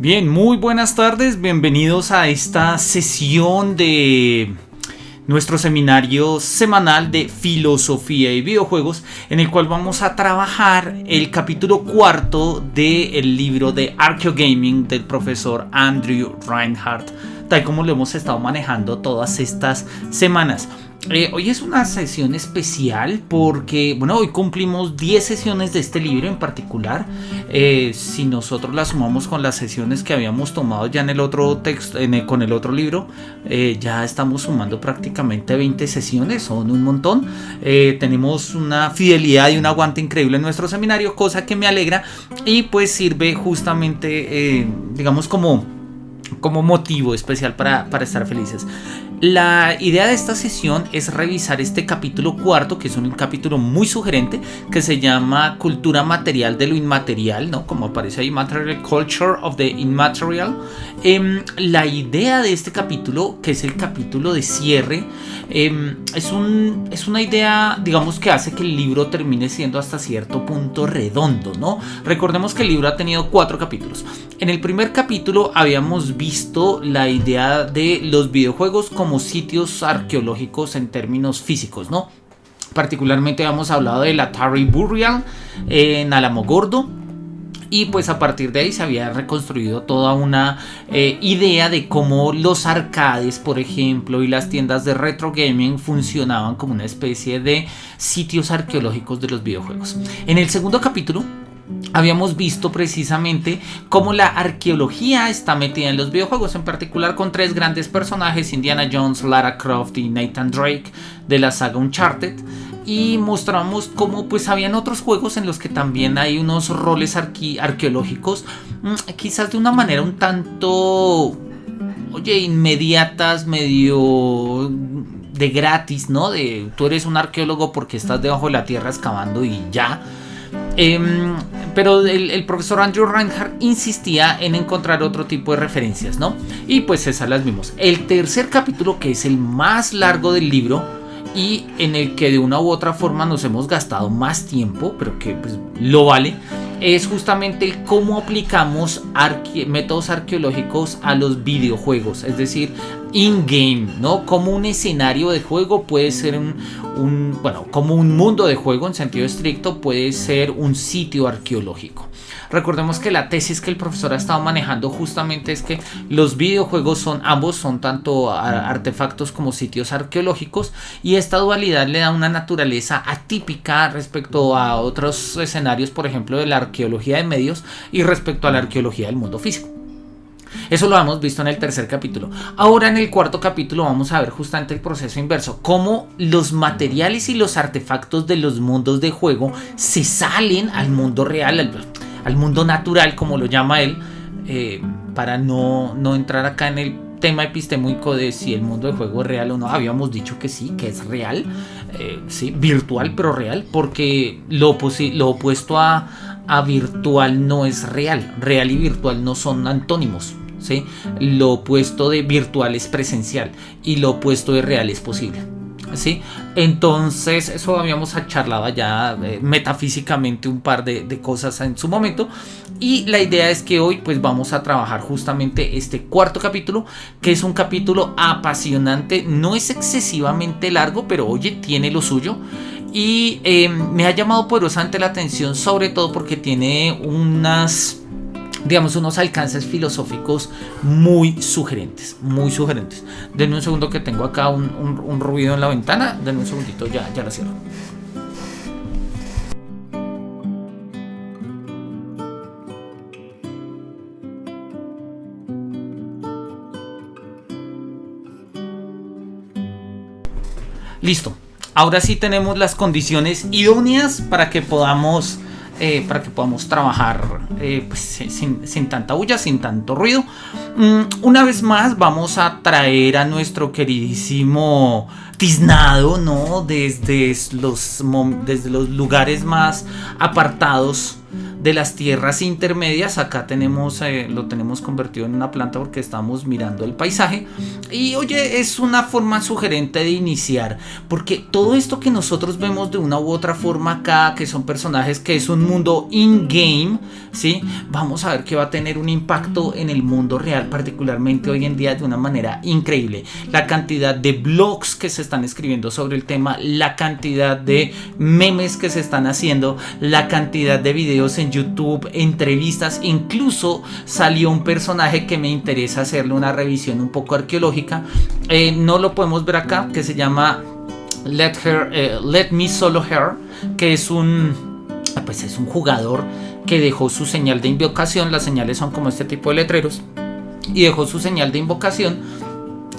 Bien, muy buenas tardes, bienvenidos a esta sesión de nuestro seminario semanal de filosofía y videojuegos, en el cual vamos a trabajar el capítulo cuarto del libro de Archeogaming del profesor Andrew Reinhardt, tal como lo hemos estado manejando todas estas semanas. Hoy es una sesión especial porque, hoy cumplimos 10 sesiones de este libro en particular. Si nosotros las sumamos con las sesiones que habíamos tomado ya en el otro texto, con el otro libro, ya estamos sumando prácticamente 20 sesiones, son un montón. Tenemos una fidelidad y un aguante increíble en nuestro seminario, cosa que me alegra y pues sirve justamente, digamos, como motivo especial para estar felices. La idea de esta sesión es revisar este capítulo cuarto, que es un capítulo muy sugerente, que se llama Cultura Material de lo Inmaterial, ¿no? Como aparece ahí, Material Culture of the Immaterial. La idea de este capítulo, que es el capítulo de cierre, es una idea, digamos, que hace que el libro termine siendo hasta cierto punto redondo, ¿no? Recordemos que el libro ha tenido 4 capítulos. En el primer capítulo habíamos visto la idea de los videojuegos como sitios arqueológicos en términos físicos, ¿no? Particularmente habíamos hablado del Atari Burial en Alamogordo. Y pues a partir de ahí se había reconstruido toda una idea de cómo los arcades, por ejemplo, y las tiendas de retro gaming funcionaban como una especie de sitios arqueológicos de los videojuegos. En el segundo capítulo habíamos visto precisamente cómo la arqueología está metida en los videojuegos, en particular con 3 grandes personajes: Indiana Jones, Lara Croft y Nathan Drake de la saga Uncharted. Y mostramos cómo pues habían otros juegos en los que también hay unos roles arqueológicos, quizás de una manera un tanto, inmediatas, medio de gratis, ¿no? Tú eres un arqueólogo porque estás debajo de la tierra excavando y ya. Pero el profesor Andrew Reinhardt insistía en encontrar otro tipo de referencias, ¿no? Y pues esas las vimos. El tercer capítulo, que es el más largo del libro y en el que de una u otra forma nos hemos gastado más tiempo, pero que pues lo vale, es justamente cómo aplicamos métodos arqueológicos a los videojuegos, es decir, in-game, ¿no? Como un escenario de juego puede ser como un mundo de juego en sentido estricto puede ser un sitio arqueológico. Recordemos que la tesis que el profesor ha estado manejando justamente es que los videojuegos son tanto artefactos como sitios arqueológicos, y esta dualidad le da una naturaleza atípica respecto a otros escenarios, por ejemplo, de la arqueología de medios y respecto a la arqueología del mundo físico. Eso lo hemos visto en el tercer capítulo. Ahora en el cuarto capítulo vamos a ver justamente el proceso inverso, cómo los materiales y los artefactos de los mundos de juego se salen al mundo real, al mundo natural, como lo llama él, para no entrar acá en el tema epistémico de si el mundo de juego es real o no. Habíamos dicho que sí, que es real, sí, virtual pero real, porque lo opuesto a virtual no es real. Real y virtual no son antónimos, ¿sí? Lo opuesto de virtual es presencial y lo opuesto de real es posible, ¿sí? Entonces eso habíamos charlado ya metafísicamente un par de cosas en su momento, y la idea es que hoy pues vamos a trabajar justamente este cuarto capítulo, que es un capítulo apasionante. No es excesivamente largo, pero tiene lo suyo. Y me ha llamado poderosamente la atención, sobre todo porque tiene unos alcances filosóficos muy sugerentes. Denme un segundo que tengo acá un ruido en la ventana. Denme un segundito, ya la cierro. Listo. Ahora sí tenemos las condiciones idóneas para que podamos trabajar pues, sin tanta bulla, sin tanto ruido. Una vez más vamos a traer a nuestro queridísimo tiznado, ¿no? Desde los lugares más apartados de las tierras intermedias. Acá tenemos, lo tenemos convertido en una planta porque estamos mirando el paisaje. Y oye, es una forma sugerente de iniciar, porque todo esto que nosotros vemos de una u otra forma acá, que son personajes, que es un mundo in-game, ¿sí? Vamos a ver que va a tener un impacto en el mundo real, particularmente hoy en día, de una manera increíble. La cantidad de blogs que se están escribiendo sobre el tema, la cantidad de memes que se están haciendo, la cantidad de videos en YouTube, entrevistas, incluso salió un personaje que me interesa hacerle una revisión un poco arqueológica. No lo podemos ver acá, que se llama Let Me Solo Her, que es un jugador que dejó su señal de invocación. Las señales son como este tipo de letreros, y dejó su señal de invocación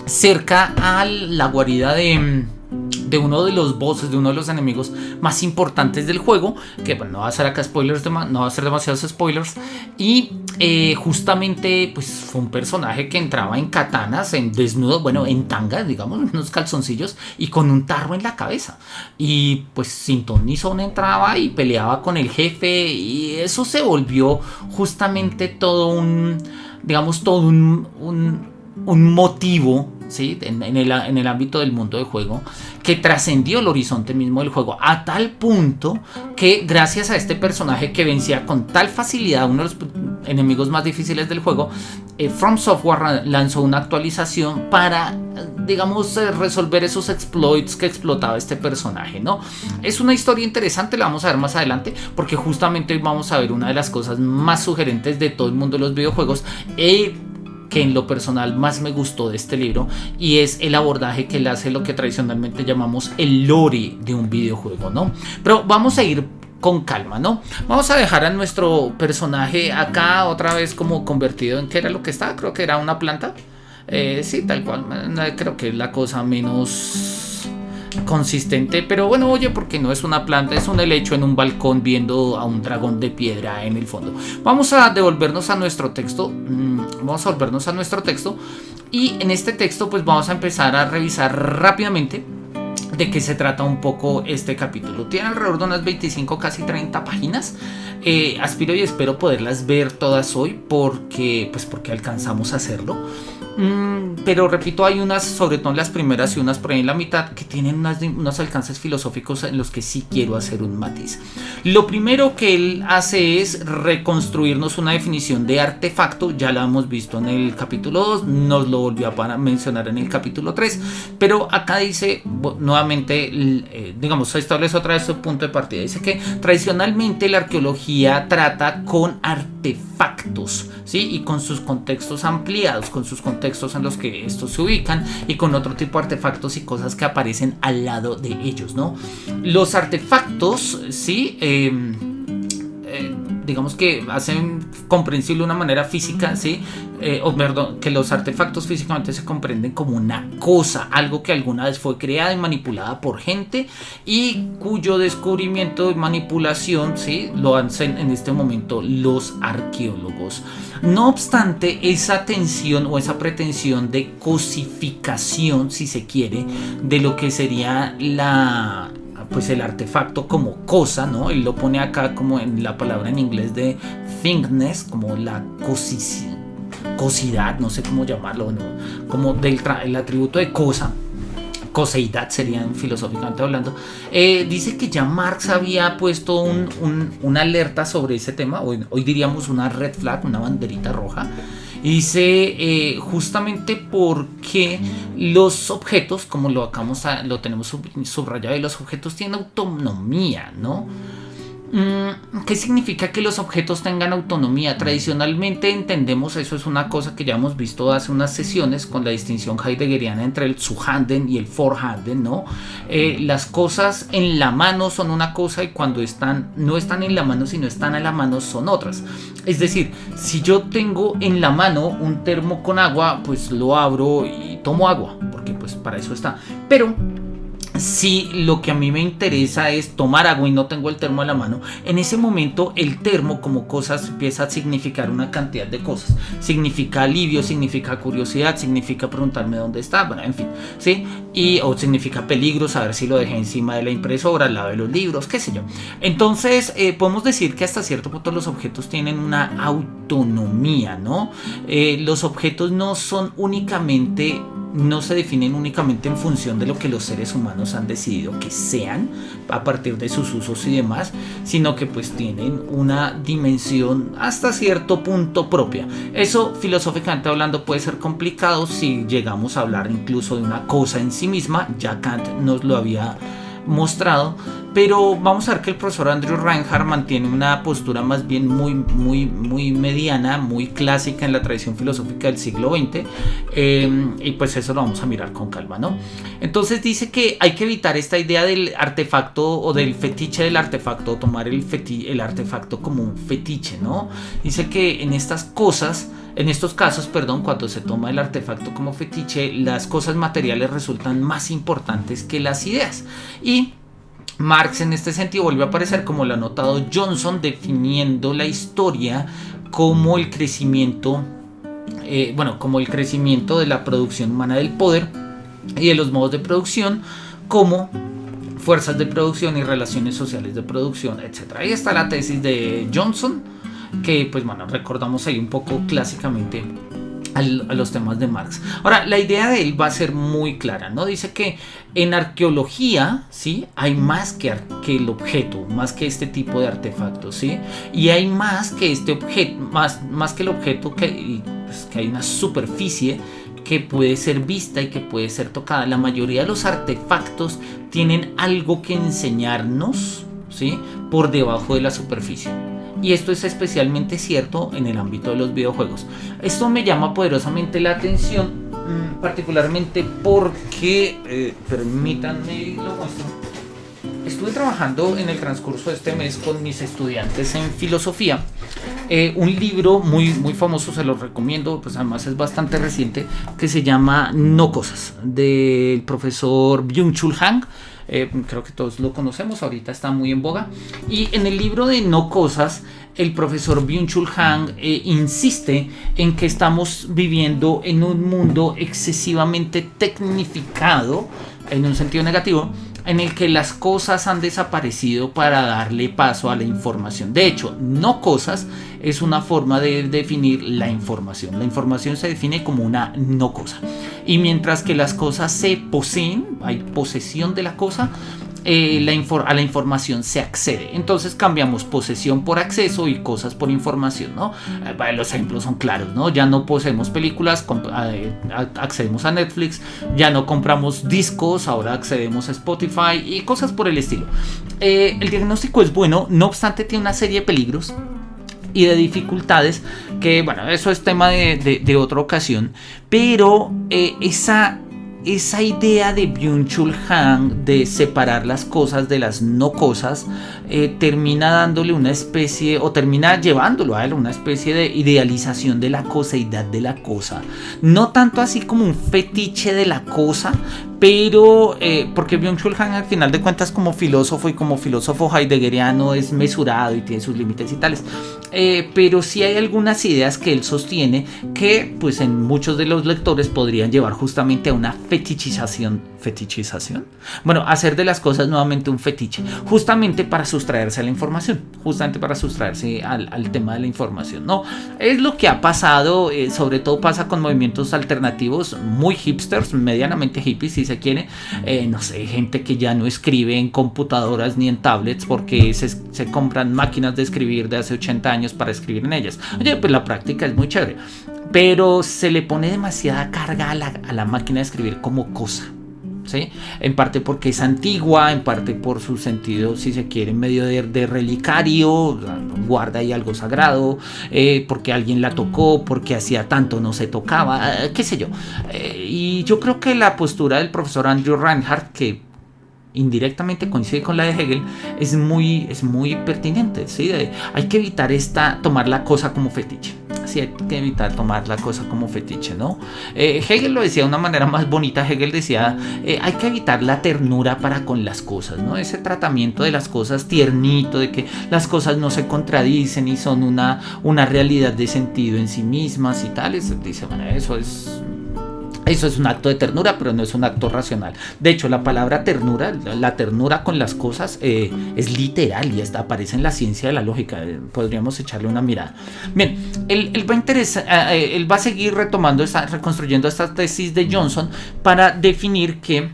cerca a la guarida de uno de los bosses, de uno de los enemigos más importantes del juego, que bueno, no va a ser acá spoilers, no va a ser demasiados spoilers. Y justamente pues fue un personaje que entraba en katanas, en desnudo, bueno, en tangas, digamos, unos calzoncillos, y con un tarro en la cabeza, y pues sin ton ni son entraba y peleaba con el jefe, y eso se volvió justamente todo un, digamos, todo un motivo, ¿sí? en el ámbito del mundo de juego, que trascendió el horizonte mismo del juego, a tal punto que gracias a este personaje que vencía con tal facilidad a uno de los enemigos más difíciles del juego, From Software lanzó una actualización para, digamos, resolver esos exploits que explotaba este personaje, ¿no? Es una historia interesante, la vamos a ver más adelante, porque justamente hoy vamos a ver una de las cosas más sugerentes de todo el mundo de los videojuegos, que en lo personal más me gustó de este libro, y es el abordaje que le hace lo que tradicionalmente llamamos el lore de un videojuego, ¿no? Pero vamos a ir con calma, ¿no? Vamos a dejar a nuestro personaje acá otra vez como convertido en, ¿qué era lo que estaba? Creo que era una planta. Sí, tal cual. Creo que es la cosa menos consistente, pero bueno, oye, porque no es una planta, es un helecho en un balcón viendo a un dragón de piedra en el fondo. Vamos a devolvernos a nuestro texto. Y en este texto pues vamos a empezar a revisar rápidamente de qué se trata un poco este capítulo. Tiene alrededor de unas 25, casi 30 páginas. Aspiro y espero poderlas ver todas hoy, porque alcanzamos a hacerlo. Pero repito, hay unas, sobre todo en las primeras y unas por ahí en la mitad, que tienen unos alcances filosóficos en los que sí quiero hacer un matiz. Lo primero que él hace es reconstruirnos una definición de artefacto. Ya la hemos visto en el capítulo 2, nos lo volvió a mencionar en el capítulo 3, pero acá dice nuevamente, digamos, establece otra vez su punto de partida. Dice que tradicionalmente la arqueología trata con artefactos, ¿sí? Y con sus contextos ampliados, con sus contextos en los que estos se ubican, y con otro tipo de artefactos y cosas que aparecen al lado de ellos, ¿no? Los artefactos, ¿sí? Digamos que hacen comprensible de una manera física, ¿sí? Que los artefactos físicamente se comprenden como una cosa, algo que alguna vez fue creada y manipulada por gente, y cuyo descubrimiento y manipulación, ¿sí? Lo hacen en este momento los arqueólogos. No obstante, esa tensión o esa pretensión de cosificación, si se quiere, de lo que sería pues el artefacto como cosa, ¿no? Él lo pone acá como en la palabra en inglés de thingness, como la cosidad, no sé cómo llamarlo, ¿no? Como el atributo de cosa, coseidad serían filosóficamente hablando. Dice que ya Marx había puesto una alerta sobre ese tema, hoy diríamos una red flag, una banderita roja. Y dice justamente porque los objetos, como lo tenemos subrayado, y los objetos tienen autonomía, ¿no? ¿Qué significa que los objetos tengan autonomía? Tradicionalmente entendemos, eso es una cosa que ya hemos visto hace unas sesiones con la distinción heideggeriana entre el Zuhanden y el Vorhanden, ¿no? Las cosas en la mano son una cosa, y cuando no están en la mano, sino están a la mano, son otras. Es decir, si yo tengo en la mano un termo con agua, pues lo abro y tomo agua, porque pues para eso está. Pero si lo que a mí me interesa es tomar agua y no tengo el termo a la mano, en ese momento el termo como cosas empieza a significar una cantidad de cosas. Significa alivio, significa curiosidad, significa preguntarme dónde está, bueno, en fin, ¿sí? O significa peligro, saber si lo dejé encima de la impresora, al lado de los libros, qué sé yo. Entonces, podemos decir que hasta cierto punto los objetos tienen una autonomía, ¿no? Los objetos no se definen únicamente en función de lo que los seres humanos han decidido que sean a partir de sus usos y demás, sino que pues tienen una dimensión hasta cierto punto propia. Eso filosóficamente hablando puede ser complicado si llegamos a hablar incluso de una cosa en sí misma. Ya Kant nos lo había mostrado, pero vamos a ver que el profesor Andrew Reinhardt mantiene una postura más bien muy mediana, muy clásica en la tradición filosófica del siglo XX, y pues eso lo vamos a mirar con calma, ¿no? Entonces dice que hay que evitar esta idea del artefacto o del fetiche del artefacto, o tomar el artefacto como un fetiche, ¿no? Dice que en estos casos, cuando se toma el artefacto como fetiche, las cosas materiales resultan más importantes que las ideas. Y Marx en este sentido vuelve a aparecer, como lo ha notado Johnson, definiendo la historia como el crecimiento, como el crecimiento de la producción humana del poder y de los modos de producción como fuerzas de producción y relaciones sociales de producción, etc. Ahí está la tesis de Johnson, que pues bueno, recordamos ahí un poco clásicamente a los temas de Marx. Ahora, la idea de él va a ser muy clara, ¿no? Dice que en arqueología, ¿sí?, hay más que el objeto, más que este tipo de artefactos, ¿sí? Y hay más que este objeto, más que el objeto, que hay una superficie que puede ser vista y que puede ser tocada. La mayoría de los artefactos tienen algo que enseñarnos, ¿sí?, por debajo de la superficie. Y esto es especialmente cierto en el ámbito de los videojuegos. Esto me llama poderosamente la atención, particularmente porque, permítanme lo muestro. Estuve trabajando en el transcurso de este mes con mis estudiantes en filosofía. Un libro muy famoso, se lo recomiendo, pues además es bastante reciente, que se llama No Cosas, del profesor Byung-Chul Han. Creo que todos lo conocemos, ahorita está muy en boga. Y en el libro de No Cosas, el profesor Byung-Chul Han insiste en que estamos viviendo en un mundo excesivamente tecnificado, en un sentido negativo, en el que las cosas han desaparecido para darle paso a la información. De hecho, no cosas es una forma de definir la información. La información se define como una no cosa. Y mientras que las cosas se poseen, hay posesión de la cosa, a la información se accede. Entonces cambiamos posesión por acceso y cosas por información, ¿no? Los ejemplos son claros, ¿no? Ya no poseemos películas, accedemos a Netflix, ya no compramos discos, ahora accedemos a Spotify y cosas por el estilo. El diagnóstico es bueno, no obstante tiene una serie de peligros y de dificultades que, bueno, eso es tema de otra ocasión, pero esa idea de Byung-Chul Han de separar las cosas de las no cosas termina dándole una especie, o termina llevándolo a él una especie de idealización de la coseidad de la cosa, no tanto así como un fetiche de la cosa, pero porque Byung-Chul Han al final de cuentas como filósofo y como filósofo heideggeriano es mesurado y tiene sus límites y tales, pero sí hay algunas ideas que él sostiene que pues en muchos de los lectores podrían llevar justamente a una fetichización, bueno, hacer de las cosas nuevamente un fetiche, justamente para sustraerse a la información, justamente para sustraerse al tema de la información, ¿no? Es lo que ha pasado, sobre todo pasa con movimientos alternativos muy hipsters, medianamente hippies si se quiere, no sé, gente que ya no escribe en computadoras ni en tablets porque se compran máquinas de escribir de hace 80 años para escribir en ellas. Oye, pues la práctica es muy chévere, pero se le pone demasiada carga a la máquina de escribir como cosa, ¿sí? En parte porque es antigua, en parte por su sentido, si se quiere, medio de relicario, guarda ahí algo sagrado, porque alguien la tocó, porque hacía tanto no se tocaba, qué sé yo. Y yo creo que la postura del profesor Andrew Reinhardt, que indirectamente coincide con la de Hegel, es muy pertinente, ¿sí? Hay que evitar tomar la cosa como fetiche. Sí, hay que evitar tomar la cosa como fetiche, ¿no? Hegel lo decía de una manera más bonita. Hegel decía, hay que evitar la ternura para con las cosas, ¿no? Ese tratamiento de las cosas tiernito, de que las cosas no se contradicen y son una realidad de sentido en sí mismas y tales. Dice, bueno, eso es un acto de ternura, pero no es un acto racional. De hecho, la palabra ternura, la ternura con las cosas, es literal y hasta aparece en la ciencia de la lógica. Podríamos echarle una mirada. Bien, él va a seguir reconstruyendo esta tesis de Johnson para definir que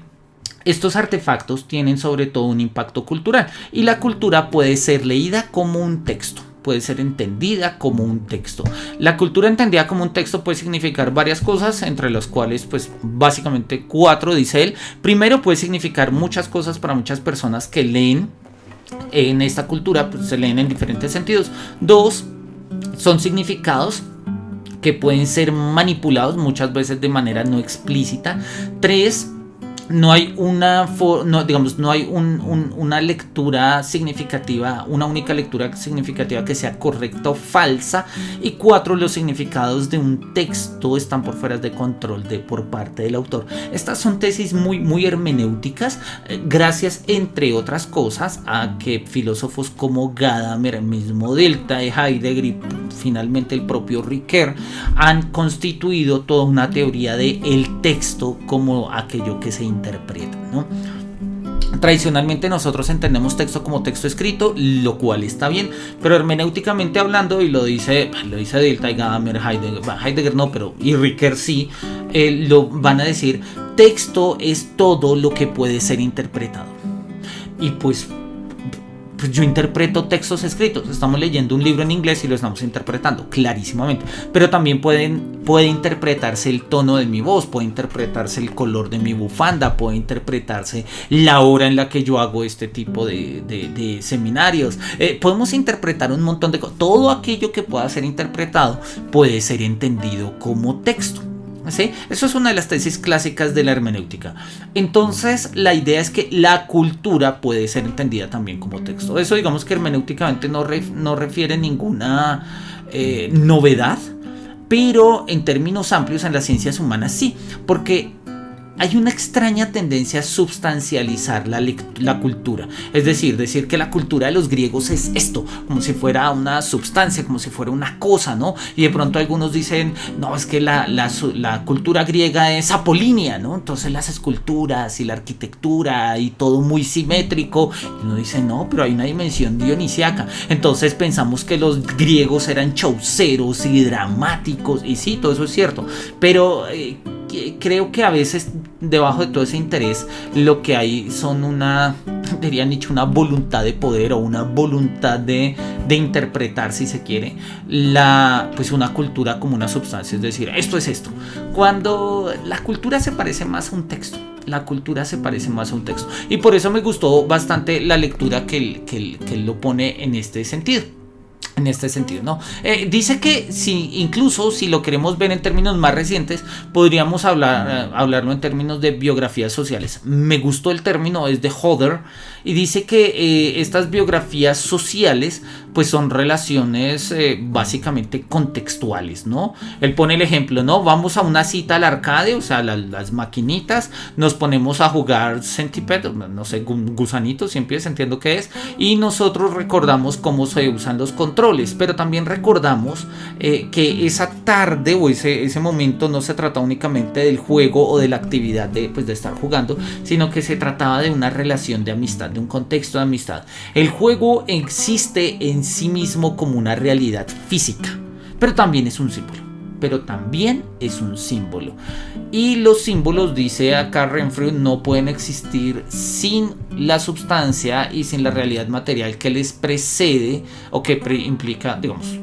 estos artefactos tienen sobre todo un impacto cultural y la cultura puede ser leída como un texto. Puede ser entendida como un texto. La cultura entendida como un texto puede significar varias cosas, entre las cuales, pues, básicamente 4, dice él. Primero, puede significar muchas cosas para muchas personas que leen en esta cultura, pues, se leen en diferentes sentidos. 2, son significados que pueden ser manipulados muchas veces de manera no explícita. 3, no hay una lectura significativa, una única lectura significativa que sea correcta o falsa. Y 4, los significados de un texto están por fuera de control por parte del autor. Estas son tesis muy hermenéuticas, gracias, entre otras cosas, a que filósofos como Gadamer, el mismo Delta de Heidegger y finalmente el propio Ricoeur han constituido toda una teoría de el texto como aquello que se interpreta, ¿no? Tradicionalmente nosotros entendemos texto como texto escrito, lo cual está bien, pero hermenéuticamente hablando, y lo dice Delta y Gadamer, Heidegger no, pero y Ricoeur sí, lo van a decir, texto es todo lo que puede ser interpretado. Y pues yo interpreto textos escritos. Estamos leyendo un libro en inglés y lo estamos interpretando clarísimamente, pero también puede interpretarse el tono de mi voz, puede interpretarse el color de mi bufanda, puede interpretarse la hora en la que yo hago este tipo de seminarios. Podemos interpretar un montón de cosas. Todo aquello que pueda ser interpretado puede ser entendido como texto. ¿Sí? Eso es una de las tesis clásicas de la hermenéutica. Entonces, la idea es que la cultura puede ser entendida también como texto. Eso, digamos que hermenéuticamente no refiere ninguna novedad, pero en términos amplios en las ciencias humanas sí, porque hay una extraña tendencia a substancializar la cultura. Es decir que la cultura de los griegos es esto, como si fuera una substancia, como si fuera una cosa, ¿no? Y de pronto algunos dicen, no, es que la cultura griega es apolínea, ¿no? Entonces las esculturas y la arquitectura y todo muy simétrico. Y uno dice, no, pero hay una dimensión dionisiaca. Entonces pensamos que los griegos eran chauceros y dramáticos, y sí, todo eso es cierto, pero creo que a veces debajo de todo ese interés lo que hay son una voluntad de poder o una voluntad de interpretar, si se quiere, pues una cultura como una sustancia. Es decir, esto es esto, cuando la cultura se parece más a un texto. Y por eso me gustó bastante la lectura que él lo pone en este sentido. ¿No? Dice que incluso si lo queremos ver en términos más recientes, podríamos hablarlo en términos de biografías sociales. Me gustó el término, es de Hodder, y dice que estas biografías sociales pues son relaciones básicamente contextuales, ¿no? Él pone el ejemplo, ¿no? Vamos a una cita al arcade, o sea, las maquinitas, nos ponemos a jugar Centipede, no sé, gusanitos, siempre entiendo qué es, y nosotros recordamos cómo se usan los controles, pero también recordamos que esa tarde o ese momento no se trata únicamente del juego o de la actividad de estar jugando, sino que se trataba de una relación de amistad, de un contexto de amistad. El juego existe en sí mismo como una realidad física, pero también es un símbolo. Y los símbolos, dice acá Renfrew, no pueden existir sin la substancia y sin la realidad material que les precede o que implica, digamos,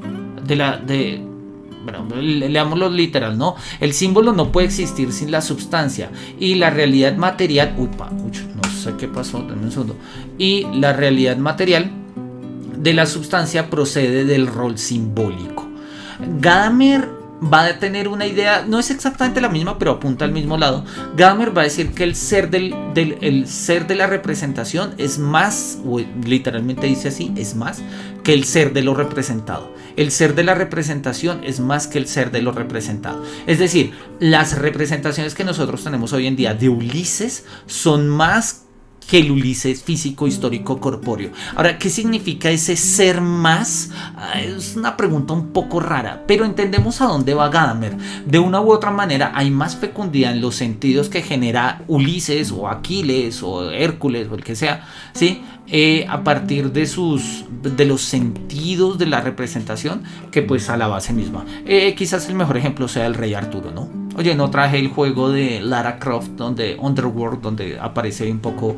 leámoslo literal, ¿no? El símbolo no puede existir sin la substancia y la realidad material, no sé qué pasó, dame un segundo. Y la realidad material de la substancia procede del rol simbólico. Gadamer va a tener una idea, no es exactamente la misma, pero apunta al mismo lado. Gadamer va a decir que el ser el ser de la representación es más, o literalmente dice así, es más que el ser de lo representado. El ser de la representación es más que el ser de lo representado. Es decir, las representaciones que nosotros tenemos hoy en día de Ulises son más que el Ulises físico, histórico, corpóreo. Ahora, ¿qué significa ese ser más? Es una pregunta un poco rara, pero entendemos a dónde va Gadamer. De una u otra manera, hay más fecundidad en los sentidos que genera Ulises o Aquiles o Hércules o el que sea, ¿sí? A partir de los sentidos de la representación que pues a la base misma. Quizás el mejor ejemplo sea el Rey Arturo, ¿no? Oye, no traje el juego de Lara Croft, Underworld, donde aparece un poco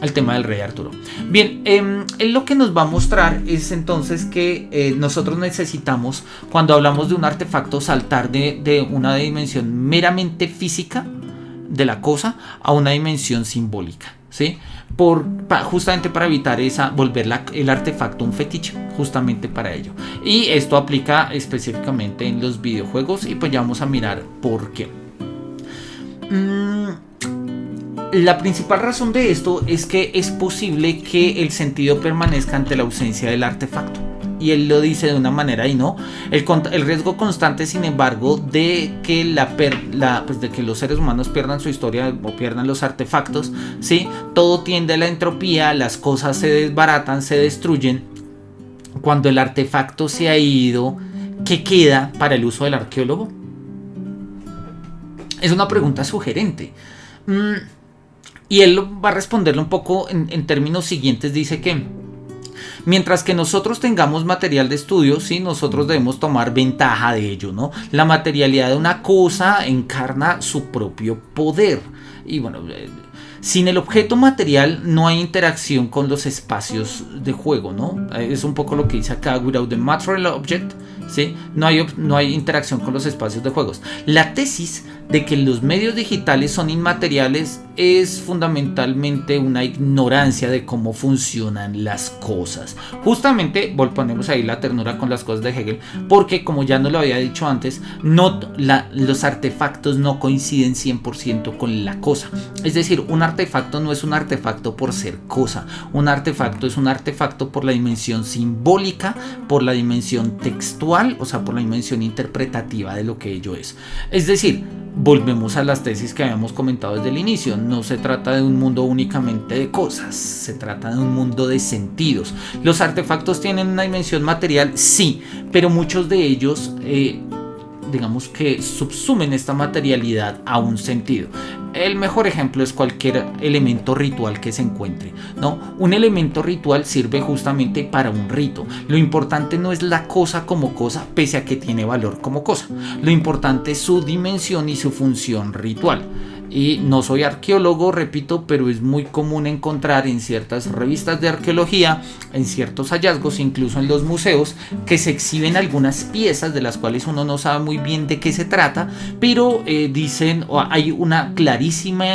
el tema del Rey Arturo. Bien, él lo que nos va a mostrar es entonces que nosotros necesitamos, cuando hablamos de un artefacto, saltar de una dimensión meramente física de la cosa a una dimensión simbólica, ¿sí? Justamente para evitar volver el artefacto un fetiche, justamente para ello. Y esto aplica específicamente en los videojuegos y pues ya vamos a mirar por qué. La principal razón de esto es que es posible que el sentido permanezca ante la ausencia del artefacto. Y él lo dice de una manera y no. El riesgo constante, sin embargo, de que, de que los seres humanos pierdan su historia o pierdan los artefactos, ¿sí? Todo tiende a la entropía, las cosas se desbaratan, se destruyen. Cuando el artefacto se ha ido, ¿qué queda para el uso del arqueólogo? Es una pregunta sugerente. Y él va a responderlo un poco en términos siguientes. Dice que mientras que nosotros tengamos material de estudio, sí, nosotros debemos tomar ventaja de ello, ¿no? La materialidad de una cosa encarna su propio poder. Y bueno, sin el objeto material no hay interacción con los espacios de juego, ¿no? Es un poco lo que dice acá, without the material object, ¿sí? No hay interacción con los espacios de juegos. La tesis de que los medios digitales son inmateriales es fundamentalmente una ignorancia de cómo funcionan las cosas. Justamente ponemos ahí la ternura con las cosas de Hegel, porque como ya nos lo había dicho antes, los artefactos no coinciden 100% con la cosa. Es decir, un artefacto no es un artefacto por ser cosa. Un artefacto es un artefacto por la dimensión simbólica, por la dimensión textual, o sea, por la dimensión interpretativa de lo que ello es. Es decir, volvemos a las tesis que habíamos comentado desde el inicio. No se trata de un mundo únicamente de cosas, se trata de un mundo de sentidos. Los artefactos tienen una dimensión material, sí, pero muchos de ellos digamos que subsumen esta materialidad a un sentido. El mejor ejemplo es cualquier elemento ritual que se encuentre, ¿no? Un elemento ritual sirve justamente para un rito. Lo importante no es la cosa como cosa, pese a que tiene valor como cosa. Lo importante es su dimensión y su función ritual. Y no soy arqueólogo, repito, pero es muy común encontrar en ciertas revistas de arqueología, en ciertos hallazgos, incluso en los museos, que se exhiben algunas piezas de las cuales uno no sabe muy bien de qué se trata, pero dicen, o hay una clarísima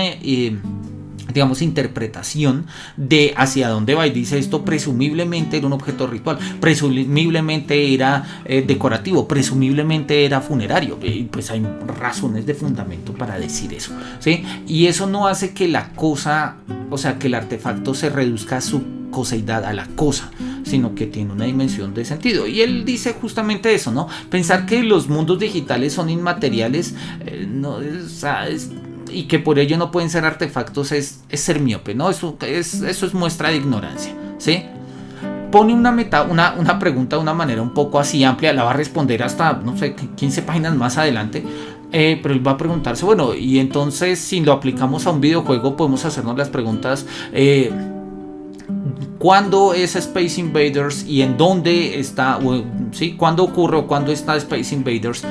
digamos, interpretación de hacia dónde va, y dice esto presumiblemente era un objeto ritual, presumiblemente era decorativo, presumiblemente era funerario, y pues hay razones de fundamento para decir eso, ¿sí? Y eso no hace que la cosa, o sea, que el artefacto se reduzca a su coseidad, a la cosa, sino que tiene una dimensión de sentido. Y él dice justamente eso, ¿no? Pensar que los mundos digitales son inmateriales, y que por ello no pueden ser artefactos es ser miope, ¿no? Eso es muestra de ignorancia, ¿sí? Pone una pregunta de una manera un poco así amplia, la va a responder hasta, no sé, 15 páginas más adelante, pero él va a preguntarse, bueno, y entonces si lo aplicamos a un videojuego podemos hacernos las preguntas, ¿cuándo es Space Invaders y en dónde está? ¿Sí? ¿Cuándo ocurre o cuándo está Space Invaders?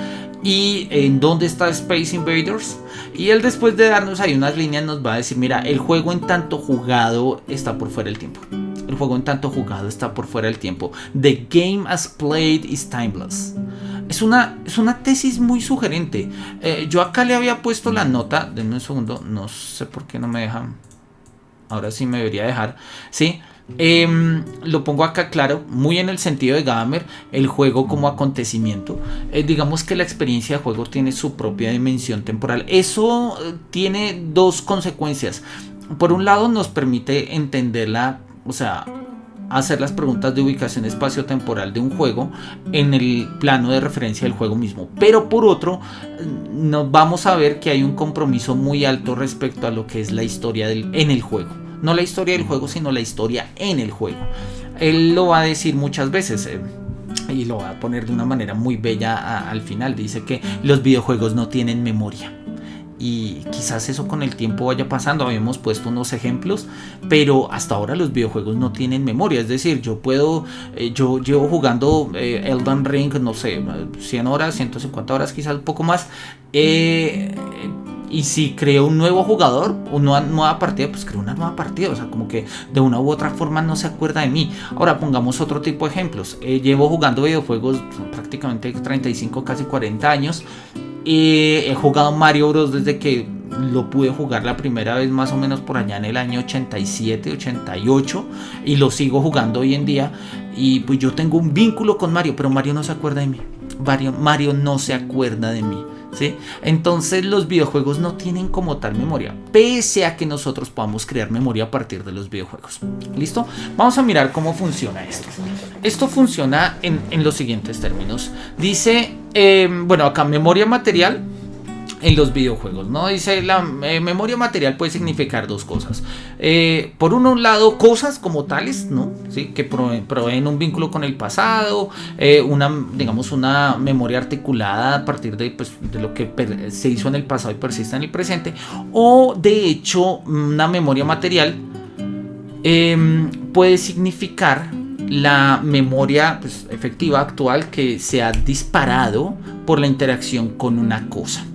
¿Y en dónde está Space Invaders? Y él, después de darnos ahí unas líneas, nos va a decir, mira, el juego en tanto jugado está por fuera del tiempo. El juego en tanto jugado está por fuera del tiempo. The game as played is timeless. Es una tesis muy sugerente. Yo acá le había puesto la nota. Denme un segundo, no sé por qué no me dejan. Ahora sí me debería dejar, ¿sí? Lo pongo acá claro, muy en el sentido de Gadamer, el juego como acontecimiento. Digamos que la experiencia de juego tiene su propia dimensión temporal. Eso tiene dos consecuencias. Por un lado, nos permite entenderla, o sea, hacer las preguntas de ubicación espacio-temporal de un juego en el plano de referencia del juego mismo. Pero por otro, nos vamos a ver que hay un compromiso muy alto respecto a lo que es la historia en el juego. No la historia del juego, sino la historia en el juego. Él lo va a decir muchas veces, y lo va a poner de una manera muy bella al final. Dice que los videojuegos no tienen memoria. Y quizás eso con el tiempo vaya pasando. Habíamos puesto unos ejemplos, pero hasta ahora los videojuegos no tienen memoria. Es decir, yo llevo jugando Elden Ring, no sé, 100 horas, 150 horas, quizás un poco más. Y si creo un nuevo jugador, una nueva partida, pues creo una nueva partida. O sea, como que de una u otra forma no se acuerda de mí. Ahora pongamos otro tipo de ejemplos. Llevo jugando videojuegos prácticamente 35, casi 40 años. He jugado Mario Bros. Desde que lo pude jugar la primera vez, más o menos por allá en el año 87, 88. Y lo sigo jugando hoy en día. Y pues yo tengo un vínculo con Mario, pero Mario no se acuerda de mí. Mario no se acuerda de mí. ¿Sí? Entonces los videojuegos no tienen como tal memoria, pese a que nosotros podamos crear memoria a partir de los videojuegos. ¿Listo? Vamos a mirar cómo funciona esto. Esto funciona en los siguientes términos. Dice, bueno, acá memoria material en los videojuegos, ¿no? Dice la memoria material puede significar dos cosas. Por un lado, cosas como tales, ¿no? ¿Sí? Que proveen un vínculo con el pasado, una memoria articulada a partir de lo que se hizo en el pasado y persiste en el presente. O de hecho, una memoria material puede significar la memoria efectiva actual que se ha disparado por la interacción con una cosa.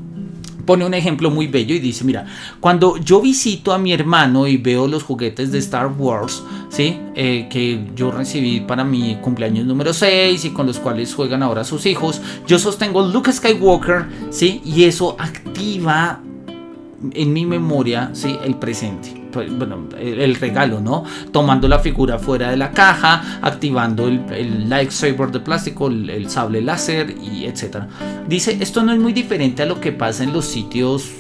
Pone un ejemplo muy bello y dice, mira, cuando yo visito a mi hermano y veo los juguetes de Star Wars, ¿sí? Que yo recibí para mi cumpleaños número 6 y con los cuales juegan ahora sus hijos, yo sostengo Luke Skywalker, ¿sí? Y eso activa en mi memoria, ¿sí? El presente. Bueno, el regalo, ¿no? Tomando la figura fuera de la caja, activando el lightsaber de plástico, el sable láser y etcétera. Dice, esto no es muy diferente a lo que pasa en los sitios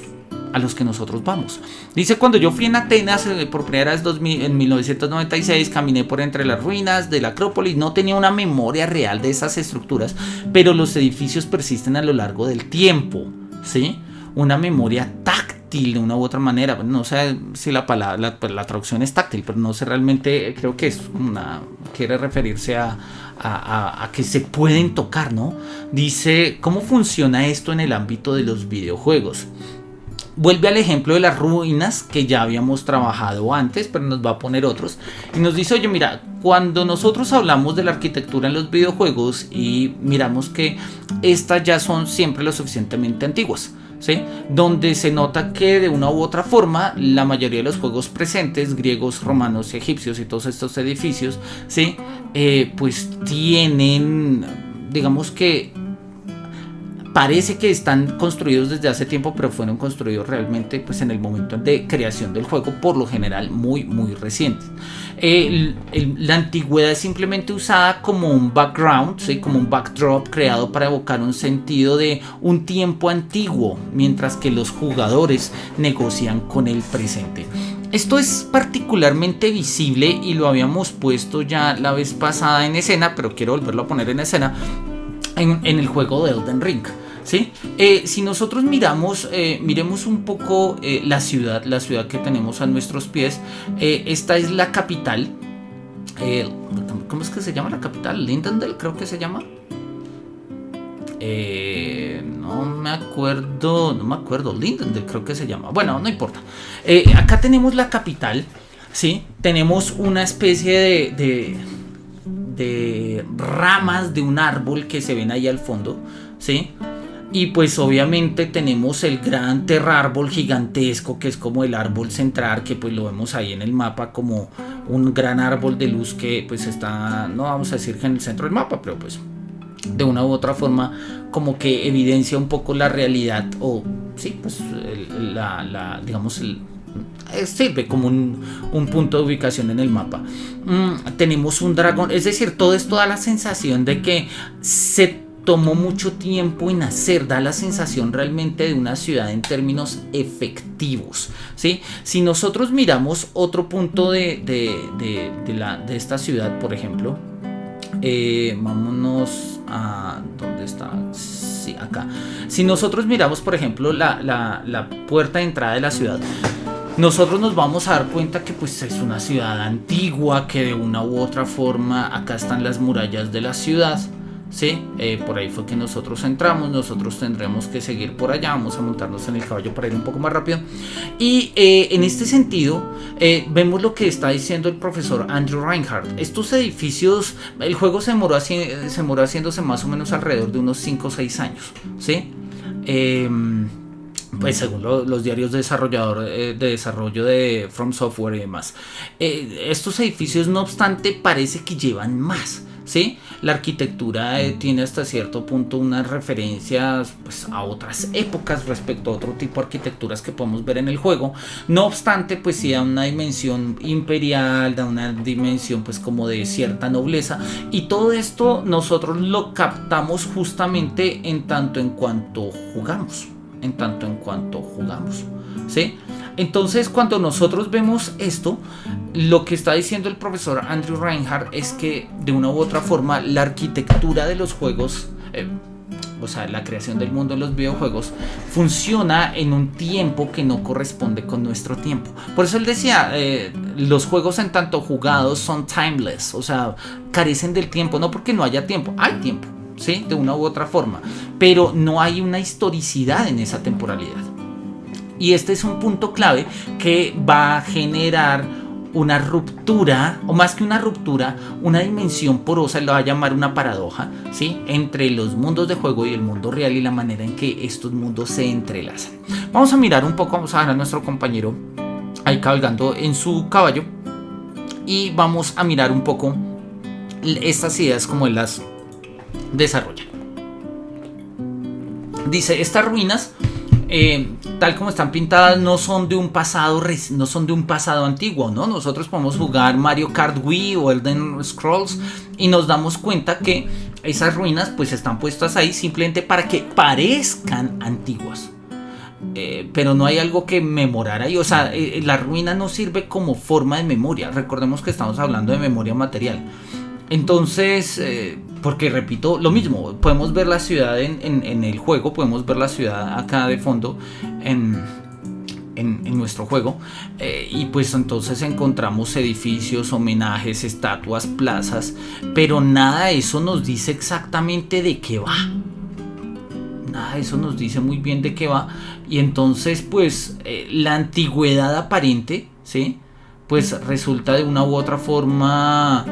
a los que nosotros vamos. Dice, cuando yo fui en Atenas por primera vez en 1996, caminé por entre las ruinas de la Acrópolis, no tenía una memoria real de esas estructuras, pero los edificios persisten a lo largo del tiempo, ¿sí? Una memoria táctil de una u otra manera. No sé si la traducción es táctil, pero no sé realmente, creo que quiere referirse a que se pueden tocar, ¿no? Dice, ¿cómo funciona esto en el ámbito de los videojuegos? Vuelve al ejemplo de las ruinas que ya habíamos trabajado antes, pero nos va a poner otros. Y nos dice, oye, mira, cuando nosotros hablamos de la arquitectura en los videojuegos y miramos que estas ya son siempre lo suficientemente antiguas, ¿sí? Donde se nota que de una u otra forma la mayoría de los juegos presentes, griegos, romanos, egipcios y todos estos edificios, ¿sí? Pues tienen, digamos que parece que están construidos desde hace tiempo, pero fueron construidos realmente pues en el momento de creación del juego, por lo general muy muy recientes. La antigüedad es simplemente usada como un background, ¿sí? Como un backdrop creado para evocar un sentido de un tiempo antiguo, mientras que los jugadores negocian con el presente. Esto es particularmente visible y lo habíamos puesto ya la vez pasada en escena, pero quiero volverlo a poner en escena en el juego de Elden Ring. ¿Sí? Si nosotros miremos un poco la ciudad que tenemos a nuestros pies, esta es la capital. ¿Cómo es que se llama la capital? Lindendel, creo que se llama. No me acuerdo. Lindendel, creo que se llama. Bueno, no importa. Acá tenemos la capital, ¿sí? Tenemos una especie de ramas de un árbol que se ven ahí al fondo, ¿sí? Y pues obviamente tenemos el gran terrárbol gigantesco, que es como el árbol central, que pues lo vemos ahí en el mapa como un gran árbol de luz que pues está, no vamos a decir que en el centro del mapa, pero pues de una u otra forma como que evidencia un poco la realidad, o sí, pues digamos sirve como un punto de ubicación en el mapa. Tenemos un dragón, es decir, todo esto da la sensación de que se tomó mucho tiempo en hacer, da la sensación realmente de una ciudad en términos efectivos, ¿sí? Si nosotros miramos otro punto de esta ciudad, por ejemplo, vámonos a... ¿dónde está? Sí, acá. Si nosotros miramos, por ejemplo, la puerta de entrada de la ciudad, nosotros nos vamos a dar cuenta que pues es una ciudad antigua, que de una u otra forma acá están las murallas de la ciudad, ¿sí? Por ahí fue que nosotros entramos, nosotros tendremos que seguir por allá, vamos a montarnos en el caballo para ir un poco más rápido. Y en este sentido vemos lo que está diciendo el profesor Andrew Reinhardt. Estos edificios, el juego se demoró haciéndose más o menos alrededor de unos 5 o 6 años, ¿sí? Pues según los diarios de desarrollo de From Software y demás. Estos edificios, no obstante, parece que llevan más, ¿sí? La arquitectura tiene hasta cierto punto unas referencias pues, a otras épocas respecto a otro tipo de arquitecturas que podemos ver en el juego. No obstante, pues sí da una dimensión imperial, da una dimensión pues como de cierta nobleza, y todo esto nosotros lo captamos justamente en tanto en cuanto jugamos. ¿Sí? Entonces, cuando nosotros vemos esto, lo que está diciendo el profesor Andrew Reinhardt es que de una u otra forma la arquitectura de los juegos, o sea, la creación del mundo de los videojuegos, funciona en un tiempo que no corresponde con nuestro tiempo. Por eso él decía, los juegos en tanto jugados son timeless, o sea, carecen del tiempo, no porque no haya tiempo, hay tiempo, ¿sí? De una u otra forma, pero no hay una historicidad en esa temporalidad. Y este es un punto clave que va a generar una ruptura, o más que una ruptura, una dimensión porosa, lo va a llamar una paradoja, ¿sí? Entre los mundos de juego y el mundo real, y la manera en que estos mundos se entrelazan. Vamos a mirar un poco, vamos a ver a nuestro compañero ahí cabalgando en su caballo, y vamos a mirar un poco estas ideas como él las desarrolla. Dice, estas ruinas, tal como están pintadas, no son de un pasado antiguo, ¿no? Nosotros podemos jugar Mario Kart Wii o Elden Scrolls y nos damos cuenta que esas ruinas pues están puestas ahí simplemente para que parezcan antiguas. Pero no hay algo que memorar ahí, o sea, la ruina no sirve como forma de memoria. Recordemos que estamos hablando de memoria material. Entonces, porque repito, lo mismo, podemos ver la ciudad en el juego, podemos ver la ciudad acá de fondo en nuestro juego, y pues entonces encontramos edificios, homenajes, estatuas, plazas, pero nada de eso nos dice exactamente de qué va. Nada de eso nos dice muy bien de qué va, y entonces pues la antigüedad aparente, ¿sí? Pues resulta de una u otra forma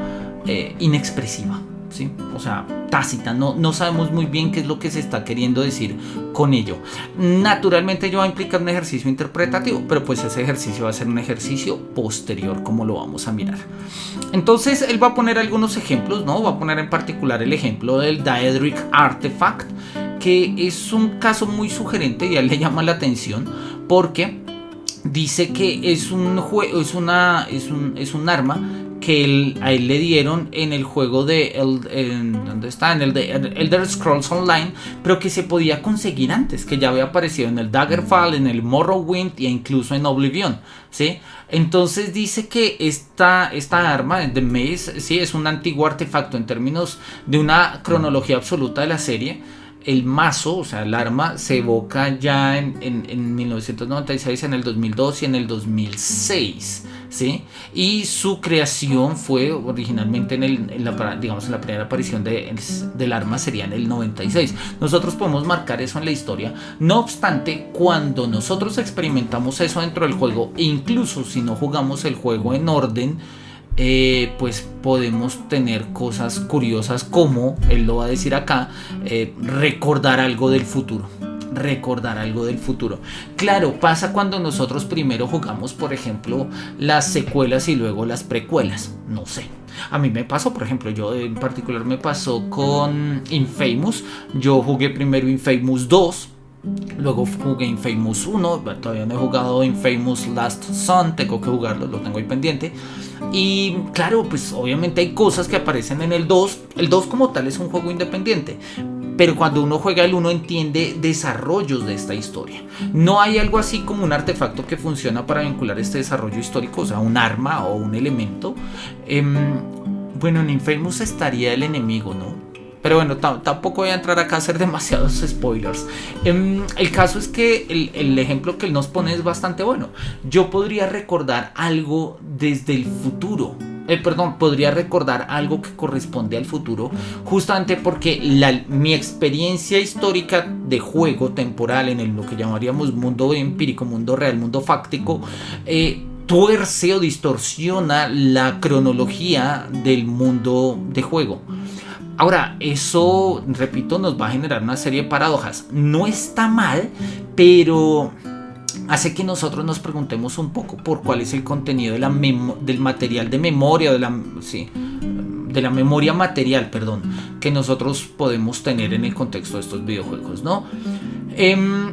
inexpresiva, ¿sí? O sea, tácita, no sabemos muy bien qué es lo que se está queriendo decir con ello. Naturalmente ello va a implicar un ejercicio interpretativo, pero pues ese ejercicio va a ser un ejercicio posterior, como lo vamos a mirar. Entonces él va a poner algunos ejemplos, ¿no? Va a poner en particular el ejemplo del Daedric Artifact, que es un caso muy sugerente y a él le llama la atención porque dice que es un arma que a él le dieron en el juego de ¿dónde está? En el de Elder Scrolls Online, pero que se podía conseguir antes, que ya había aparecido en el Daggerfall, en el Morrowind e incluso en Oblivion, ¿sí? Entonces dice que esta arma de Mace, sí, es un antiguo artefacto en términos de una cronología absoluta de la serie. El mazo, o sea, el arma, se evoca ya en 1996, en el 2002 y en el 2006, ¿sí? Y su creación fue originalmente en la primera aparición del arma sería en el 96. Nosotros podemos marcar eso en la historia. No obstante, cuando nosotros experimentamos eso dentro del juego, e incluso si no jugamos el juego en orden, pues podemos tener cosas curiosas como, él lo va a decir acá, recordar algo del futuro. Claro, pasa cuando nosotros primero jugamos, por ejemplo, las secuelas y luego las precuelas. No sé. A mí me pasó, por ejemplo, yo en particular me pasó con Infamous. Yo jugué primero Infamous 2. Luego jugué Infamous 1, todavía no he jugado Infamous Last Son, tengo que jugarlo, lo tengo ahí pendiente. Y claro, pues obviamente hay cosas que aparecen en el 2. El 2 como tal es un juego independiente, pero cuando uno juega el 1 entiende desarrollos de esta historia. No hay algo así como un artefacto que funciona para vincular este desarrollo histórico, o sea, un arma o un elemento. Bueno, en Infamous estaría el enemigo, ¿no? Pero bueno, tampoco voy a entrar acá a hacer demasiados spoilers. El caso es que el ejemplo que él nos pone es bastante bueno. Yo podría recordar algo desde el futuro. Podría recordar algo que corresponde al futuro, justamente porque mi experiencia histórica de juego temporal en lo que llamaríamos mundo empírico, mundo real, mundo fáctico, tuerce o distorsiona la cronología del mundo de juego. Ahora, eso, repito, nos va a generar una serie de paradojas. No está mal, pero hace que nosotros nos preguntemos un poco por cuál es el contenido del material de memoria, de la memoria material, que nosotros podemos tener en el contexto de estos videojuegos, ¿no?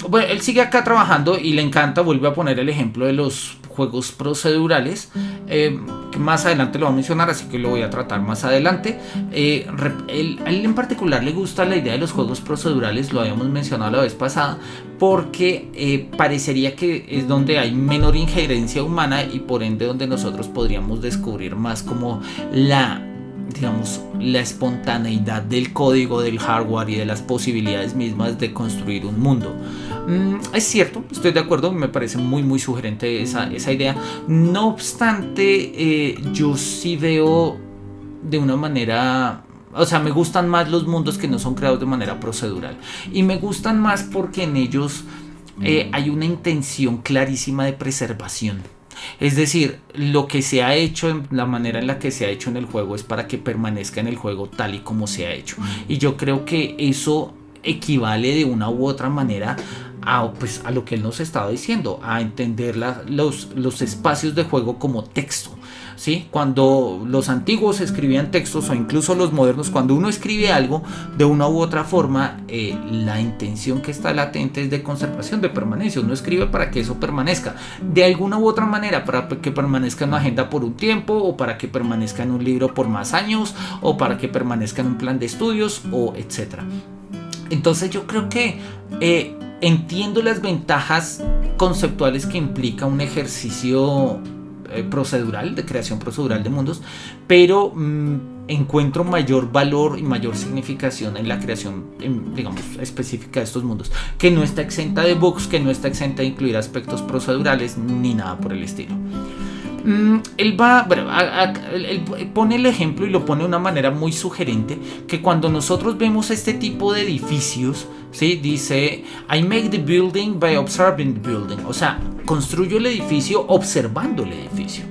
Bueno, él sigue acá trabajando y le encanta, vuelve a poner el ejemplo de los juegos procedurales, que más adelante lo va a mencionar, así que lo voy a tratar más adelante. A él en particular le gusta la idea de los juegos procedurales, lo habíamos mencionado la vez pasada, porque parecería que es donde hay menor injerencia humana y por ende donde nosotros podríamos descubrir más como la espontaneidad del código, del hardware y de las posibilidades mismas de construir un mundo. Es cierto, estoy de acuerdo, me parece muy muy sugerente esa idea. No obstante, yo sí veo de una manera... O sea, me gustan más los mundos que no son creados de manera procedural. Y me gustan más porque en ellos hay una intención clarísima de preservación. Es decir, lo que se ha hecho, la manera en la que se ha hecho en el juego es para que permanezca en el juego tal y como se ha hecho. Y yo creo que eso equivale de una u otra manera a lo que él nos estaba diciendo, a entender los espacios de juego como texto. ¿Sí? Cuando los antiguos escribían textos o incluso los modernos, cuando uno escribe algo de una u otra forma, la intención que está latente es de conservación, de permanencia. Uno escribe para que eso permanezca de alguna u otra manera, para que permanezca en una agenda por un tiempo, o para que permanezca en un libro por más años, o para que permanezca en un plan de estudios, o etcétera. Entonces yo creo que entiendo las ventajas conceptuales que implica un ejercicio procedural, de creación procedural de mundos, pero encuentro mayor valor y mayor significación en la creación, digamos, específica de estos mundos, que no está exenta de bugs, que no está exenta de incluir aspectos procedurales ni nada por el estilo. Él pone el ejemplo y lo pone de una manera muy sugerente, que cuando nosotros vemos este tipo de edificios, ¿sí? Dice, I make the building by observing the building. O sea, construyo el edificio observando el edificio.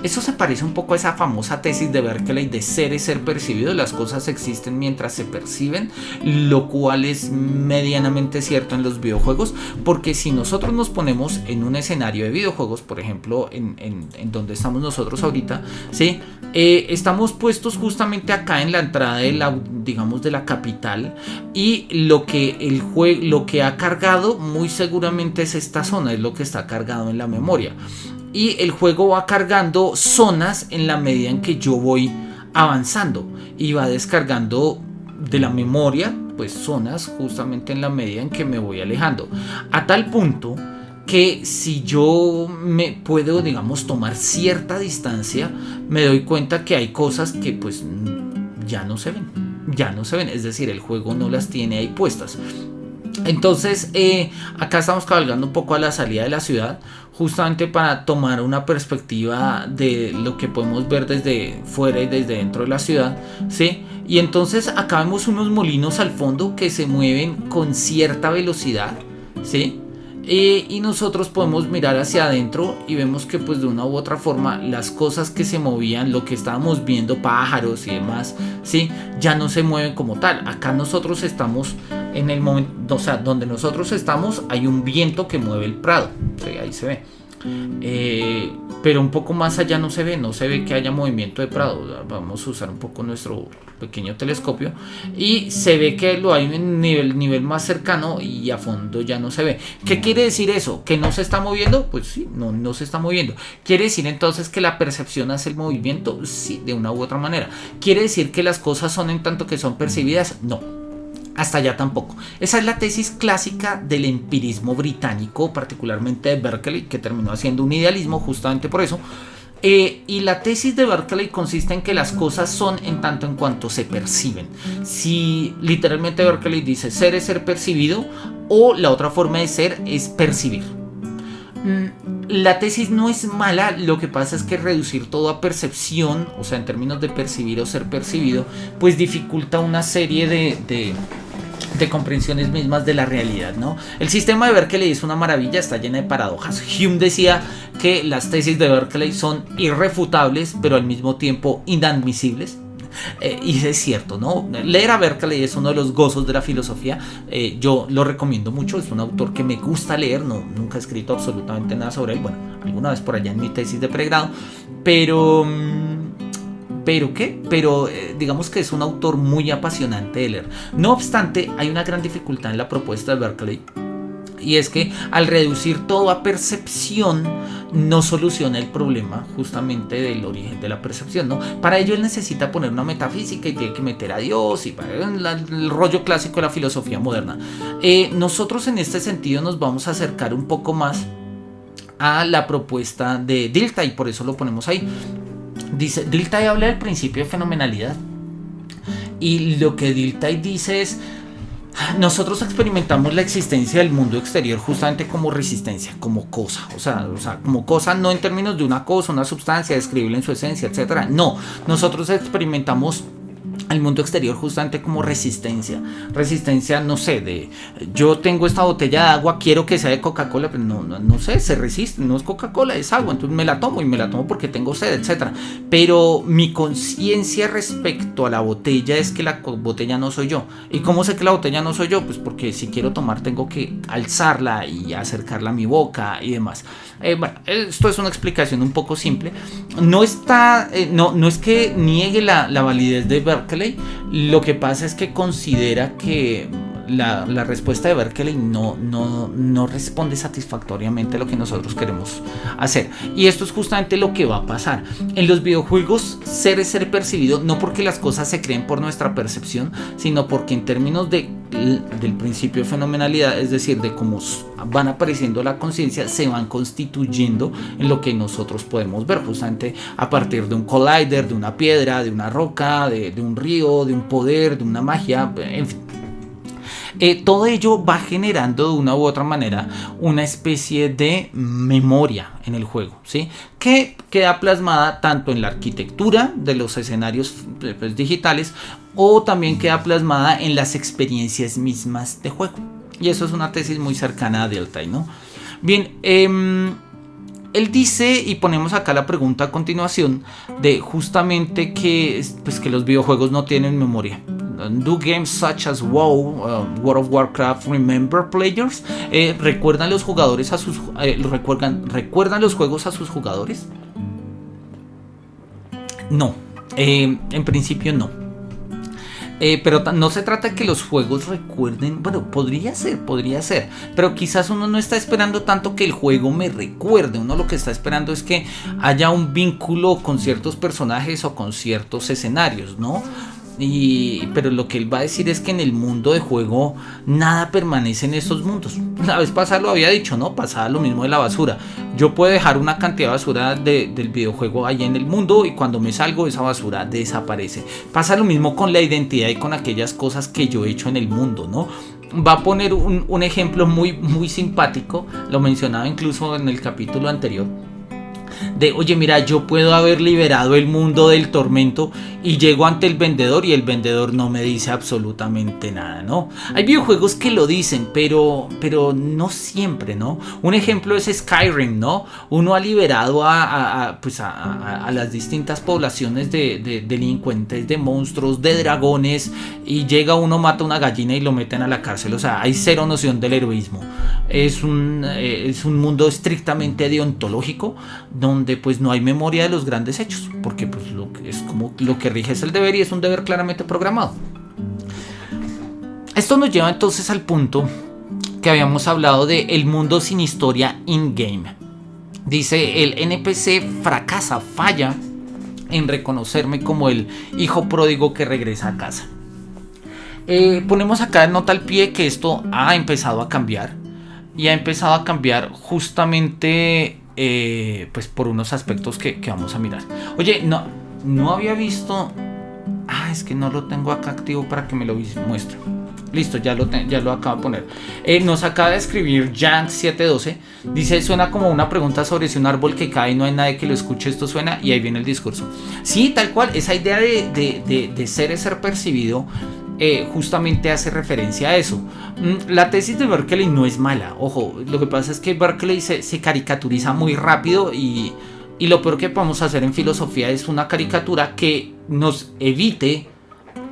Eso se parece un poco a esa famosa tesis de Berkeley de ser es ser percibido. Las cosas existen mientras se perciben, lo cual es medianamente cierto en los videojuegos, porque si nosotros nos ponemos en un escenario de videojuegos, por ejemplo, en donde estamos nosotros ahorita, ¿sí? Estamos puestos justamente acá en la entrada de la capital, y lo que ha cargado muy seguramente es esta zona, es lo que está cargado en la memoria. Y el juego va cargando zonas en la medida en que yo voy avanzando, y va descargando de la memoria pues zonas justamente en la medida en que me voy alejando, a tal punto que si yo me puedo, digamos, tomar cierta distancia, me doy cuenta que hay cosas que pues ya no se ven, es decir, el juego no las tiene ahí puestas. Entonces acá estamos cabalgando un poco a la salida de la ciudad, justamente para tomar una perspectiva de lo que podemos ver desde fuera y desde dentro de la ciudad, ¿sí? Y entonces acá vemos unos molinos al fondo que se mueven con cierta velocidad, ¿sí? Y nosotros podemos mirar hacia adentro y vemos que pues de una u otra forma las cosas que se movían, lo que estábamos viendo, pájaros y demás, ¿sí? Ya no se mueven como tal. Acá nosotros estamos en el momento, o sea, donde nosotros estamos hay un viento que mueve el prado, ¿sí? Ahí se ve. Pero un poco más allá no se ve que haya movimiento de Prado. Vamos a usar un poco nuestro pequeño telescopio y se ve que lo hay en nivel más cercano y a fondo ya no se ve. ¿Qué quiere decir eso? ¿Que no se está moviendo? Pues sí, no se está moviendo. ¿Quiere decir entonces que la percepción hace el movimiento? Sí, de una u otra manera. ¿Quiere decir que las cosas son en tanto que son percibidas? No. Hasta allá tampoco. Esa es la tesis clásica del empirismo británico, particularmente de Berkeley, que terminó haciendo un idealismo justamente por eso. Y la tesis de Berkeley consiste en que las cosas son en tanto en cuanto se perciben. Si literalmente Berkeley dice ser es ser percibido, o la otra forma de ser es percibir. La tesis no es mala, lo que pasa es que reducir todo a percepción, o sea, en términos de percibir o ser percibido, pues dificulta una serie de comprensiones mismas de la realidad, ¿no? El sistema de Berkeley es una maravilla, está llena de paradojas. Hume decía que las tesis de Berkeley son irrefutables, pero al mismo tiempo inadmisibles. Y es cierto, ¿no? Leer a Berkeley es uno de los gozos de la filosofía. Yo lo recomiendo mucho, es un autor que me gusta leer, nunca he escrito absolutamente nada sobre él, bueno, alguna vez por allá en mi tesis de pregrado, pero digamos que es un autor muy apasionante de leer. No obstante, hay una gran dificultad en la propuesta de Berkeley, y es que al reducir todo a percepción no soluciona el problema justamente del origen de la percepción, ¿no? Para ello él necesita poner una metafísica y tiene que meter a Dios y para el rollo clásico de la filosofía moderna. Nosotros en este sentido nos vamos a acercar un poco más a la propuesta de Dilthey, y por eso lo ponemos ahí. Dice, Dilthey habla del principio de fenomenalidad, y lo que Dilthey dice es: nosotros experimentamos la existencia del mundo exterior justamente como resistencia, como cosa, o sea, como cosa no en términos de una cosa, una sustancia describible en su esencia, etcétera. No, nosotros experimentamos al mundo exterior justamente como resistencia, no sé, de yo tengo esta botella de agua, quiero que sea de Coca-Cola, pero no sé, se resiste, no es Coca-Cola, es agua, entonces me la tomo porque tengo sed, etcétera. Pero mi conciencia respecto a la botella es que la botella no soy yo. ¿Y cómo sé que la botella no soy yo? Pues porque si quiero tomar tengo que alzarla y acercarla a mi boca y demás. Bueno, esto es una explicación un poco simple. No es que niegue la validez de Berkeley. Lo que pasa es que considera que la respuesta de Berkeley no responde satisfactoriamente a lo que nosotros queremos hacer. Y esto es justamente lo que va a pasar. En los videojuegos, ser es ser percibido, no porque las cosas se creen por nuestra percepción, sino porque en términos del principio de fenomenalidad, es decir, de cómo van apareciendo la conciencia, se van constituyendo en lo que nosotros podemos ver, justamente a partir de un collider, de una piedra, de una roca, de un río, de un poder, de una magia, en fin. Todo ello va generando de una u otra manera una especie de memoria en el juego, ¿sí? Que queda plasmada tanto en la arquitectura de los escenarios digitales, o también queda plasmada en las experiencias mismas de juego. Y eso es una tesis muy cercana a Dilthey, ¿no? Bien, él dice, y ponemos acá la pregunta a continuación, de justamente que los videojuegos no tienen memoria. Do games such as WoW, World of Warcraft, remember players? ¿Recuerdan los jugadores a sus recuerdan los juegos a sus jugadores? No, en principio no. Pero no se trata de que los juegos recuerden. Bueno, podría ser, pero quizás uno no está esperando tanto que el juego me recuerde. Uno lo que está esperando es que haya un vínculo con ciertos personajes o con ciertos escenarios, ¿no? Pero lo que él va a decir es que en el mundo de juego nada permanece en estos mundos. La vez pasada lo había dicho, ¿no? Pasaba lo mismo de la basura. Yo puedo dejar una cantidad de basura del videojuego ahí en el mundo, y cuando me salgo esa basura desaparece. Pasa lo mismo con la identidad y con aquellas cosas que yo he hecho en el mundo, ¿no? Va a poner un ejemplo muy, muy simpático. Lo mencionaba incluso en el capítulo anterior. de, oye, mira, yo puedo haber liberado el mundo del tormento y llego ante el vendedor y el vendedor no me dice absolutamente nada, ¿no? Hay videojuegos que lo dicen, pero no siempre, ¿no? Un ejemplo es Skyrim, ¿no? Uno ha liberado a las distintas poblaciones de delincuentes, de monstruos, de dragones, y llega uno, mata una gallina y lo meten a la cárcel. O sea, hay cero noción del heroísmo. Es un mundo estrictamente deontológico, donde pues no hay memoria de los grandes hechos, porque pues es como lo que rige es el deber, y es un deber claramente programado. Esto nos lleva entonces al punto que habíamos hablado de el mundo sin historia in-game. Dice, el NPC falla en reconocerme como el hijo pródigo que regresa a casa. Ponemos acá en nota al pie que esto ha empezado a cambiar, y ha empezado a cambiar justamente pues por unos aspectos que vamos a mirar. Oye, no había visto... es que no lo tengo acá activo para que me lo muestre. Listo, ya lo acabo de poner. Nos acaba de escribir Jank712. Dice, suena como una pregunta sobre si un árbol que cae y no hay nadie que lo escuche, esto suena, y ahí viene el discurso. Sí, tal cual, esa idea de ser percibido justamente hace referencia a eso. La tesis de Berkeley no es mala, ojo, lo que pasa es que Berkeley se caricaturiza muy rápido, y lo peor que podemos hacer en filosofía es una caricatura que nos evite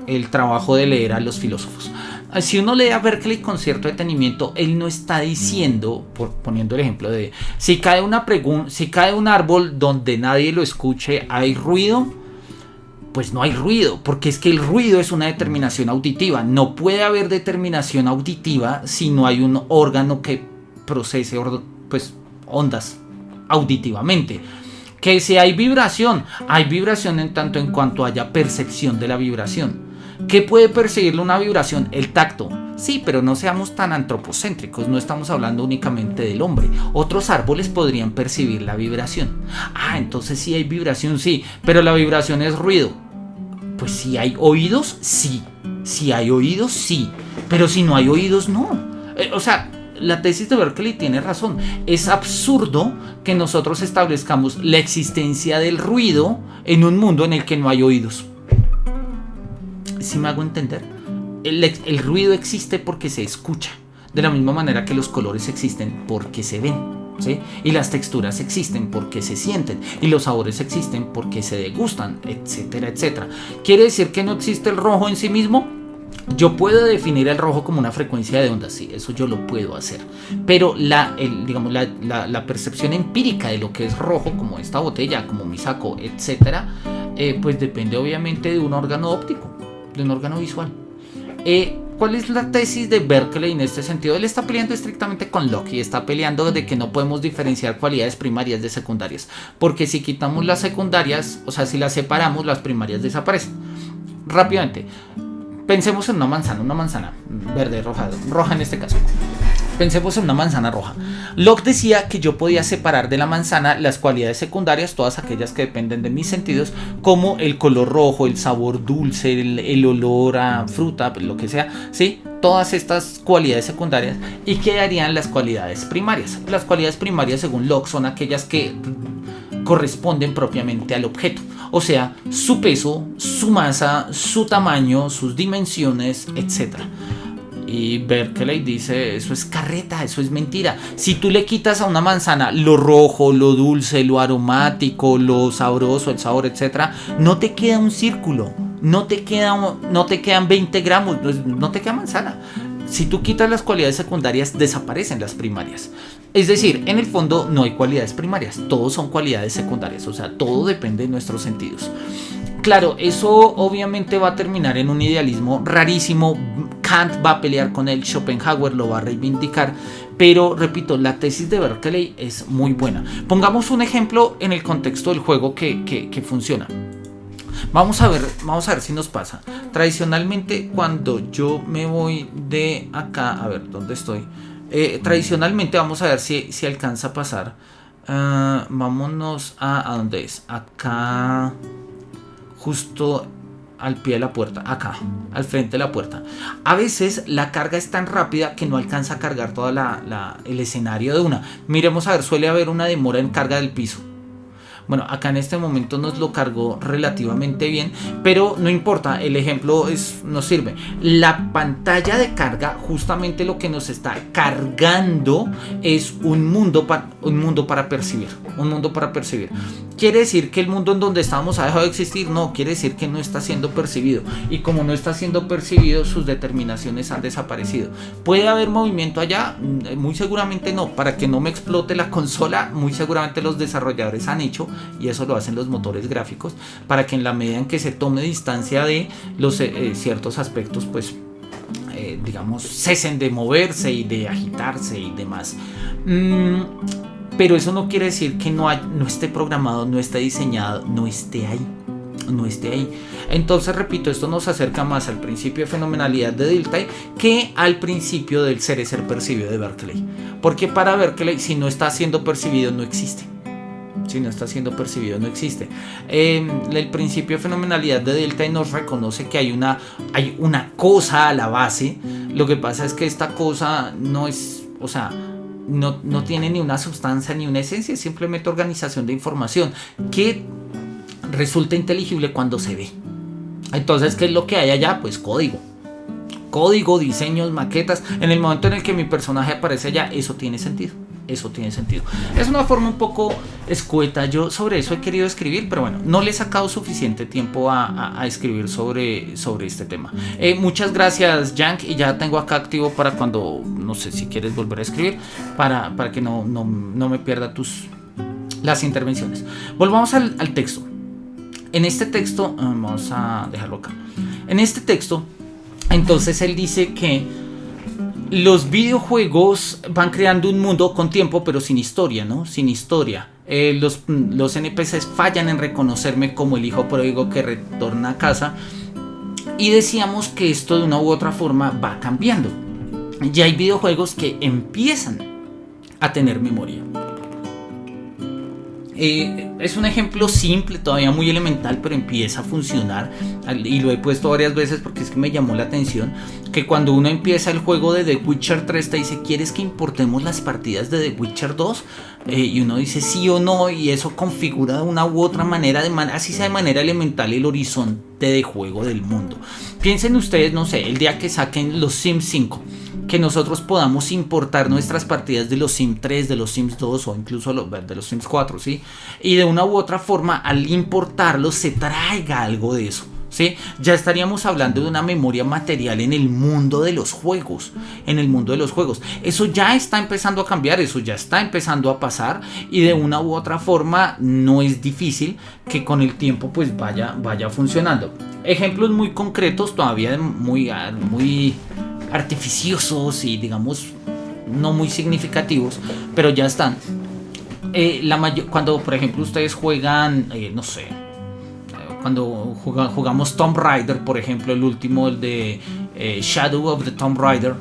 el trabajo de leer a los filósofos. Si uno lee a Berkeley con cierto detenimiento, él no está diciendo, poniendo el ejemplo de si cae un árbol donde nadie lo escuche, ¿hay ruido? Pues no hay ruido, porque es que el ruido es una determinación auditiva. No puede haber determinación auditiva si no hay un órgano que procese pues, ondas auditivamente. Que si hay vibración en tanto en cuanto haya percepción de la vibración. ¿Qué puede percibirle una vibración? El tacto. Sí, pero no seamos tan antropocéntricos, no estamos hablando únicamente del hombre. Otros árboles podrían percibir la vibración. Entonces sí hay vibración, sí, pero la vibración es ruido. Pues si hay oídos, sí. Si hay oídos, sí. Pero si no hay oídos, no. La tesis de Berkeley tiene razón. Es absurdo que nosotros establezcamos la existencia del ruido en un mundo en el que no hay oídos. ¿Sí me hago entender? El ruido existe porque se escucha, de la misma manera que los colores existen porque se ven, ¿sí? Y las texturas existen porque se sienten, y los sabores existen porque se degustan, etcétera, etcétera. ¿Quiere decir que no existe el rojo en sí mismo? Yo puedo definir el rojo como una frecuencia de ondas, sí, eso yo lo puedo hacer. Pero la percepción empírica de lo que es rojo, como esta botella, como mi saco, etcétera, pues depende obviamente de un órgano óptico, de un órgano visual. ¿Cuál es la tesis de Berkeley en este sentido? Él está peleando estrictamente con Locke, y está peleando de que no podemos diferenciar cualidades primarias de secundarias, porque si quitamos las secundarias, o sea, si las separamos, las primarias desaparecen. Rápidamente, pensemos en una manzana verde, roja en este caso. Pensemos en una manzana roja. Locke decía que yo podía separar de la manzana las cualidades secundarias, todas aquellas que dependen de mis sentidos, como el color rojo, el sabor dulce, el olor a fruta, lo que sea, ¿sí? Todas estas cualidades secundarias, y quedarían las cualidades primarias. Las cualidades primarias, según Locke, son aquellas que corresponden propiamente al objeto, o sea, su peso, su masa, su tamaño, sus dimensiones, etc. Y Berkeley dice, eso es carreta, eso es mentira. Si tú le quitas a una manzana lo rojo, lo dulce, lo aromático, lo sabroso, el sabor, etc., no te queda un círculo, no te quedan 20 gramos, no te queda manzana. Si tú quitas las cualidades secundarias, desaparecen las primarias. Es decir, en el fondo no hay cualidades primarias, todos son cualidades secundarias, o sea, todo depende de nuestros sentidos. Claro, eso obviamente va a terminar en un idealismo rarísimo. Kant va a pelear con él, Schopenhauer lo va a reivindicar, pero repito, la tesis de Berkeley es muy buena. Pongamos un ejemplo en el contexto del juego que funciona. Vamos a ver si nos pasa. Tradicionalmente, cuando yo me voy de acá, a ver, ¿dónde estoy? Tradicionalmente, vamos a ver si alcanza a pasar. Vámonos a ¿dónde es? Acá, justo al pie de la puerta, acá, al frente de la puerta. A veces la carga es tan rápida que no alcanza a cargar todo el escenario de una. Miremos a ver, suele haber una demora en carga del piso. Bueno, acá en este momento nos lo cargó relativamente bien, pero no importa, el ejemplo nos sirve. La pantalla de carga, justamente lo que nos está cargando es un mundo para percibir. Un mundo para percibir. ¿Quiere decir que el mundo en donde estábamos ha dejado de existir? No, quiere decir que no está siendo percibido. Y como no está siendo percibido, sus determinaciones han desaparecido. ¿Puede haber movimiento allá? Muy seguramente no. Para que no me explote la consola, muy seguramente los desarrolladores han hecho, y eso lo hacen los motores gráficos, para que en la medida en que se tome distancia de los ciertos aspectos, pues digamos, cesen de moverse y de agitarse y demás. Pero eso no quiere decir que no esté programado, no esté diseñado, no esté ahí. Entonces, repito, esto nos acerca más al principio de fenomenalidad de Dilthey que al principio del ser percibido de Berkeley. Porque para Berkeley, si no está siendo percibido, no existe. El principio de fenomenalidad de Dilthey nos reconoce que hay una cosa a la base. Lo que pasa es que esta cosa no es, o sea, no tiene ni una sustancia ni una esencia, es simplemente organización de información que resulta inteligible cuando se ve. Entonces, ¿qué es lo que hay allá? Pues código, diseños, maquetas. En el momento en el que mi personaje aparece allá, eso tiene sentido. Es una forma un poco escueta. Yo sobre eso he querido escribir, pero bueno, no le he sacado suficiente tiempo a escribir sobre este tema. Muchas gracias, Jank, y ya tengo acá activo para cuando, no sé si quieres volver a escribir, para que no me pierda las intervenciones. Volvamos al texto. En este texto, vamos a dejarlo acá. En este texto, entonces él dice que los videojuegos van creando un mundo con tiempo, pero sin historia, ¿no? Sin historia. Los NPCs fallan en reconocerme como el hijo pródigo que retorna a casa. Y decíamos que esto de una u otra forma va cambiando. Ya hay videojuegos que empiezan a tener memoria. Es un ejemplo simple, todavía muy elemental, pero empieza a funcionar, y lo he puesto varias veces porque es que me llamó la atención que cuando uno empieza el juego de The Witcher 3 te dice: ¿quieres que importemos las partidas de The Witcher 2? Y uno dice sí o no, y eso configura de una u otra manera, así sea de manera elemental, el horizonte de juego del mundo. Piensen ustedes, no sé, el día que saquen los Sims 5, que nosotros podamos importar nuestras partidas de los Sims 3, de los Sims 2 o incluso de los Sims 4, ¿sí? Y de una u otra forma, al importarlos, se traiga algo de eso, ¿sí? Ya estaríamos hablando de una memoria material en el mundo de los juegos. Eso ya está empezando a cambiar, eso ya está empezando a pasar, y de una u otra forma no es difícil que con el tiempo pues vaya funcionando. Ejemplos muy concretos, todavía muy artificiosos y digamos no muy significativos, pero ya están. Cuando por ejemplo ustedes juegan, no sé, cuando jugamos Tomb Raider, por ejemplo, el último, el de Shadow of the Tomb Raider,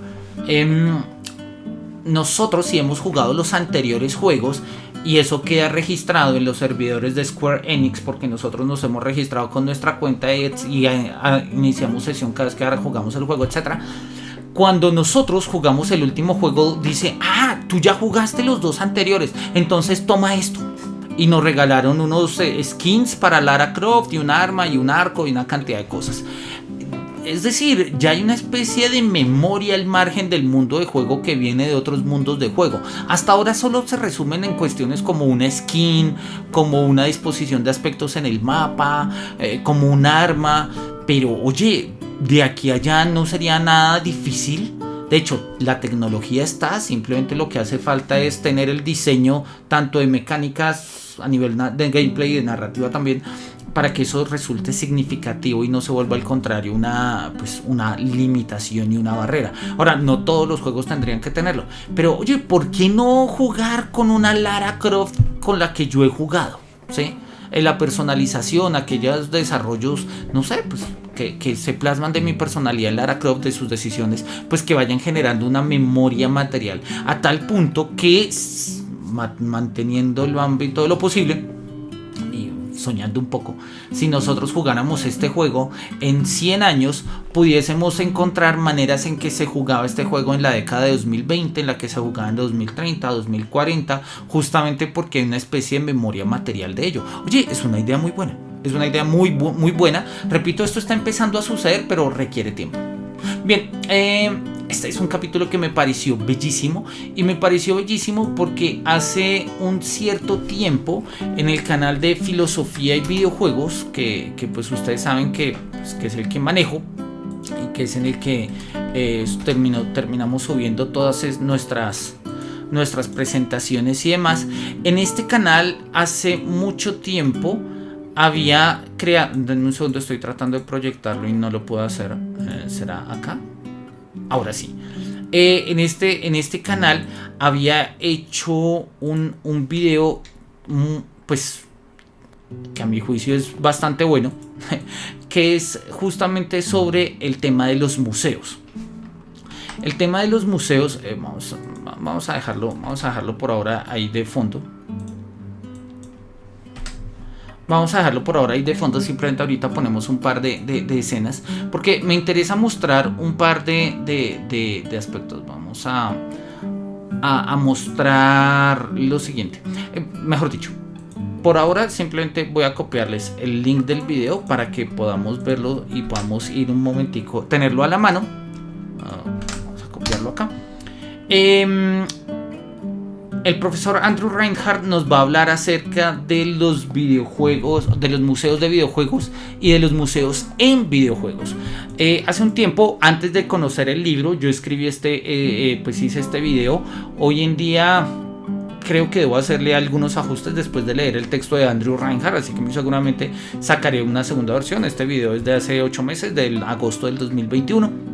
nosotros sí hemos jugado los anteriores juegos y eso queda registrado en los servidores de Square Enix, porque nosotros nos hemos registrado con nuestra cuenta y iniciamos sesión cada vez que jugamos el juego, etc. Cuando nosotros jugamos el último juego, dice: tú ya jugaste los dos anteriores, entonces toma esto. Y nos regalaron unos skins para Lara Croft y un arma y un arco y una cantidad de cosas. Es decir, ya hay una especie de memoria al margen del mundo de juego que viene de otros mundos de juego. Hasta ahora solo se resumen en cuestiones como una skin, como una disposición de aspectos en el mapa, como un arma. Pero oye, de aquí a allá no sería nada difícil. De hecho, la tecnología está, simplemente lo que hace falta es tener el diseño tanto de mecánicas a nivel de gameplay y de narrativa también, para que eso resulte significativo y no se vuelva al contrario una limitación y una barrera. Ahora, no todos los juegos tendrían que tenerlo, pero oye, ¿por qué no jugar con una Lara Croft con la que yo he jugado? ¿Sí? La personalización, aquellos desarrollos, no sé, pues que se plasman de mi personalidad en Lara Croft, de sus decisiones, pues que vayan generando una memoria material a tal punto que, manteniendo el ámbito de lo posible y soñando un poco, si nosotros jugáramos este juego en 100 años, pudiésemos encontrar maneras en que se jugaba este juego en la década de 2020, en la que se jugaba en 2030, 2040, justamente porque hay una especie de memoria material de ello. Oye, es una idea muy buena, es una idea muy buena. Repito, esto está empezando a suceder, pero requiere tiempo. Bien, este es un capítulo que me pareció bellísimo, y me pareció bellísimo porque hace un cierto tiempo en el canal de filosofía y videojuegos, que pues ustedes saben que es el que manejo y que es en el que terminamos subiendo todas nuestras presentaciones y demás. En este canal hace mucho tiempo había creado, denme un segundo, estoy tratando de proyectarlo y no lo puedo hacer. ¿Será acá? Ahora sí. En este canal había hecho un video, pues, que a mi juicio es bastante bueno, que es justamente sobre el tema de los museos. El tema de los museos, vamos a dejarlo por ahora ahí de fondo. Vamos a dejarlo por ahora ahí de fondo, simplemente ahorita ponemos un par de escenas, porque me interesa mostrar un par de aspectos. Vamos a mostrar lo siguiente. Mejor dicho, por ahora simplemente voy a copiarles el link del video para que podamos verlo y podamos ir un momentico, tenerlo a la mano. Vamos a copiarlo acá. El profesor Andrew Reinhardt nos va a hablar acerca de los videojuegos, de los museos de videojuegos y de los museos en videojuegos. Hace un tiempo, antes de conocer el libro, yo escribí pues hice este video. Hoy en día creo que debo hacerle algunos ajustes después de leer el texto de Andrew Reinhardt, así que muy seguramente sacaré una segunda versión. Este video es de hace 8 meses, del agosto del 2021.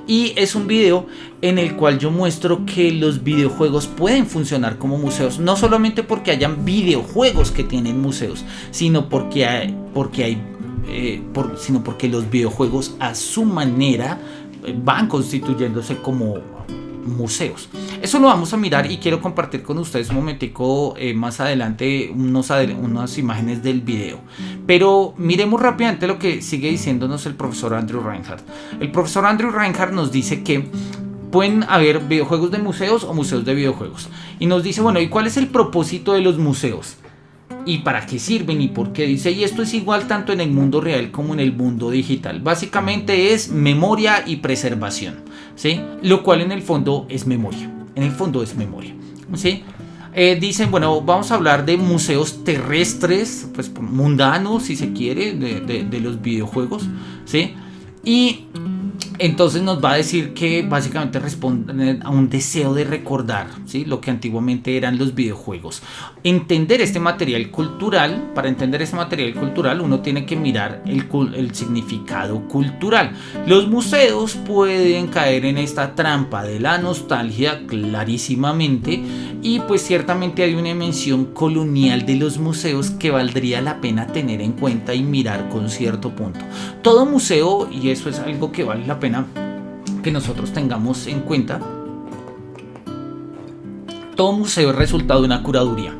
Y es un video en el cual yo muestro que los videojuegos pueden funcionar como museos, no solamente porque hayan videojuegos que tienen museos, sino porque los videojuegos a su manera van constituyéndose como museos. Eso lo vamos a mirar y quiero compartir con ustedes un momentico más adelante unas imágenes del video. Pero miremos rápidamente lo que sigue diciéndonos el profesor Andrew Reinhardt. El profesor Andrew Reinhardt nos dice que pueden haber videojuegos de museos o museos de videojuegos. Y nos dice, bueno, ¿y cuál es el propósito de los museos? ¿Y para qué sirven? ¿Y por qué? Dice, y esto es igual tanto en el mundo real como en el mundo digital. Básicamente es memoria y preservación, ¿sí? Lo cual en el fondo es memoria. ¿Sí? Dicen, bueno, vamos a hablar de museos terrestres, pues mundanos, si se quiere, de los videojuegos, ¿sí? Y entonces nos va a decir que básicamente responden a un deseo de recordar, ¿sí? Lo que antiguamente eran los videojuegos. Entender este material cultural, para entender este material cultural uno tiene que mirar el significado cultural. Los museos pueden caer en esta trampa de la nostalgia clarísimamente, y pues ciertamente hay una dimensión colonial de los museos que valdría la pena tener en cuenta y mirar con cierto punto. Todo museo, y eso es algo que vale la pena que nosotros tengamos en cuenta, todo museo es resultado de una curaduría.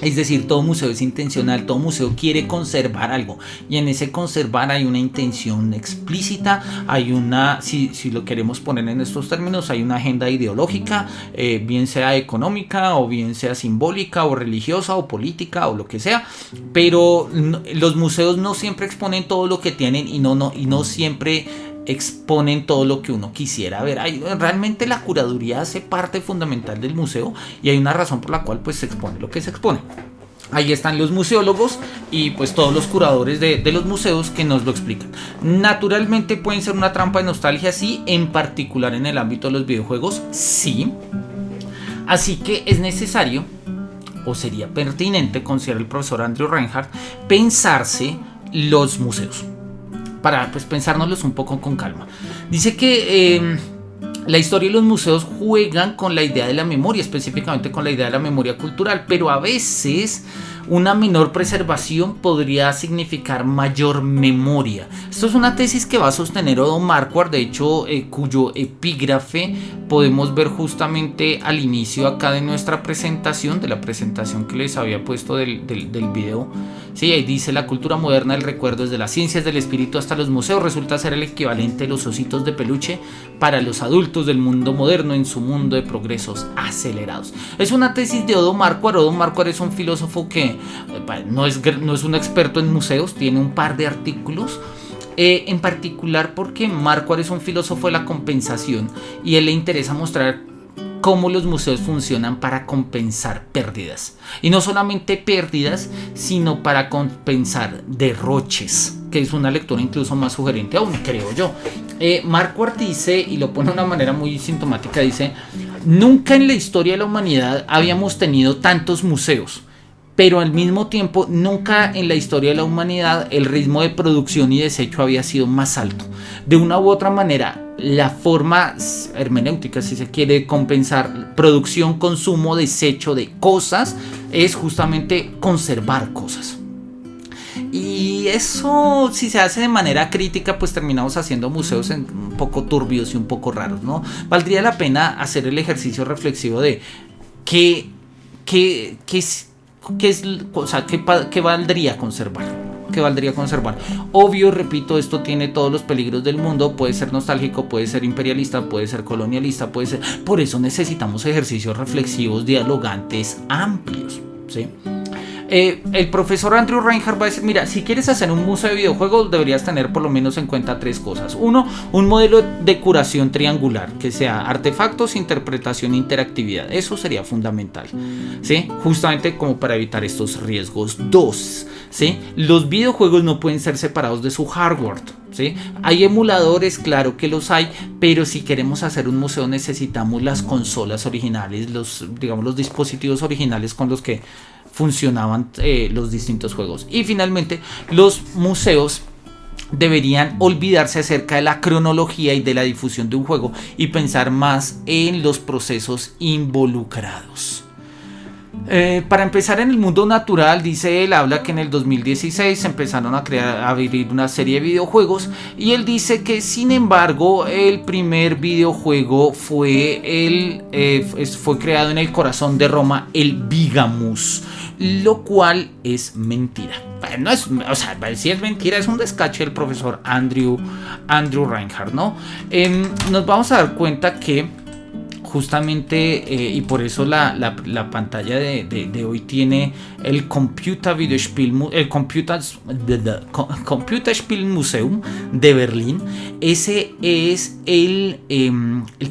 Es decir, todo museo es intencional, todo museo quiere conservar algo, y en ese conservar hay una intención explícita, hay una, si lo queremos poner en estos términos, hay una agenda ideológica, bien sea económica o bien sea simbólica o religiosa o política o lo que sea, pero los museos no siempre exponen todo lo que tienen y no siempre exponen todo lo que uno quisiera ver. Realmente la curaduría hace parte fundamental del museo, y hay una razón por la cual pues se expone lo que se expone. Ahí están los museólogos y pues todos los curadores de los museos que nos lo explican. Naturalmente pueden ser una trampa de nostalgia, sí, en particular en el ámbito de los videojuegos, sí. Así que es necesario, o sería pertinente, considera el profesor Andrew Reinhardt, pensarse los museos, para pues pensárnoslos un poco con calma. Dice que la historia y los museos juegan con la idea de la memoria, específicamente con la idea de la memoria cultural, pero a veces Una menor preservación podría significar mayor memoria. Esto es una tesis que va a sostener Odo Marquardt, de hecho, cuyo epígrafe podemos ver justamente al inicio acá de nuestra presentación, de la presentación que les había puesto del video. Sí, ahí dice: la cultura moderna del recuerdo, desde las ciencias del espíritu hasta los museos, resulta ser el equivalente de los ositos de peluche para los adultos del mundo moderno en su mundo de progresos acelerados. Es una tesis de Odo Marquardt. Odo Marquardt es un filósofo que no es un experto en museos, tiene un par de artículos. En particular porque Marquardt es un filósofo de la compensación y a él le interesa mostrar cómo los museos funcionan para compensar pérdidas. Y no solamente pérdidas, sino para compensar derroches, que es una lectura incluso más sugerente aún, creo yo. Marquardt dice, y lo pone de una manera muy sintomática, dice: nunca en la historia de la humanidad habíamos tenido tantos museos, pero al mismo tiempo nunca en la historia de la humanidad el ritmo de producción y desecho había sido más alto. De una u otra manera, la forma hermenéutica, si se quiere, compensar producción, consumo, desecho de cosas es justamente conservar cosas. Y eso, si se hace de manera crítica, pues terminamos haciendo museos un poco turbios y un poco raros, ¿no? Valdría la pena hacer el ejercicio reflexivo de qué valdría conservar. ¿Qué valdría conservar? Obvio, repito, esto tiene todos los peligros del mundo. Puede ser nostálgico, puede ser imperialista, puede ser colonialista, puede ser... Por eso necesitamos ejercicios reflexivos, dialogantes, amplios, ¿sí? El profesor Andrew Reinhardt va a decir: mira, si quieres hacer un museo de videojuegos, deberías tener por lo menos en cuenta 3 cosas. 1, un modelo de curación triangular, que sea artefactos, interpretación e interactividad. Eso sería fundamental, ¿sí? Justamente como para evitar estos riesgos. 2, ¿sí? Los videojuegos no pueden ser separados de su hardware, ¿sí? Hay emuladores, claro que los hay, pero si queremos hacer un museo necesitamos las consolas originales, los dispositivos originales con los que funcionaban los distintos juegos. Y finalmente, los museos deberían olvidarse acerca de la cronología y de la difusión de un juego y pensar más en los procesos involucrados. Para empezar, en el mundo natural, dice él, habla que en el 2016 se empezaron a abrir una serie de videojuegos, y él dice que sin embargo el primer videojuego fue creado en el corazón de Roma, el Bigamus, lo cual es mentira. No es, o sea, si es mentira, es un descache del profesor Andrew Reinhardt, ¿no? Nos vamos a dar cuenta que justamente, y por eso la pantalla de hoy tiene el Computerspielmuseum de Berlín. Ese es el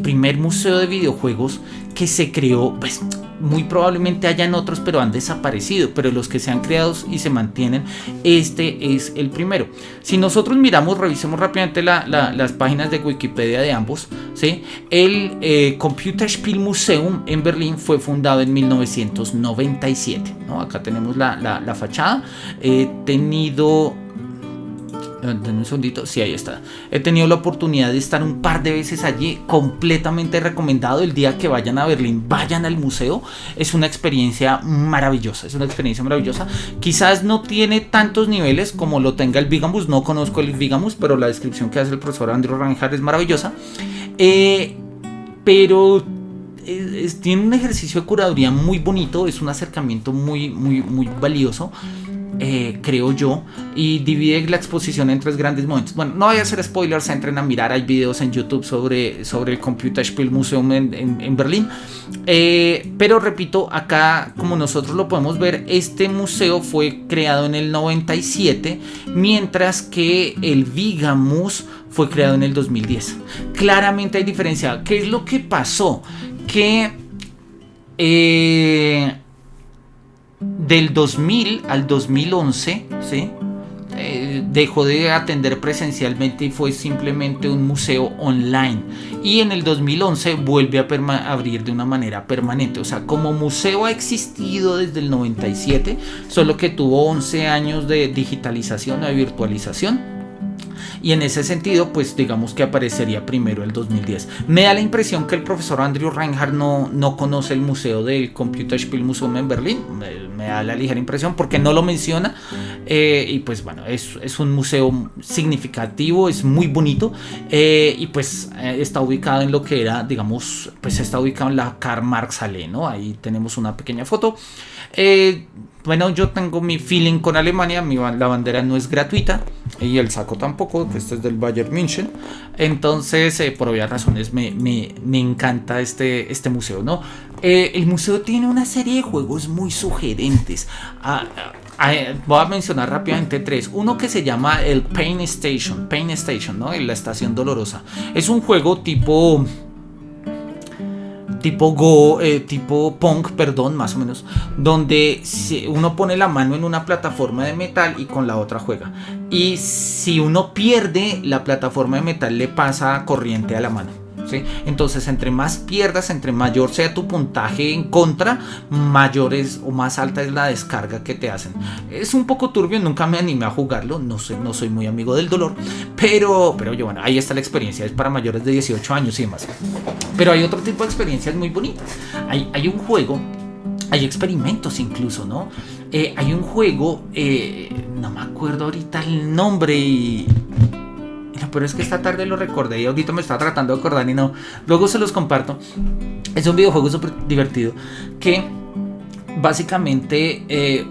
primer museo de videojuegos que se creó. Pues muy probablemente hayan otros, pero han desaparecido, pero los que se han creado y se mantienen, este es el primero. Si nosotros revisemos rápidamente las páginas de Wikipedia de ambos, ¿sí? El Computerspielmuseum en Berlín fue fundado en 1997, ¿no? Acá tenemos la fachada. Un segundito, sí, ahí está. He tenido la oportunidad de estar un par de veces allí, completamente recomendado. El día que vayan a Berlín, vayan al museo. Es una experiencia maravillosa, Quizás no tiene tantos niveles como lo tenga el Bigamus. No conozco el Bigamus, pero la descripción que hace el profesor Andrew Reinhardt es maravillosa. Pero tiene un ejercicio de curaduría muy bonito. Es un acercamiento muy, muy, muy valioso, creo yo, y divide la exposición en 3 grandes momentos. Bueno, no voy a hacer spoilers, entren a mirar, hay videos en YouTube sobre el Computerspielmuseum en Berlín, pero repito, acá como nosotros lo podemos ver, este museo fue creado en el 97, mientras que el Bigamus fue creado en el 2010. Claramente hay diferencia. ¿Qué es lo que pasó? Que del 2000 al 2011, ¿sí? Dejó de atender presencialmente y fue simplemente un museo online, y en el 2011 vuelve a abrir de una manera permanente. O sea, como museo ha existido desde el 97, solo que tuvo 11 años de digitalización, de virtualización. y en ese sentido pues digamos que aparecería primero el 2010. Me da la impresión que el profesor Andrew Reinhardt no conoce el museo del Computerspielmuseum en Berlín, me da la ligera impresión porque no lo menciona, y pues bueno, es un museo significativo, es muy bonito, y pues está ubicado en lo que era, digamos, pues está ubicado en la Karl Marx Allee, ¿no? Ahí tenemos una pequeña foto. Bueno, yo tengo mi feeling con Alemania, la bandera no es gratuita y el saco tampoco, este es del Bayern München, entonces por obvias razones me encanta este museo, ¿no? El museo tiene una serie de juegos muy sugerentes. Voy a mencionar rápidamente 3. Uno que se llama el Pain Station, ¿no? La estación dolorosa. Es un juego tipo punk, perdón, más o menos, donde uno pone la mano en una plataforma de metal y con la otra juega. Y si uno pierde, la plataforma de metal le pasa corriente a la mano, ¿sí? Entonces, entre más pierdas, entre mayor sea tu puntaje en contra, mayores o más alta es la descarga que te hacen. Es un poco turbio, nunca me animé a jugarlo, no soy muy amigo del dolor, pero yo, bueno, ahí está la experiencia, es para mayores de 18 años y demás. Pero hay otro tipo de experiencias muy bonitas. Hay un juego, hay experimentos incluso, ¿no? Hay un juego, no me acuerdo ahorita el nombre, pero es que esta tarde lo recordé y ahorita me estaba tratando de acordar y no. Luego se los comparto. Es un videojuego súper divertido que básicamente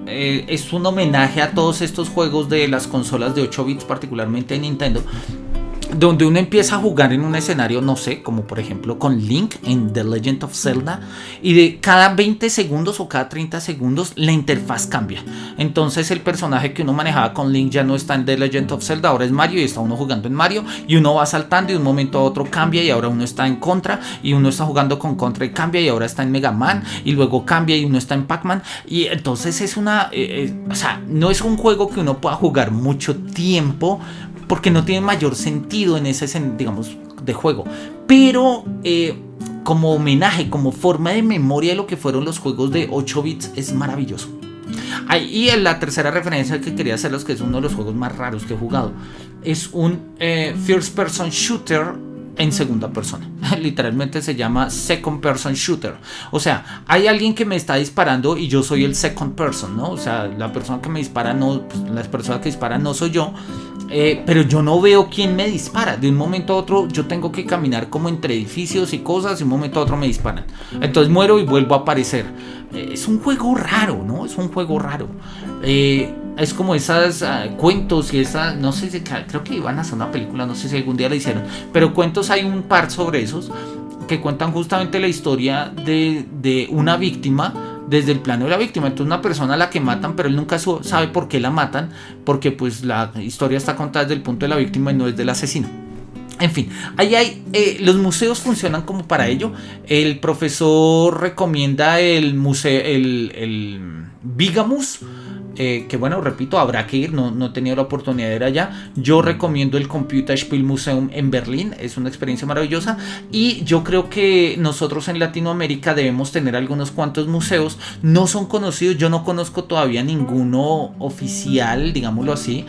es un homenaje a todos estos juegos de las consolas de 8 bits, particularmente de Nintendo, donde uno empieza a jugar en un escenario, no sé, como por ejemplo con Link en The Legend of Zelda, y de cada 20 segundos o cada 30 segundos la interfaz cambia. Entonces el personaje que uno manejaba con Link ya no está en The Legend of Zelda, ahora es Mario y está uno jugando en Mario, y uno va saltando y de un momento a otro cambia y ahora uno está en Contra, y uno está jugando con Contra y cambia y ahora está en Mega Man, y luego cambia y uno está en Pac-Man, y entonces es o sea, no es un juego que uno pueda jugar mucho tiempo, porque no tiene mayor sentido en ese, digamos, de juego. Pero como homenaje, como forma de memoria de lo que fueron los juegos de 8 bits, es maravilloso. Y la tercera referencia que quería hacerles, que es uno de los juegos más raros que he jugado, es un first person shooter en segunda persona. Literalmente se llama second person shooter. O sea, hay alguien que me está disparando y yo soy el second person, ¿no? O sea, la persona que me dispara no, pues, la persona que dispara no soy yo, pero yo no veo quién me dispara. De un momento a otro yo tengo que caminar como entre edificios y cosas y de un momento a otro me disparan. Entonces muero y vuelvo a aparecer. Es un juego raro, ¿no? Es un juego raro. Es como esas cuentos y esas, no sé si creo que iban a hacer una película, no sé si algún día la hicieron, pero cuentos hay un par sobre esos que cuentan justamente la historia de una víctima desde el plano de la víctima. Entonces una persona a la que matan, pero él nunca sabe por qué la matan, porque pues la historia está contada desde el punto de la víctima y no desde el asesino. En fin, los museos funcionan como para ello. El profesor recomienda el museo, el Bigamus, que bueno, repito, habrá que ir, no he tenido la oportunidad de ir allá. Yo recomiendo el Computerspielmuseum en Berlín, es una experiencia maravillosa, y yo creo que nosotros en Latinoamérica debemos tener algunos cuantos museos, no son conocidos, yo no conozco todavía ninguno oficial, digámoslo así.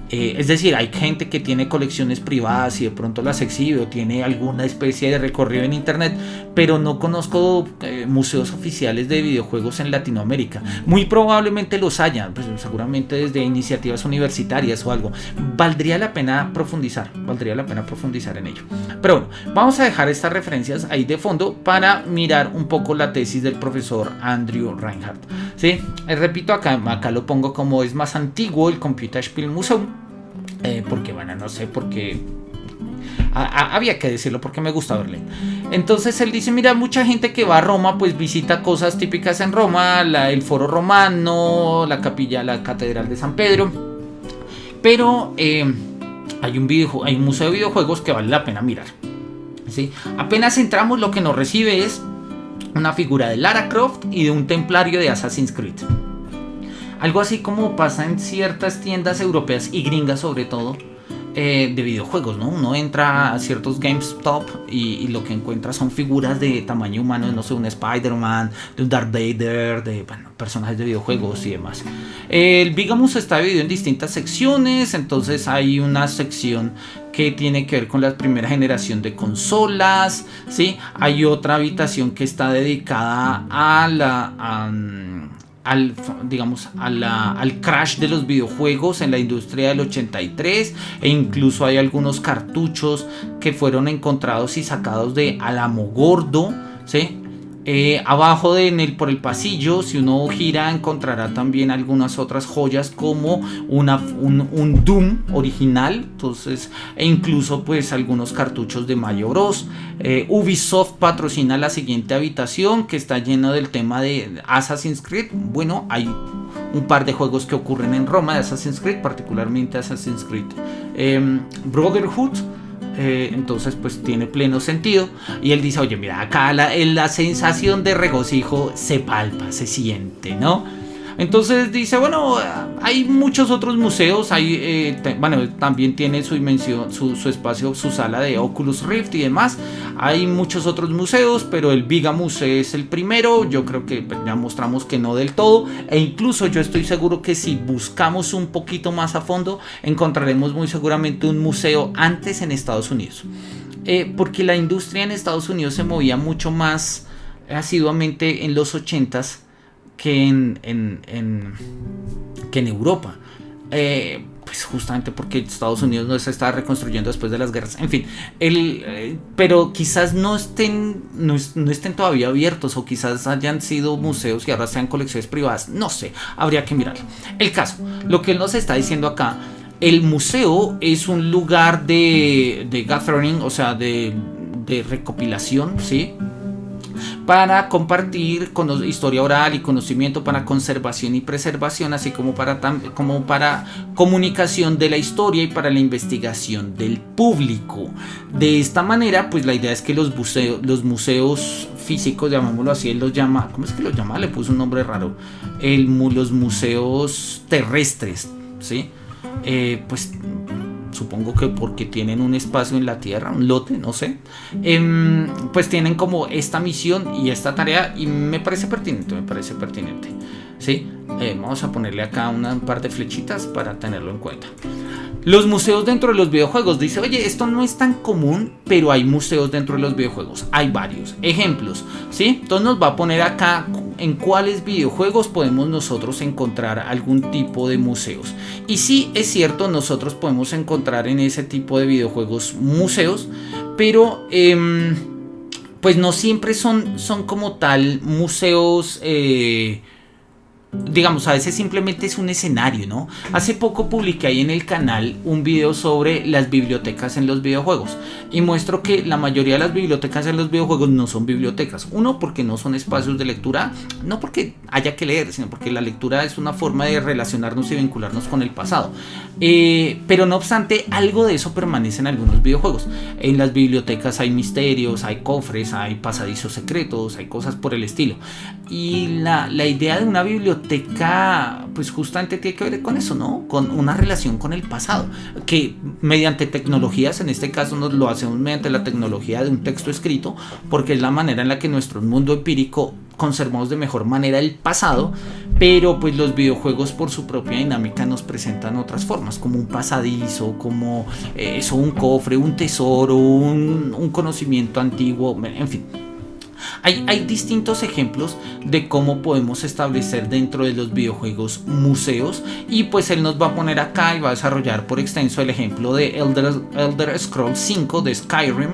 Es decir, hay gente que tiene colecciones privadas y de pronto las exhibe o tiene alguna especie de recorrido en internet, pero no conozco museos oficiales de videojuegos en Latinoamérica. Muy probablemente los haya, pues, seguramente desde iniciativas universitarias o algo. Valdría la pena profundizar en ello. Pero bueno, vamos a dejar estas referencias ahí de fondo para mirar un poco la tesis del profesor Andrew Reinhardt, ¿sí? Repito, acá lo pongo como es más antiguo el Computerspielmuseum. Porque bueno, no sé por qué había que decirlo porque me gusta verle. Entonces él dice, mira, mucha gente que va a Roma pues visita cosas típicas en Roma, el foro romano, la capilla, la catedral de San Pedro, pero hay un museo de videojuegos que vale la pena mirar, ¿sí? Apenas entramos, lo que nos recibe es una figura de Lara Croft y de un templario de Assassin's Creed. Algo así como pasa en ciertas tiendas europeas y gringas sobre todo, de videojuegos, ¿no? Uno entra a ciertos GameStop y lo que encuentra son figuras de tamaño humano, no sé, un Spider-Man, de un Darth Vader, de personajes de videojuegos y demás. El Bigamus está dividido en distintas secciones, entonces hay una sección que tiene que ver con la primera generación de consolas, ¿sí? Hay otra habitación que está dedicada al crash de los videojuegos en la industria del 83, e incluso hay algunos cartuchos que fueron encontrados y sacados de Alamogordo, ¿sí? Abajo por el pasillo, si uno gira, encontrará también algunas otras joyas como un Doom original, entonces, e incluso pues algunos cartuchos de Mario Bros. Ubisoft patrocina la siguiente habitación, que está llena del tema de Assassin's Creed. Bueno, hay un par de juegos que ocurren en Roma de Assassin's Creed, particularmente Assassin's Creed Brotherhood. Entonces pues tiene pleno sentido, y él dice, oye, mira, acá la sensación de regocijo se palpa, se siente, ¿no? Entonces dice, bueno, hay muchos otros museos, también tiene su dimensión, su espacio, su sala de Oculus Rift y demás. Hay muchos otros museos, pero el Bigamus es el primero. Yo creo que ya mostramos que no del todo, e incluso yo estoy seguro que si buscamos un poquito más a fondo, encontraremos muy seguramente un museo antes en Estados Unidos. Porque la industria en Estados Unidos se movía mucho más asiduamente en los 80s que en Europa, pues justamente porque Estados Unidos no se estaba reconstruyendo después de las guerras, en fin, pero quizás no estén todavía abiertos, o quizás hayan sido museos y ahora sean colecciones privadas, no sé, habría que mirarlo. El caso, lo que él nos está diciendo acá, el museo es un lugar de gathering, o sea, de recopilación, ¿sí?, para compartir historia oral y conocimiento, para conservación y preservación, así como para comunicación de la historia y para la investigación del público. De esta manera, pues la idea es que los museos físicos, llamémoslo así, él los llama, ¿cómo es que los llama? Le puso un nombre raro, los museos terrestres, ¿sí? Pues supongo que porque tienen un espacio en la tierra, un lote, no sé, pues tienen como esta misión y esta tarea, y me parece pertinente, ¿sí? Vamos a ponerle acá un par de flechitas para tenerlo en cuenta. Los museos dentro de los videojuegos. Dice, oye, esto no es tan común, pero hay museos dentro de los videojuegos. Hay varios ejemplos, ¿sí? Entonces nos va a poner acá en cuáles videojuegos podemos nosotros encontrar algún tipo de museos. Y sí, es cierto, nosotros podemos encontrar en ese tipo de videojuegos museos, pero pues no siempre son como tal museos. Digamos, a veces simplemente es un escenario, ¿no? Hace poco publiqué ahí en el canal un video sobre las bibliotecas en los videojuegos, y muestro que la mayoría de las bibliotecas en los videojuegos no son bibliotecas. Uno, porque no son espacios de lectura, no porque haya que leer, sino porque la lectura es una forma de relacionarnos y vincularnos con el pasado. Pero no obstante, algo de eso permanece en algunos videojuegos. En las bibliotecas hay misterios, hay cofres, hay pasadizos secretos, hay cosas por el estilo. Y la idea de una biblioteca, pues justamente tiene que ver con eso, ¿no? Con una relación con el pasado, que mediante tecnologías, en este caso nos lo hacemos mediante la tecnología de un texto escrito, porque es la manera en la que nuestro mundo empírico conservamos de mejor manera el pasado. Pero pues los videojuegos, por su propia dinámica, nos presentan otras formas, como un pasadizo, como un cofre, un tesoro, un conocimiento antiguo, en fin. Hay distintos ejemplos de cómo podemos establecer dentro de los videojuegos museos, y pues él nos va a poner acá y va a desarrollar por extenso el ejemplo de Elder Scrolls 5 de Skyrim,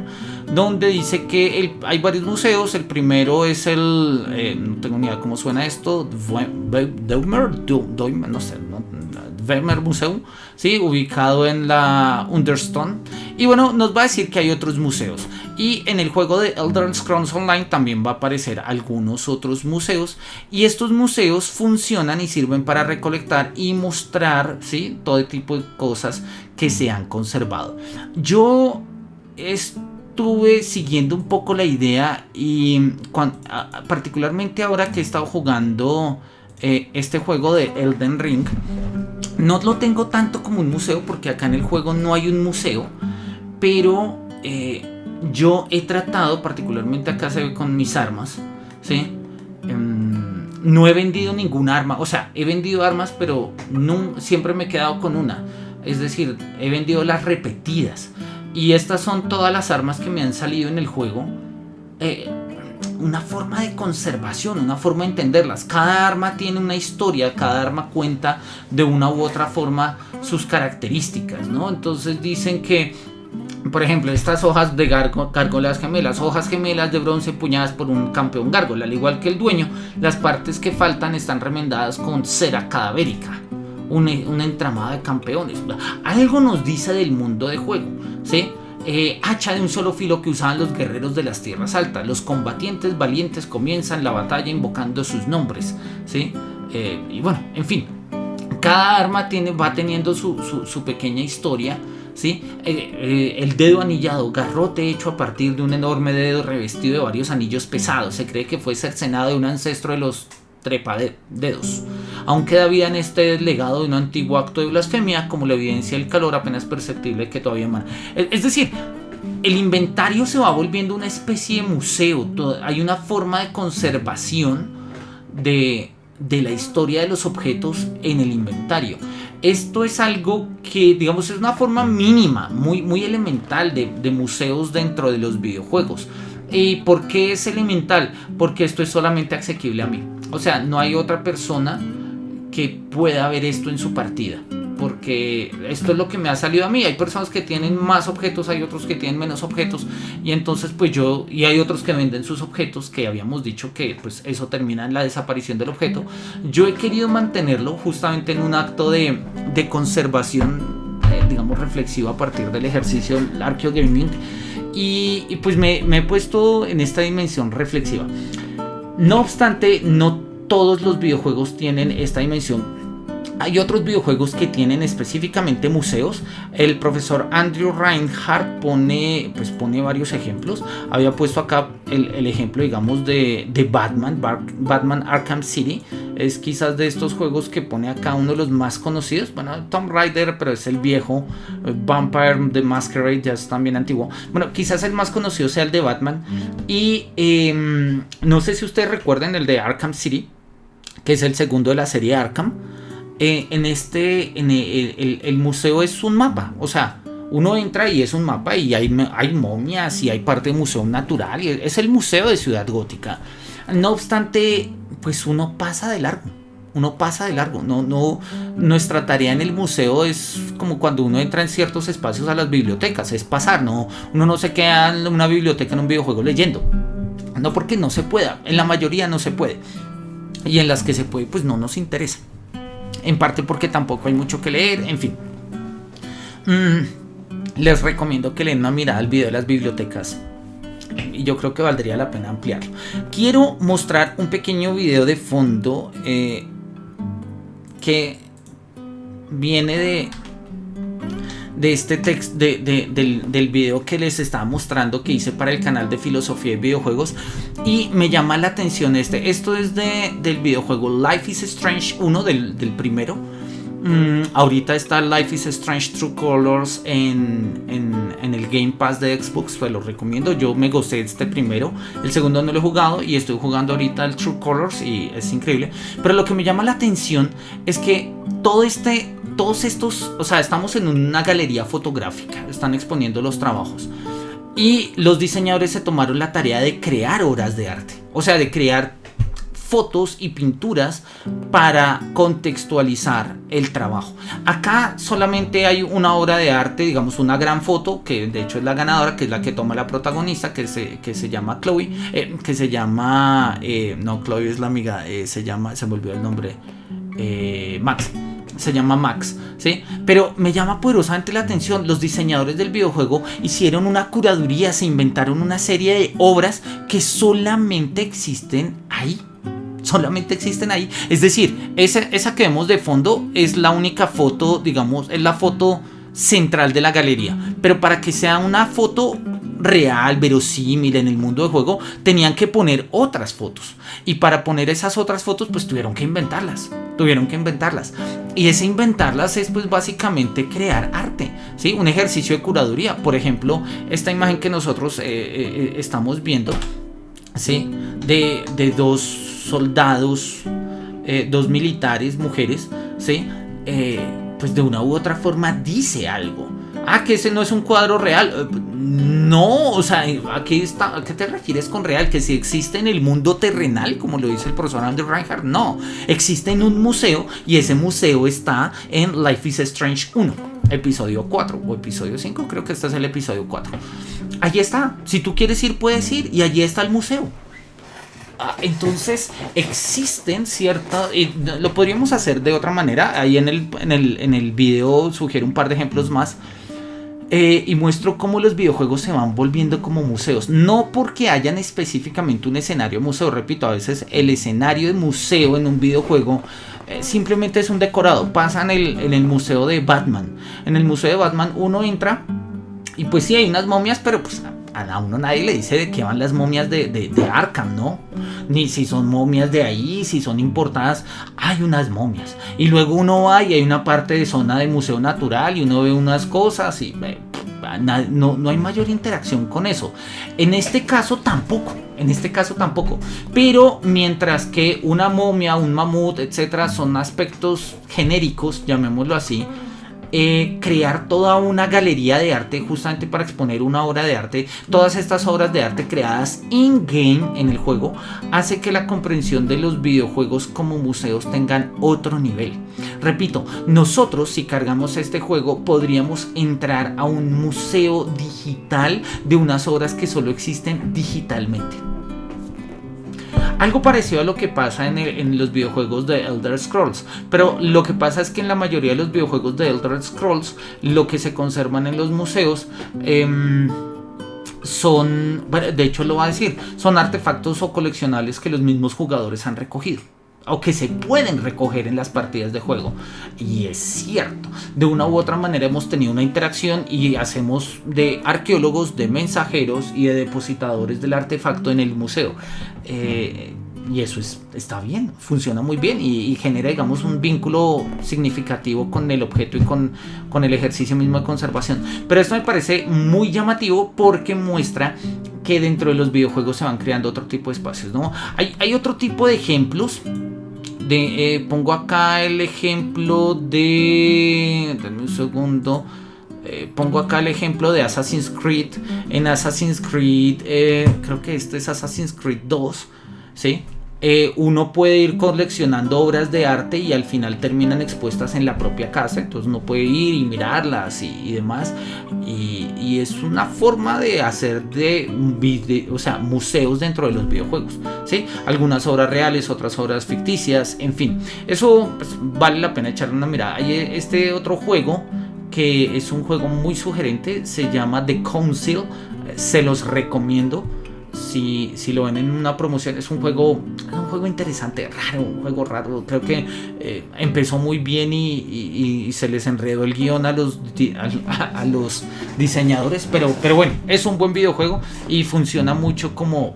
donde dice que hay varios museos. El primero es no tengo ni idea cómo suena esto, Dwemer Museum, ¿sí? Ubicado en la Understone. Y bueno, nos va a decir que hay otros museos, y en el juego de Elder Scrolls Online también va a aparecer algunos otros museos, y estos museos funcionan y sirven para recolectar y mostrar, ¿sí?, todo tipo de cosas que se han conservado. Yo estuve siguiendo un poco la idea, y particularmente ahora que he estado jugando este juego de Elden Ring, No lo tengo tanto como un museo porque acá en el juego no hay un museo, pero yo he tratado, particularmente acá se ve con mis armas, ¿sí? No he vendido ninguna arma, o sea, he vendido armas, pero no, siempre me he quedado con una. Es decir, he vendido las repetidas. Y estas son todas las armas que me han salido en el juego. Una forma de conservación, una forma de entenderlas. Cada arma tiene una historia, cada arma cuenta de una u otra forma sus características, ¿no? Entonces dicen que, por ejemplo, estas hojas de gárgolas gemelas, hojas gemelas de bronce empuñadas por un campeón gárgola, al igual que el dueño, las partes que faltan están remendadas con cera cadavérica. Una entramada de campeones. Algo nos dice del mundo de juego, ¿sí? Hacha de un solo filo que usaban los guerreros de las tierras altas. Los combatientes valientes comienzan la batalla invocando sus nombres, ¿sí? Y bueno, en fin, cada arma va teniendo su pequeña historia, ¿sí? El dedo anillado, garrote hecho a partir de un enorme dedo revestido de varios anillos pesados. Se cree que fue cercenado de un ancestro de los trepadedos. Aún queda vida en este legado de un antiguo acto de blasfemia, como la evidencia del calor apenas perceptible que todavía emana. Es decir, el inventario se va volviendo una especie de museo. Hay una forma de conservación de la historia de los objetos en el inventario. Esto es algo que, digamos, es una forma mínima, muy elemental de museos dentro de los videojuegos. ¿Y por qué es elemental? Porque esto es solamente asequible a mí. O sea, no hay otra persona que pueda ver esto en su partida, porque esto es lo que me ha salido a mí. Hay personas que tienen más objetos, hay otros que tienen menos objetos, y entonces pues y hay otros que venden sus objetos, que habíamos dicho que pues eso termina en la desaparición del objeto. Yo he querido mantenerlo justamente en un acto de conservación, digamos, reflexivo a partir del ejercicio del arqueogaming, y pues me he puesto en esta dimensión reflexiva. No obstante, no todos los videojuegos tienen esta dimensión. Hay otros videojuegos que tienen específicamente museos. El profesor Andrew Reinhardt pone varios ejemplos. Había puesto acá el ejemplo, digamos, de Batman Arkham City. Es quizás de estos juegos que pone acá uno de los más conocidos. Bueno, Tomb Raider, pero es el viejo. Vampire the Masquerade ya es también antiguo. Bueno, quizás el más conocido sea el de Batman. Y no sé si ustedes recuerdan el de Arkham City, que es el segundo de la serie Arkham. El museo es un mapa, o sea, uno entra y es un mapa y hay momias y hay parte de museo natural, y es el museo de Ciudad Gótica. No obstante, pues uno pasa de largo. Nuestra tarea en el museo es como cuando uno entra en ciertos espacios a las bibliotecas, es pasar, uno no se queda en una biblioteca en un videojuego leyendo, no porque no se pueda, en la mayoría no se puede, y en las que se puede pues no nos interesa, en parte porque tampoco hay mucho que leer, en fin. Les recomiendo que le den una mirada al video de las bibliotecas, y yo creo que valdría la pena ampliarlo. Quiero mostrar un pequeño video de fondo que viene de este texto, del video que les estaba mostrando, que hice para el canal de filosofía y videojuegos, y me llama la atención esto es del videojuego Life is Strange 1, del primero. Ahorita está Life is Strange True Colors en el Game Pass de Xbox, pues lo recomiendo. Yo me gocé este primero, el segundo no lo he jugado y estoy jugando ahorita el True Colors y es increíble. Pero lo que me llama la atención es que todos estos, o sea, estamos en una galería fotográfica, están exponiendo los trabajos y los diseñadores se tomaron la tarea de crear obras de arte, o sea, de crear fotos y pinturas para contextualizar el trabajo. Acá solamente hay una obra de arte, digamos una gran foto, que de hecho es la ganadora, que es la que toma la protagonista, que se llama Chloe, no, Chloe es la amiga, se me olvidó el nombre, Max. Se llama Max, ¿sí? Pero me llama poderosamente la atención. Los diseñadores del videojuego hicieron una curaduría, se inventaron una serie de obras que solamente existen ahí. Es decir, esa que vemos de fondo es la única foto, digamos, es la foto central de la galería. Pero para que sea una foto real, verosímil en el mundo de juego, tenían que poner otras fotos. Y para poner esas otras fotos, pues tuvieron que inventarlas. Y ese inventarlas es pues básicamente crear arte, ¿sí? Un ejercicio de curaduría. Por ejemplo, esta imagen que nosotros estamos viendo, ¿sí? De dos soldados, dos militares, mujeres, ¿sí? Pues de una u otra forma dice algo. Que ese no es un cuadro real. No, o sea, ¿a qué te refieres con real? ¿Que si existe en el mundo terrenal, como lo dice el profesor Andrew Reinhardt? No, existe en un museo, y ese museo está en Life is Strange 1, episodio 4 o episodio 5, creo que este es el episodio 4. Allí está, si tú quieres ir puedes ir, y allí está el museo. Entonces existen ciertas, lo podríamos hacer de otra manera. Ahí en el video sugiero un par de ejemplos más. Y muestro cómo los videojuegos se van volviendo como museos. No porque hayan específicamente un escenario museo. Repito, a veces el escenario de museo en un videojuego simplemente es un decorado. Pasa en el museo de Batman. En el museo de Batman uno entra y pues sí hay unas momias, pero pues a uno nadie le dice de qué van las momias de Arkham, ¿no? Ni si son momias de ahí, si son importadas. Hay unas momias. Y luego uno va y hay una parte de zona de museo natural y uno ve unas cosas y no hay mayor interacción con eso. En este caso tampoco. Pero mientras que una momia, un mamut, etcétera, son aspectos genéricos, llamémoslo así, crear toda una galería de arte justamente para exponer una obra de arte, todas estas obras de arte creadas in-game en el juego, hace que la comprensión de los videojuegos como museos tengan otro nivel. Repito, nosotros si cargamos este juego podríamos entrar a un museo digital de unas obras que solo existen digitalmente. Algo parecido a lo que pasa en los videojuegos de Elder Scrolls. Pero lo que pasa es que en la mayoría de los videojuegos de Elder Scrolls, lo que se conservan en los museos son, bueno, de hecho lo voy a decir, son artefactos o coleccionables que los mismos jugadores han recogido, o que se pueden recoger en las partidas de juego. Y es cierto, de una u otra manera hemos tenido una interacción y hacemos de arqueólogos, de mensajeros y de depositadores del artefacto en el museo. Y eso está bien, funciona muy bien y genera, digamos, un vínculo significativo con el objeto y con el ejercicio mismo de conservación. Pero esto me parece muy llamativo porque muestra que dentro de los videojuegos se van creando otro tipo de espacios, ¿no? Hay otro tipo de ejemplos. Pongo acá el ejemplo de... Dame un segundo. Pongo acá el ejemplo de Assassin's Creed. En Assassin's Creed, creo que este es Assassin's Creed 2, ¿sí? Uno puede ir coleccionando obras de arte y al final terminan expuestas en la propia casa. Entonces uno puede ir y mirarlas y demás. Y es una forma de hacer museos dentro de los videojuegos, ¿sí? Algunas obras reales, otras obras ficticias, en fin. Eso pues, vale la pena echarle una mirada. Hay este otro juego que es un juego muy sugerente, se llama The Council. Se los recomiendo. Si lo ven en una promoción, es un juego interesante, un juego raro. Creo que empezó muy bien y se les enredó el guión a los diseñadores, pero bueno, es un buen videojuego y funciona mucho como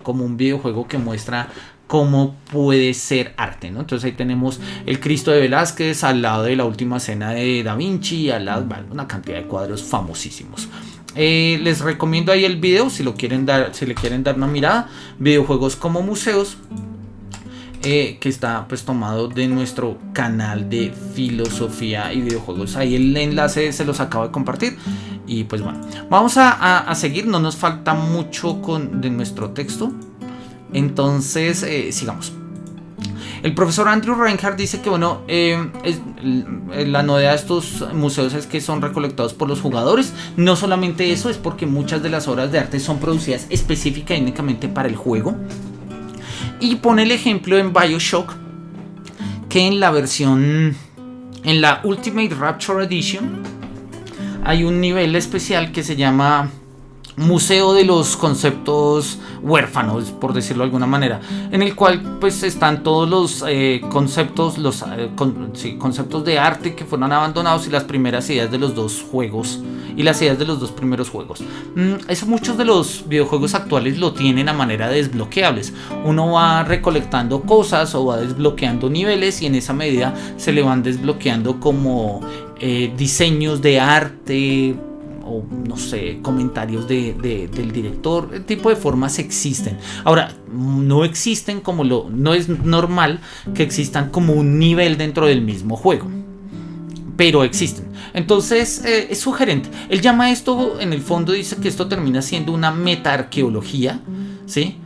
un videojuego que muestra cómo puede ser arte, ¿no? Entonces ahí tenemos el Cristo de Velázquez al lado de la Última Cena de Da Vinci, al lado una cantidad de cuadros famosísimos. Les recomiendo ahí el video si le quieren dar una mirada. Videojuegos como museos, que está pues tomado de nuestro canal de filosofía y videojuegos. Ahí el enlace se los acabo de compartir. Y pues bueno, vamos a seguir. No nos falta mucho de nuestro texto. Entonces sigamos. El profesor Andrew Reinhardt dice que la novedad de estos museos es que son recolectados por los jugadores. No solamente eso, es porque muchas de las obras de arte son producidas específicamente y únicamente para el juego. Y pone el ejemplo en BioShock, que en la Ultimate Rapture Edition hay un nivel especial que se llama Museo de los Conceptos huérfano, por decirlo de alguna manera, en el cual pues están todos los conceptos, conceptos de arte que fueron abandonados y las primeras ideas de los dos juegos y las ideas de los dos primeros juegos. Eso muchos de los videojuegos actuales lo tienen a manera de desbloqueables. Uno va recolectando cosas o va desbloqueando niveles y en esa medida se le van desbloqueando como diseños de arte o no sé, comentarios del director. El tipo de formas existen. Ahora, no existen no es normal que existan como un nivel dentro del mismo juego, pero existen. Entonces es sugerente. Él llama esto, en el fondo dice que esto termina siendo una metaarqueología, ¿sí?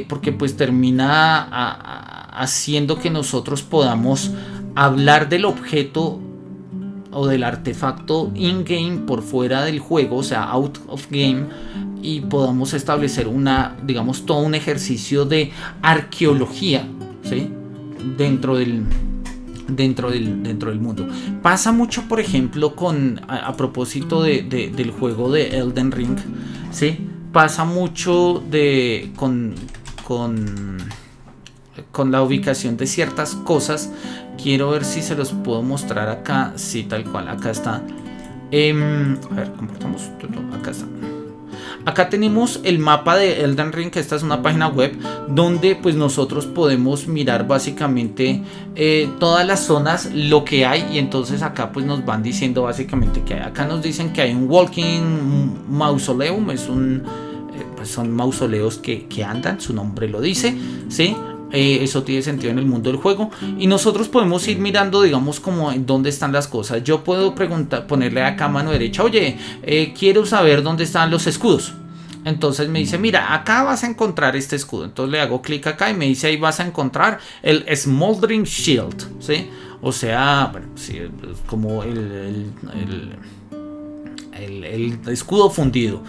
Porque pues termina haciendo que nosotros podamos hablar del objeto o del artefacto in-game por fuera del juego, o sea, out of game, y podamos establecer digamos, todo un ejercicio de arqueología, ¿sí? dentro del mundo. Pasa mucho, por ejemplo, a propósito del juego de Elden Ring, ¿sí? Pasa mucho con la ubicación de ciertas cosas. Quiero ver si se los puedo mostrar acá. Sí, tal cual, acá está. A ver, compartamos. Acá está. Acá tenemos el mapa de Elden Ring, que esta es una página web donde pues nosotros podemos mirar básicamente todas las zonas, lo que hay, y entonces acá pues nos van diciendo básicamente que hay. Acá nos dicen que hay un walking mausoleum, pues son mausoleos que andan, su nombre lo dice, ¿sí? Eso tiene sentido en el mundo del juego y nosotros podemos ir mirando, digamos, como en dónde están las cosas. Yo puedo ponerle acá a mano derecha, oye, quiero saber dónde están los escudos. Entonces me dice, mira, acá vas a encontrar este escudo. Entonces le hago clic acá y me dice, ahí vas a encontrar el Smoldering Shield, ¿sí? O sea, bueno, sí, como el escudo fundido.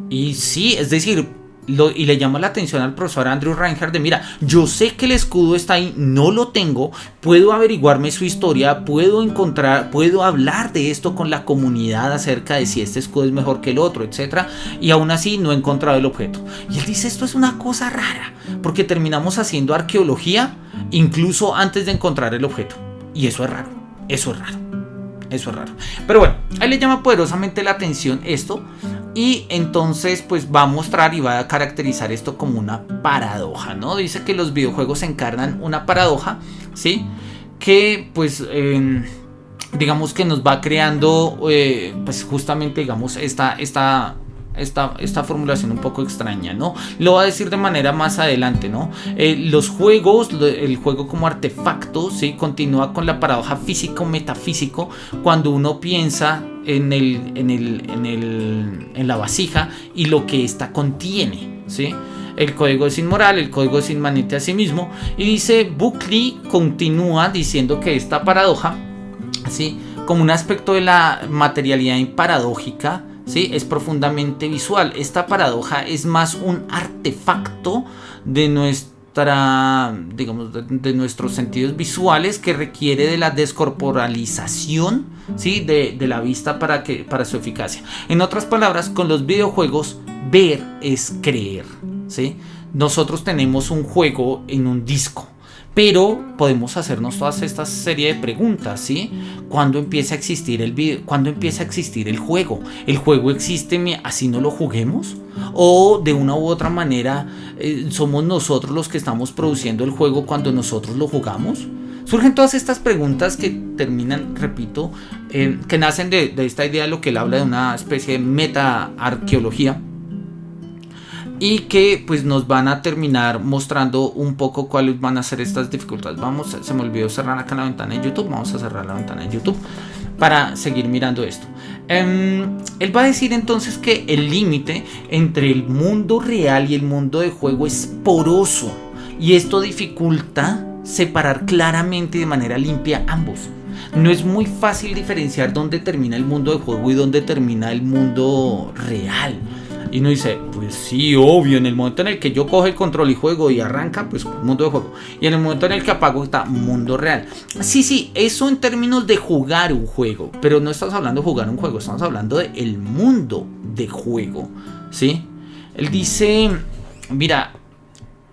Y sí, es decir, y le llama la atención al profesor Andrew Reinhardt de, mira, yo sé que el escudo está ahí, no lo tengo, puedo averiguarme su historia, puedo hablar de esto con la comunidad acerca de si este escudo es mejor que el otro, etcétera, y aún así no he encontrado el objeto. Y él dice, esto es una cosa rara, porque terminamos haciendo arqueología incluso antes de encontrar el objeto, y eso es raro, eso es raro. Eso es raro. Pero bueno, a él le llama poderosamente la atención esto. Y entonces pues va a mostrar y va a caracterizar esto como una paradoja, ¿no? Dice que los videojuegos encarnan una paradoja, ¿sí? Que pues digamos que nos va creando pues justamente, digamos, esta formulación un poco extraña, ¿no? Lo va a decir de manera más adelante, ¿no? Los juegos, el juego como artefacto, ¿sí? Continúa con la paradoja físico-metafísico cuando uno piensa en la vasija y lo que ésta contiene, ¿sí? El código es inmoral, el código es inmanente a sí mismo. Y dice, Buckley continúa diciendo que esta paradoja, ¿sí? Como un aspecto de la materialidad paradójica, ¿sí? Es profundamente visual. Esta paradoja es más un artefacto de nuestros sentidos visuales que requiere de la descorporalización, ¿sí? de la vista para su eficacia. En otras palabras, con los videojuegos, ver es creer, ¿sí? Nosotros tenemos un juego en un disco, pero podemos hacernos todas estas serie de preguntas, ¿sí? ¿Cuándo empieza a existir el video? ¿Cuándo empieza a existir el juego? ¿El juego existe así no lo juguemos? ¿O de una u otra manera somos nosotros los que estamos produciendo el juego cuando nosotros lo jugamos? Surgen todas estas preguntas que terminan, repito, que nacen de esta idea de lo que él habla de una especie de meta-arqueología, y que pues nos van a terminar mostrando un poco cuáles van a ser estas dificultades. Se me olvidó cerrar acá la ventana de YouTube. Vamos a cerrar la ventana de YouTube para seguir mirando esto. Él va a decir entonces que el límite entre el mundo real y el mundo de juego es poroso, y esto dificulta separar claramente y de manera limpia ambos. No es muy fácil diferenciar dónde termina el mundo de juego y dónde termina el mundo real. Y uno dice, pues sí, obvio, en el momento en el que yo cojo el control y juego y arranca, pues mundo de juego. Y en el momento en el que apago está mundo real. Sí, eso en términos de jugar un juego. Pero no estamos hablando de jugar un juego, estamos hablando del mundo de juego, ¿sí? Él dice, mira,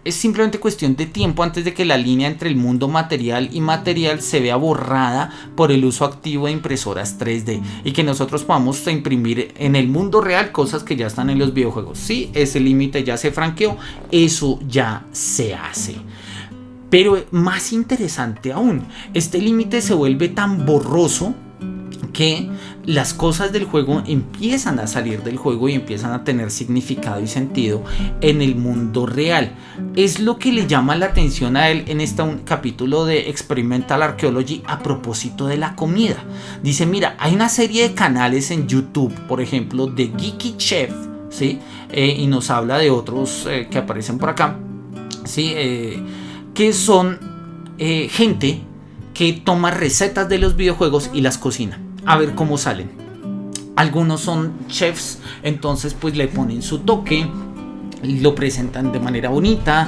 es simplemente cuestión de tiempo antes de que la línea entre el mundo material y material se vea borrada por el uso activo de impresoras 3D y que nosotros podamos imprimir en el mundo real cosas que ya están en los videojuegos. Sí, ese límite ya se franqueó, eso ya se hace. Pero más interesante aún, este límite se vuelve tan borroso que las cosas del juego empiezan a salir del juego y empiezan a tener significado y sentido en el mundo real. Es lo que le llama la atención a él en este capítulo de Experimental Archaeology a propósito de la comida. Dice, mira, hay una serie de canales en YouTube, por ejemplo, de Geeky Chef, ¿sí? Y nos habla de otros que aparecen por acá, ¿sí? Que son gente que toma recetas de los videojuegos y las cocina a ver cómo salen. Algunos son chefs, entonces pues le ponen su toque, lo presentan de manera bonita.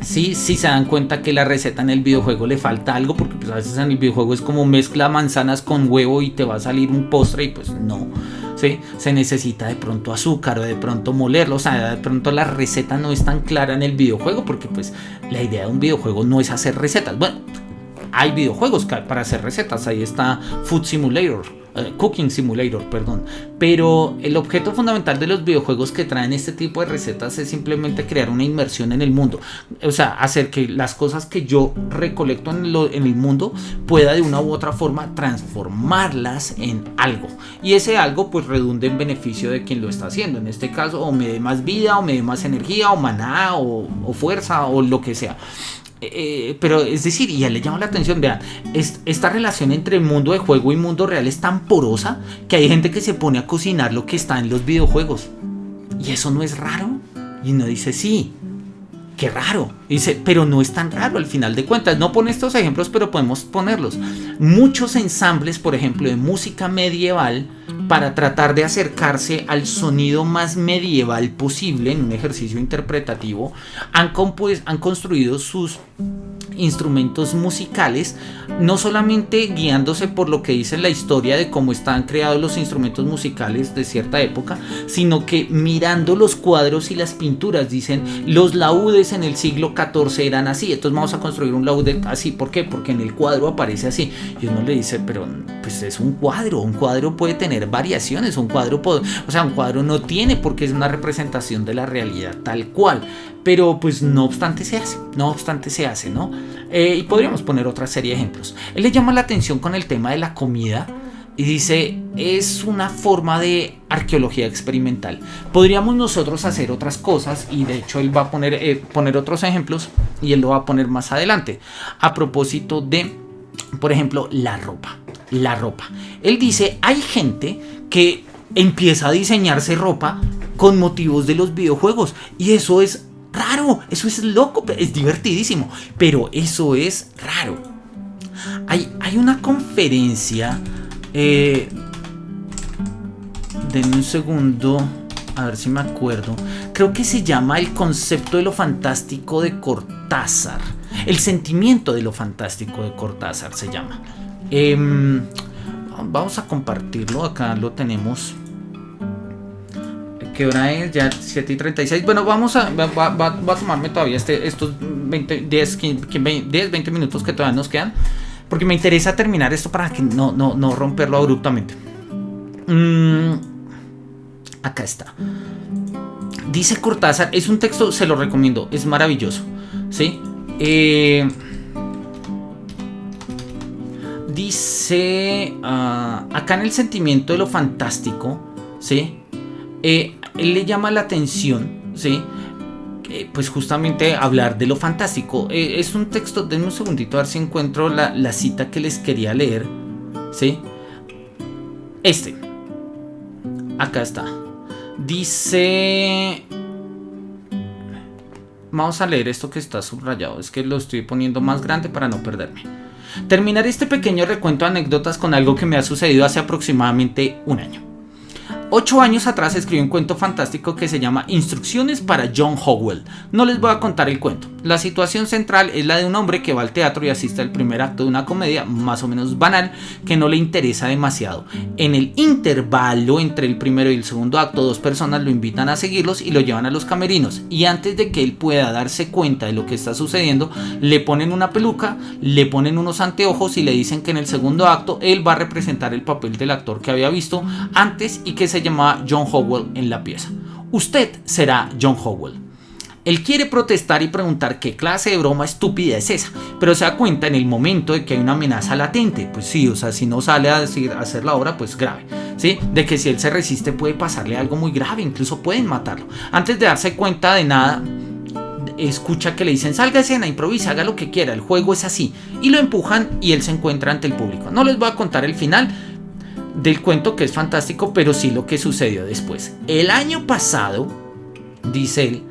Sí, si se dan cuenta que la receta en el videojuego le falta algo, porque pues a veces en el videojuego es como mezcla manzanas con huevo y te va a salir un postre y pues no. ¿Sí? Se necesita de pronto azúcar o de pronto molerlo, o sea, de pronto la receta no es tan clara en el videojuego, porque pues la idea de un videojuego no es hacer recetas. Bueno, hay videojuegos para hacer recetas, ahí está Food Simulator, Cooking Simulator, perdón. Pero el objeto fundamental de los videojuegos que traen este tipo de recetas es simplemente crear una inmersión en el mundo. O sea, hacer que las cosas que yo recolecto en el mundo pueda de una u otra forma transformarlas en algo. Y ese algo pues redunde en beneficio de quien lo está haciendo. En este caso, o me dé más vida, o me dé más energía, o maná, o fuerza, o lo que sea. Pero es decir, y a él le llama la atención, vean, esta relación entre el mundo de juego y mundo real es tan porosa que hay gente que se pone a cocinar lo que está en los videojuegos. ¿Y eso no es raro? Y uno dice, sí, qué raro. Y dice, pero no es tan raro al final de cuentas. No pone estos ejemplos, pero podemos ponerlos. Muchos ensambles, por ejemplo, de música medieval, para tratar de acercarse al sonido más medieval posible en un ejercicio interpretativo, han construido sus instrumentos musicales, no solamente guiándose por lo que dice la historia de cómo están creados los instrumentos musicales de cierta época, sino que mirando los cuadros y las pinturas, dicen, los laúdes en el siglo XIV eran así, entonces vamos a construir un laúd así. ¿Por qué? Porque en el cuadro aparece así. Y uno le dice, pero pues es un cuadro puede tener variaciones, un cuadro no tiene porque es una representación de la realidad tal cual. Pero pues no obstante se hace, ¿no? Y podríamos poner otra serie de ejemplos. Él le llama la atención con el tema de la comida y dice, es una forma de arqueología experimental. Podríamos nosotros hacer otras cosas, y de hecho él va a poner otros ejemplos, y él lo va a poner más adelante. A propósito de, por ejemplo, la ropa. Él dice, hay gente que empieza a diseñarse ropa con motivos de los videojuegos, y eso es raro, eso es loco, es divertidísimo, pero eso es raro. Hay una conferencia, denme un segundo, a ver si me acuerdo, creo que se llama El concepto de lo fantástico de Cortázar, el sentimiento de lo fantástico de Cortázar se llama. Vamos a compartirlo, acá lo tenemos. ¿Qué hora es? Ya 7:36. Bueno, va a tomarme todavía estos 10-20 minutos que todavía nos quedan, porque me interesa terminar esto para que no romperlo abruptamente. Acá está. Dice Cortázar, es un texto, se lo recomiendo, es maravilloso, ¿sí? Dice acá en el sentimiento de lo fantástico, ¿sí? Él le llama la atención, ¿sí? Pues justamente hablar de lo fantástico. Es un texto, denme un segundito a ver si encuentro la cita que les quería leer, ¿sí? Acá está. Dice, vamos a leer esto que está subrayado, es que lo estoy poniendo más grande para no perderme. Terminaré este pequeño recuento de anécdotas con algo que me ha sucedido hace aproximadamente un año. 8 años atrás escribió un cuento fantástico que se llama Instrucciones para John Howell. No les voy a contar el cuento. La situación central es la de un hombre que va al teatro y asiste al primer acto de una comedia más o menos banal que no le interesa demasiado. En el intervalo entre el primero y el segundo acto, 2 personas lo invitan a seguirlos y lo llevan a los camerinos. Y antes de que él pueda darse cuenta de lo que está sucediendo, le ponen una peluca, le ponen unos anteojos y le dicen que en el segundo acto él va a representar el papel del actor que había visto antes y que se llamaba John Howell en la pieza. Usted será John Howell. Él quiere protestar y preguntar qué clase de broma estúpida es esa, pero se da cuenta en el momento de que hay una amenaza latente. Pues sí, o sea, si no sale a hacer la obra, pues grave, ¿sí? De que si él se resiste puede pasarle algo muy grave, incluso pueden matarlo. Antes de darse cuenta de nada, escucha que le dicen: salga a escena, improvisa, haga lo que quiera, el juego es así. Y lo empujan y él se encuentra ante el público. No les voy a contar el final del cuento, que es fantástico, pero sí lo que sucedió después. El año pasado, dice él,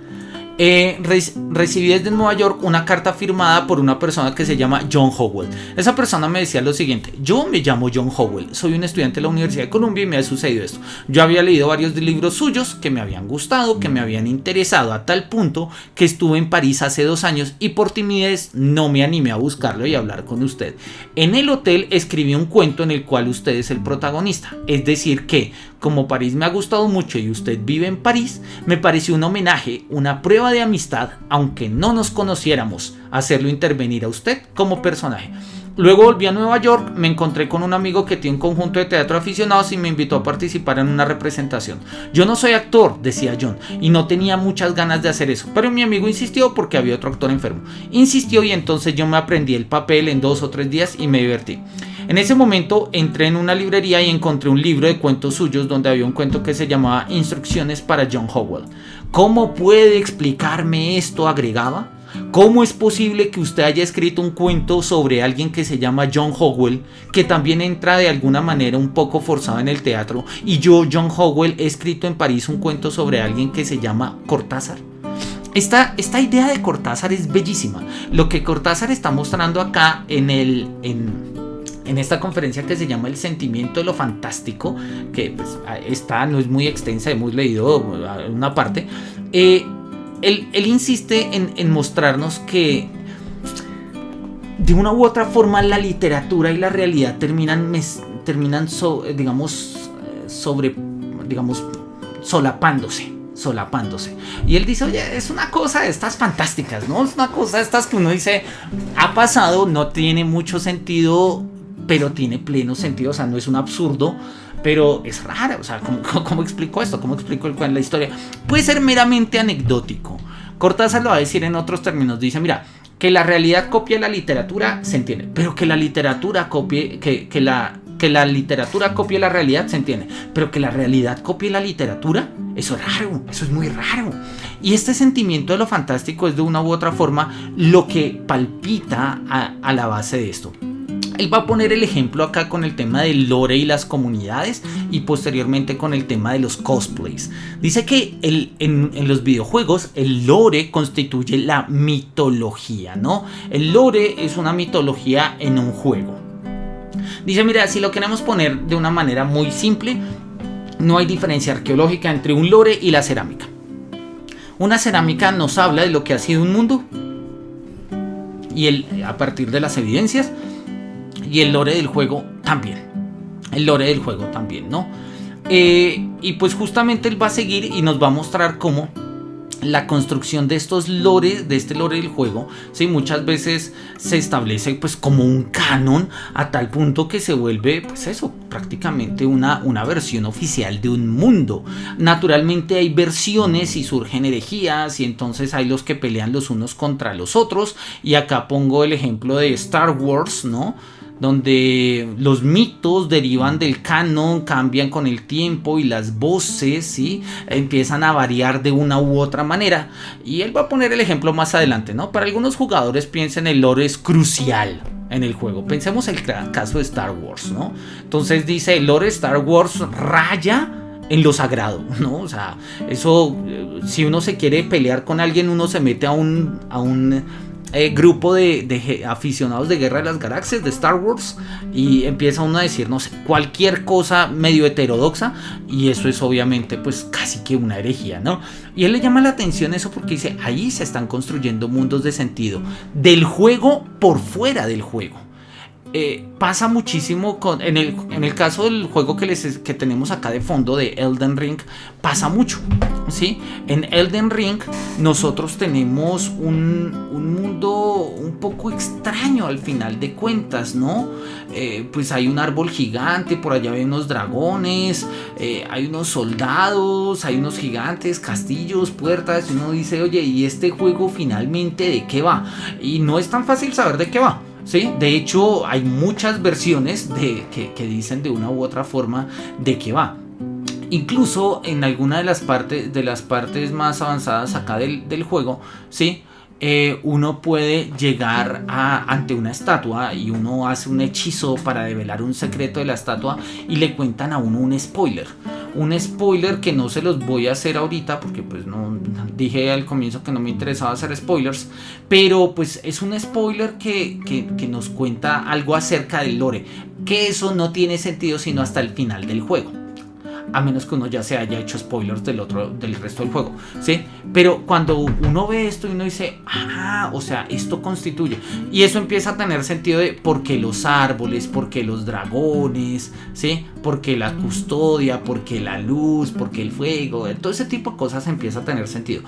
recibí desde Nueva York una carta firmada por una persona que se llama John Howell. Esa persona me decía lo siguiente: yo me llamo John Howell, soy un estudiante de la Universidad de Columbia y me ha sucedido esto. Yo había leído varios libros suyos que me habían gustado, que me habían interesado a tal punto que estuve en París hace 2 años y por timidez no me animé a buscarlo y hablar con usted. En el hotel escribí un cuento en el cual usted es el protagonista, es decir que como París me ha gustado mucho y usted vive en París, me pareció un homenaje, una prueba de amistad, aunque no nos conociéramos, hacerlo intervenir a usted como personaje. Luego volví a Nueva York, me encontré con un amigo que tiene un conjunto de teatro aficionados y me invitó a participar en una representación. Yo no soy actor, decía John, y no tenía muchas ganas de hacer eso, pero mi amigo insistió porque había otro actor enfermo. Insistió y entonces yo me aprendí el papel en 2 o 3 días y me divertí. En ese momento entré en una librería y encontré un libro de cuentos suyos donde había un cuento que se llamaba Instrucciones para John Howell. ¿Cómo puede explicarme esto?, agregaba. ¿Cómo es posible que usted haya escrito un cuento sobre alguien que se llama John Howell, que también entra de alguna manera un poco forzado en el teatro, y yo, John Howell, he escrito en París un cuento sobre alguien que se llama Cortázar? Esta idea de Cortázar es bellísima. Lo que Cortázar está mostrando acá en esta conferencia que se llama El sentimiento de lo fantástico, que pues, no es muy extensa, hemos leído una parte. Él insiste en mostrarnos que de una u otra forma la literatura y la realidad terminan solapándose. Y él dice: oye, es una cosa de estas fantásticas, ¿no? Es una cosa de estas que uno dice, ha pasado, no tiene mucho sentido, pero tiene pleno sentido. O sea, no es un absurdo, pero es raro. O sea, ¿cómo explico esto? ¿Cómo explico la historia? Puede ser meramente anecdótico. Cortázar lo va a decir en otros términos. Dice: mira, que la realidad copie la literatura se entiende, pero que la literatura copie que la literatura copie la realidad se entiende, pero que la realidad copie la literatura, eso es raro, eso es muy raro. Y este sentimiento de lo fantástico es de una u otra forma lo que palpita a la base de esto. Él va a poner el ejemplo acá con el tema del lore y las comunidades, y posteriormente con el tema de los cosplays. Dice que en los videojuegos el lore constituye la mitología, ¿no? El lore es una mitología en un juego. Dice: mira, si lo queremos poner de una manera muy simple, no hay diferencia arqueológica entre un lore y la cerámica. Una cerámica nos habla de lo que ha sido un mundo, y a partir de las evidencias. Y el lore del juego también. ¿No? Y pues justamente él va a seguir y nos va a mostrar cómo la construcción de estos lores, de este lore del juego, ¿sí? Muchas veces se establece pues como un canon, a tal punto que se vuelve pues eso, prácticamente una versión oficial de un mundo. Naturalmente hay versiones y surgen herejías, y entonces hay los que pelean los unos contra los otros. Y acá pongo el ejemplo de Star Wars, ¿no? Donde los mitos derivan del canon, cambian con el tiempo y las voces, ¿sí?, empiezan a variar de una u otra manera. Y él va a poner el ejemplo más adelante, ¿no? Para algunos jugadores, piensen, el lore es crucial en el juego. Pensemos en el caso de Star Wars, ¿no? Entonces dice: el lore de Star Wars raya en lo sagrado, ¿no? O sea, eso, si uno se quiere pelear con alguien, uno se mete a un grupo de aficionados de Guerra de las Galaxias, de Star Wars, y empieza uno a decir, no sé, cualquier cosa medio heterodoxa, y eso es obviamente pues casi que una herejía, ¿no? Y él le llama la atención eso porque dice, ahí se están construyendo mundos de sentido del juego por fuera del juego. Pasa muchísimo en el caso del juego que tenemos acá de fondo de Elden Ring, pasa mucho, ¿sí? En Elden Ring nosotros tenemos un mundo un poco extraño al final de cuentas, ¿no? Pues hay un árbol gigante, por allá hay unos dragones, hay unos soldados, hay unos gigantes, castillos, puertas, y uno dice, oye, ¿y este juego finalmente de qué va? Y no es tan fácil saber de qué va. Sí, de hecho hay muchas versiones que dicen de una u otra forma de qué va. Incluso en alguna de las partes más avanzadas acá del juego, ¿sí? Uno puede llegar ante una estatua y uno hace un hechizo para develar un secreto de la estatua y le cuentan a uno un spoiler. Un spoiler que no se los voy a hacer ahorita porque pues no dije al comienzo que no me interesaba hacer spoilers, pero pues es un spoiler que nos cuenta algo acerca del lore, que eso no tiene sentido sino hasta el final del juego, a menos que uno ya se haya hecho spoilers del resto del juego, ¿sí? Pero cuando uno ve esto y uno dice, o sea, esto constituye, y eso empieza a tener sentido de por qué los árboles, por qué los dragones, ¿sí? Por qué la custodia, por qué la luz, por qué el fuego, todo ese tipo de cosas empieza a tener sentido.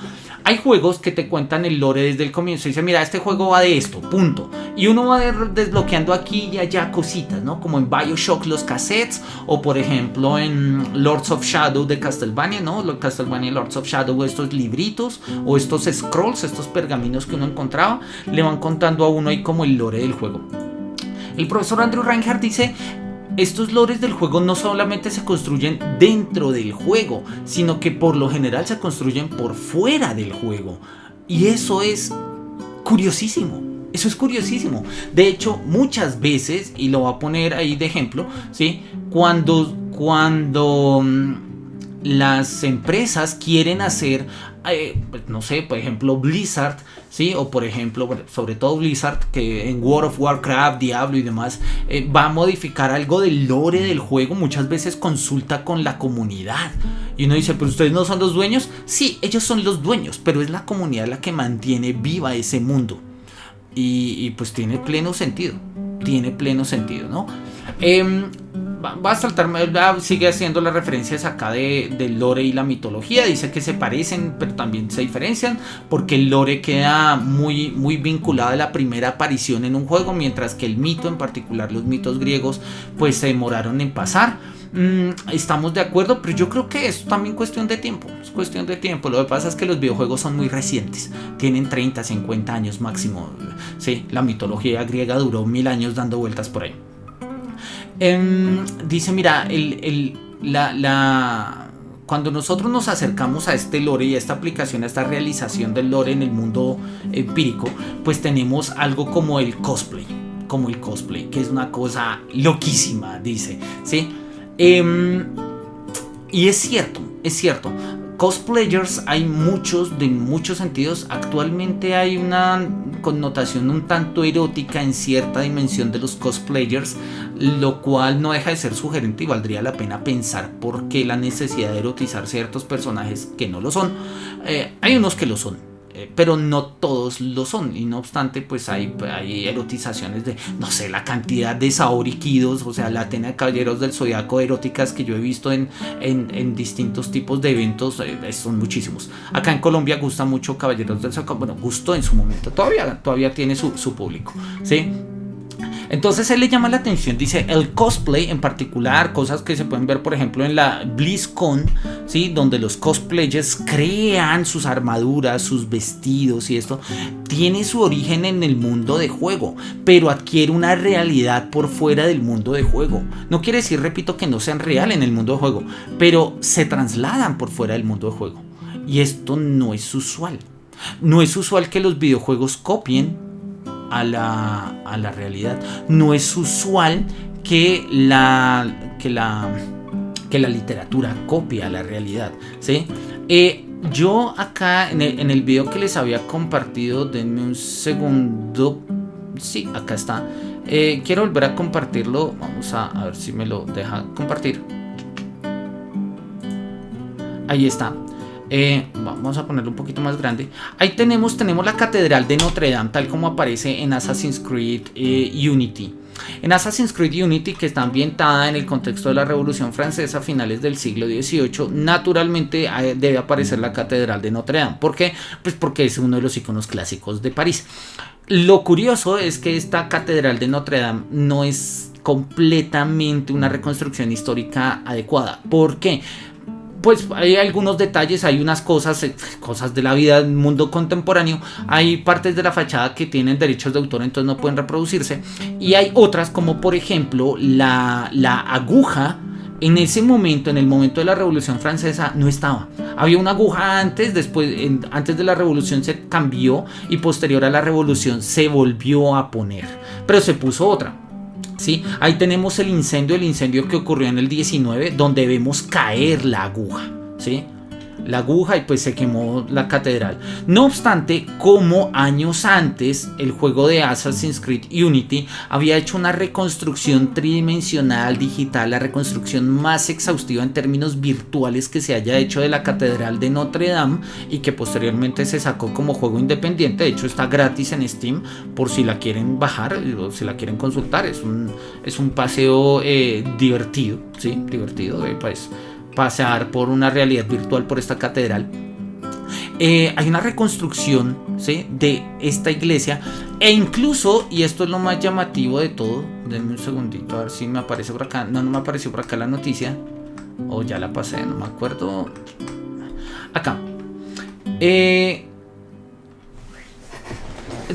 Hay juegos que te cuentan el lore desde el comienzo y dicen, mira, este juego va de esto, punto. Y uno va desbloqueando aquí y allá cositas, ¿no? Como en BioShock los cassettes, o por ejemplo en Lords of Shadow de Castlevania, ¿no? Castlevania Lords of Shadow, estos libritos o estos scrolls, estos pergaminos que uno encontraba, le van contando a uno ahí como el lore del juego. El profesor Andrew Reinhardt dice, estos lores del juego no solamente se construyen dentro del juego, sino que por lo general se construyen por fuera del juego. Y eso es curiosísimo. Eso es curiosísimo. De hecho, muchas veces, y lo voy a poner ahí de ejemplo, ¿sí? Cuando las empresas quieren hacer, no sé, por ejemplo Blizzard, ¿sí? O por ejemplo, bueno, sobre todo Blizzard, que en World of Warcraft, Diablo y demás, va a modificar algo del lore del juego, muchas veces consulta con la comunidad. Y uno dice, ¿pero ustedes no son los dueños? Sí, ellos son los dueños, pero es la comunidad la que mantiene viva ese mundo. Y pues tiene pleno sentido, ¿no? Va a saltarme, sigue haciendo las referencias acá del lore y la mitología. Dice que se parecen, pero también se diferencian, porque el lore queda muy, muy vinculado a la primera aparición en un juego, mientras que el mito, en particular los mitos griegos, pues se demoraron en pasar. Estamos de acuerdo, pero yo creo que es también cuestión de tiempo. Es cuestión de tiempo. Lo que pasa es que los videojuegos son muy recientes, tienen 30, 50 años máximo. Sí, la mitología griega duró 1000 años dando vueltas por ahí. Dice, mira, cuando nosotros nos acercamos a este lore y a esta aplicación, a esta realización del lore en el mundo empírico, pues tenemos algo como el cosplay, que es una cosa loquísima, dice, ¿sí? Y es cierto, cosplayers hay muchos, de muchos sentidos. Actualmente hay una connotación un tanto erótica en cierta dimensión de los cosplayers, lo cual no deja de ser sugerente y valdría la pena pensar por qué la necesidad de erotizar ciertos personajes que no lo son. Hay unos que lo son, pero no todos lo son, y no obstante pues hay erotizaciones de, no sé, la cantidad de Saori Kidos, o sea, la Atena de Caballeros del Zodiaco eróticas que yo he visto en distintos tipos de eventos, son muchísimos. Acá en Colombia gusta mucho Caballeros del Zodiaco, bueno, gustó en su momento, todavía tiene su público, ¿sí? Entonces él le llama la atención, dice, el cosplay en particular, cosas que se pueden ver por ejemplo en la BlizzCon, ¿sí? Donde los cosplayers crean sus armaduras, sus vestidos y esto, tiene su origen en el mundo de juego, pero adquiere una realidad por fuera del mundo de juego. No quiere decir, repito, que no sean real en el mundo de juego, pero se trasladan por fuera del mundo de juego. Y esto no es usual. No es usual que los videojuegos copien a la realidad. No es usual que la literatura copie a la realidad, ¿sí? Yo acá en el video que les había compartido, denme un segundo. Sí, acá está. Quiero volver a compartirlo. Vamos a ver si me lo deja compartir. Ahí está. Vamos a ponerlo un poquito más grande. Ahí tenemos la Catedral de Notre Dame, tal como aparece en Assassin's Creed Unity. En Assassin's Creed Unity, que está ambientada en el contexto de la Revolución Francesa a finales del siglo XVIII, naturalmente debe aparecer la Catedral de Notre Dame. ¿Por qué? Pues porque es uno de los iconos clásicos de París. Lo curioso es que esta Catedral de Notre Dame no es completamente una reconstrucción histórica adecuada. ¿Por qué? Pues hay algunos detalles, hay unas cosas de la vida del mundo contemporáneo. Hay partes de la fachada que tienen derechos de autor, entonces no pueden reproducirse. Y hay otras, como por ejemplo la aguja. En ese momento, en el momento de la Revolución Francesa, no estaba. Había una aguja antes, antes de la Revolución se cambió y posterior a la Revolución se volvió a poner. Pero se puso otra. ¿Sí? Ahí tenemos el incendio que ocurrió en el 19, donde vemos caer la aguja, ¿sí? La aguja, y pues se quemó la catedral. No obstante, como años antes el juego de Assassin's Creed Unity había hecho una reconstrucción tridimensional digital, la reconstrucción más exhaustiva en términos virtuales que se haya hecho de la Catedral de Notre Dame, y que posteriormente se sacó como juego independiente. De hecho está gratis en Steam por si la quieren bajar o si la quieren consultar. Es un paseo divertido, ¿sí? Divertido de pues pasear por una realidad virtual por esta catedral. Hay una reconstrucción, ¿sí?, de esta iglesia, e incluso, y esto es lo más llamativo de todo, denme un segundito a ver si me aparece por acá. No me apareció por acá la noticia, o ya la pasé, no me acuerdo. Acá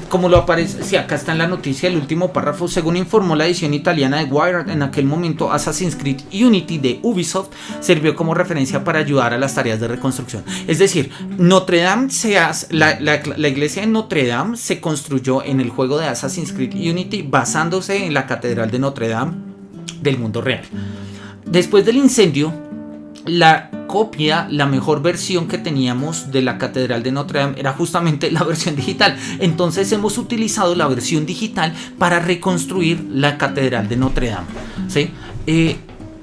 como lo aparece, sí, acá está en la noticia el último párrafo. Según informó la edición italiana de Wired, en aquel momento Assassin's Creed Unity de Ubisoft sirvió como referencia para ayudar a las tareas de reconstrucción. Es decir, Notre Dame la iglesia de Notre Dame se construyó en el juego de Assassin's Creed Unity basándose en la Catedral de Notre Dame del mundo real. Después del incendio, la mejor versión que teníamos de la Catedral de Notre Dame era justamente la versión digital. Entonces hemos utilizado la versión digital para reconstruir la Catedral de Notre Dame, ¿sí?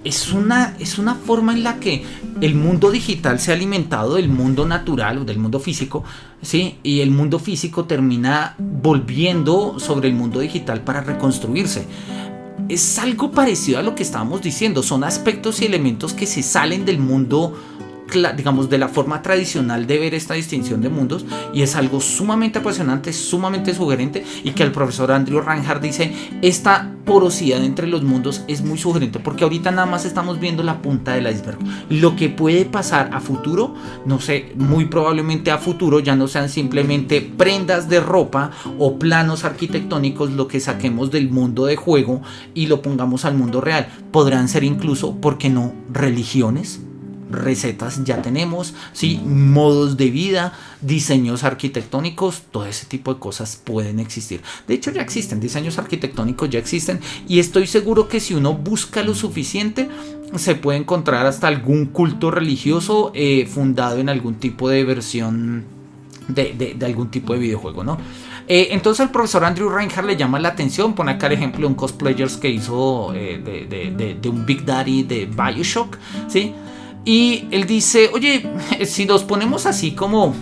Es una forma en la que el mundo digital se ha alimentado del mundo natural o del mundo físico, ¿sí? Y el mundo físico termina volviendo sobre el mundo digital para reconstruirse. Es algo parecido a lo que estábamos diciendo. Son aspectos y elementos que se salen del mundo, digamos, de la forma tradicional de ver esta distinción de mundos, y es algo sumamente apasionante, sumamente sugerente, y que el profesor Andrew Reinhardt dice, esta porosidad entre los mundos es muy sugerente, porque ahorita nada más estamos viendo la punta del iceberg. Lo que puede pasar a futuro, no sé, muy probablemente a futuro ya no sean simplemente prendas de ropa o planos arquitectónicos lo que saquemos del mundo de juego y lo pongamos al mundo real. Podrán ser incluso, ¿por qué no?, religiones. Recetas ya tenemos, ¿sí?, modos de vida, diseños arquitectónicos, todo ese tipo de cosas pueden existir. De hecho ya existen, diseños arquitectónicos ya existen, y estoy seguro que si uno busca lo suficiente se puede encontrar hasta algún culto religioso fundado en algún tipo de versión de algún tipo de videojuego, ¿no? Entonces el profesor Andrew Reinhardt le llama la atención, pone acá el ejemplo de un cosplayer que hizo de un Big Daddy de Bioshock, ¿sí? Y él dice, oye, si nos ponemos así como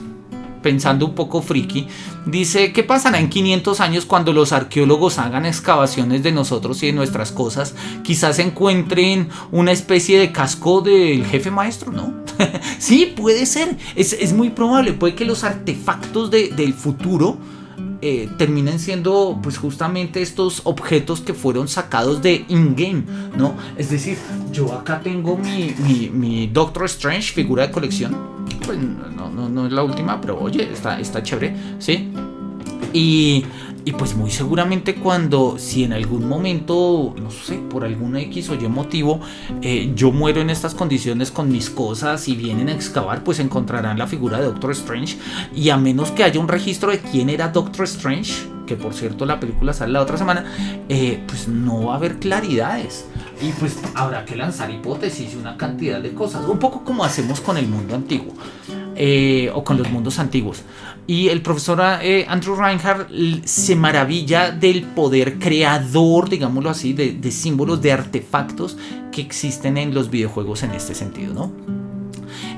pensando un poco friki, dice, ¿qué pasará en 500 años cuando los arqueólogos hagan excavaciones de nosotros y de nuestras cosas? Quizás encuentren una especie de casco del jefe maestro, ¿no? Sí, puede ser, es muy probable, puede que los artefactos del futuro terminen siendo pues justamente estos objetos que fueron sacados de in-game, ¿no? Es decir, yo acá tengo mi Doctor Strange figura de colección, pues no es la última, pero oye, está chévere, ¿sí? Y pues muy seguramente si en algún momento, no sé, por algún X o Y motivo, yo muero en estas condiciones con mis cosas y vienen a excavar, pues encontrarán la figura de Doctor Strange. Y a menos que haya un registro de quién era Doctor Strange, que por cierto la película sale la otra semana, pues no va a haber claridades. Y pues habrá que lanzar hipótesis y una cantidad de cosas, un poco como hacemos con el mundo antiguo. o con los mundos antiguos. Y el profesor Andrew Reinhardt se maravilla del poder creador, digámoslo así, de símbolos, de artefactos que existen en los videojuegos en este sentido, ¿no?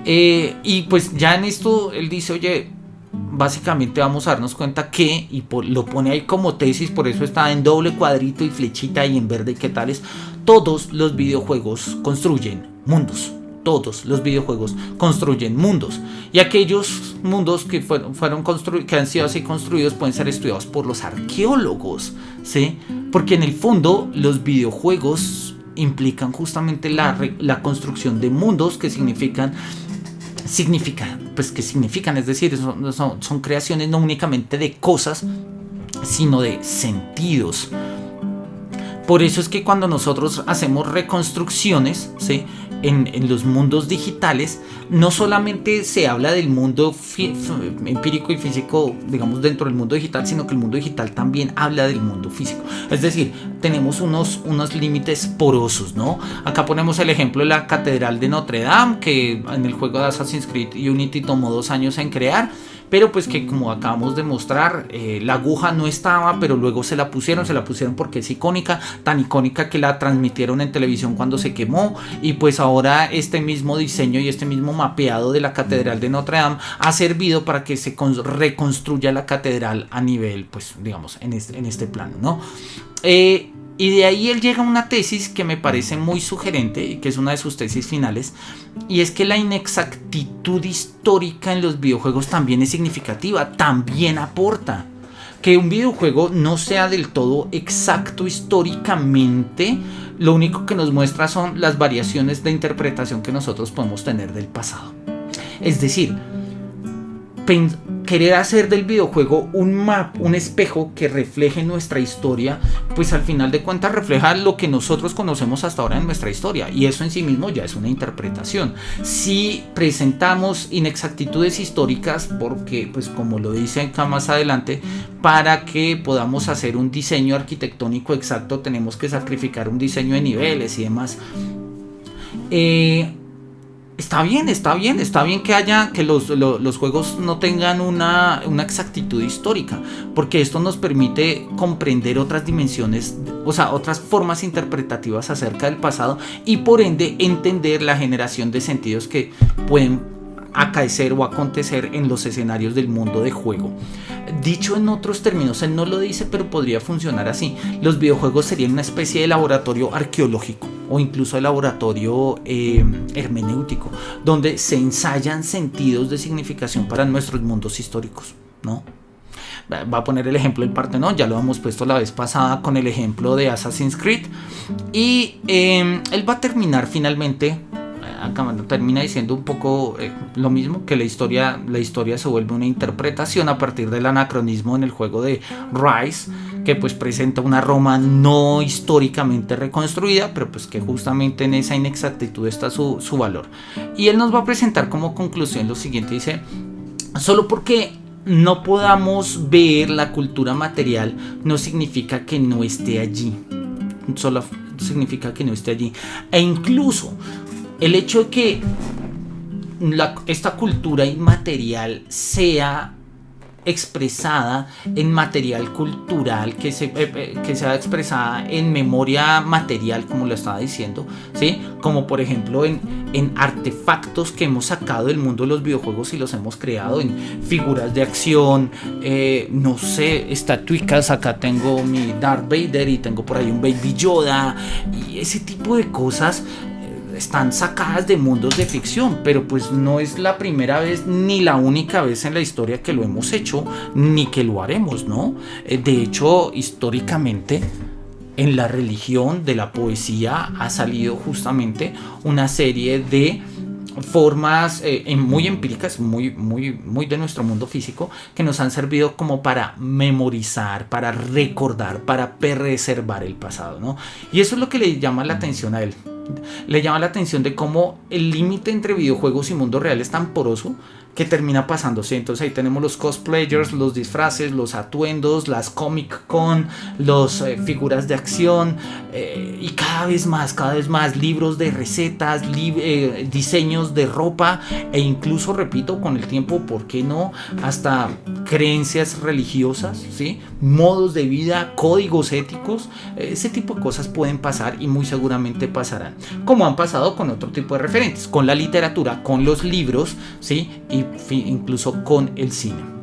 Y pues ya en esto él dice, oye, básicamente vamos a darnos cuenta que, y lo pone ahí como tesis, por eso está en doble cuadrito y flechita y en verde, ¿qué tales? Todos los videojuegos construyen mundos. Todos los videojuegos construyen mundos, y aquellos mundos que que han sido así construidos pueden ser estudiados por los arqueólogos, ¿sí? Porque en el fondo los videojuegos implican justamente la construcción de mundos que significan, es decir, son creaciones no únicamente de cosas, sino de sentidos. Por eso es que cuando nosotros hacemos reconstrucciones, ¿sí?, en los mundos digitales, no solamente se habla del mundo empírico y físico, digamos, dentro del mundo digital, sino que el mundo digital también habla del mundo físico. Es decir, tenemos unos límites porosos, ¿no? Acá ponemos el ejemplo de la Catedral de Notre Dame, que en el juego de Assassin's Creed Unity tomó 2 años en crear, pero pues que, como acabamos de mostrar, la aguja no estaba, pero luego se la pusieron porque es icónica, tan icónica que la transmitieron en televisión cuando se quemó, y pues ahora este mismo diseño y este mismo mapeado de la Catedral de Notre Dame ha servido para que se reconstruya la catedral a nivel, pues digamos, en este plano, ¿no? Y de ahí él llega a una tesis que me parece muy sugerente, y que es una de sus tesis finales, y es que la inexactitud histórica en los videojuegos también es significativa, también aporta. Que un videojuego no sea del todo exacto históricamente, lo único que nos muestra son las variaciones de interpretación que nosotros podemos tener del pasado. Es decir, querer hacer del videojuego un espejo que refleje nuestra historia, pues al final de cuentas refleja lo que nosotros conocemos hasta ahora en nuestra historia, y eso en sí mismo ya es una interpretación. Si presentamos inexactitudes históricas, porque pues como lo dice acá más adelante, para que podamos hacer un diseño arquitectónico exacto tenemos que sacrificar un diseño de niveles y demás. Está bien que los juegos no tengan una exactitud histórica, porque esto nos permite comprender otras dimensiones, o sea, otras formas interpretativas acerca del pasado, y por ende entender la generación de sentidos que pueden acaecer o acontecer en los escenarios del mundo de juego. Dicho en otros términos, él no lo dice, pero podría funcionar así: los videojuegos serían una especie de laboratorio arqueológico, o incluso de laboratorio hermenéutico, donde se ensayan sentidos de significación para nuestros mundos históricos, ¿no? Va a poner el ejemplo del Partenón, ya lo hemos puesto la vez pasada con el ejemplo de Assassin's Creed, y él va a terminar finalmente, termina diciendo un poco lo mismo, que la historia se vuelve una interpretación a partir del anacronismo en el juego de Rise, que pues presenta una Roma no históricamente reconstruida, pero pues que justamente en esa inexactitud está su valor. Y él nos va a presentar como conclusión lo siguiente: dice, solo porque no podamos ver la cultura material no significa que no esté allí, solo significa que no esté allí. E incluso el hecho de que esta cultura inmaterial sea expresada en material cultural, que sea expresada en memoria material, como lo estaba diciendo, ¿sí? Como por ejemplo en artefactos que hemos sacado del mundo de los videojuegos y los hemos creado en figuras de acción, no sé, estatuicas. Acá tengo mi Darth Vader y tengo por ahí un Baby Yoda, y ese tipo de cosas están sacadas de mundos de ficción, pero pues no es la primera vez ni la única vez en la historia que lo hemos hecho, ni que lo haremos, ¿no? De hecho, históricamente, en la religión de la poesía ha salido justamente una serie de formas muy empíricas, muy de nuestro mundo físico, que nos han servido como para memorizar, para recordar, para preservar el pasado, ¿no? Y eso es lo que le llama la atención a él. Le llama la atención de cómo el límite entre videojuegos y mundo real es tan poroso que termina pasándose. Entonces ahí tenemos los cosplayers, los disfraces, los atuendos, las Comic Con, los figuras de acción, y cada vez más libros de recetas, diseños de ropa, e incluso, repito, con el tiempo, ¿por qué no? Hasta creencias religiosas, ¿sí? Modos de vida, códigos éticos, ese tipo de cosas pueden pasar y muy seguramente pasarán, como han pasado con otro tipo de referentes, con la literatura, con los libros, ¿sí? Y incluso con el cine.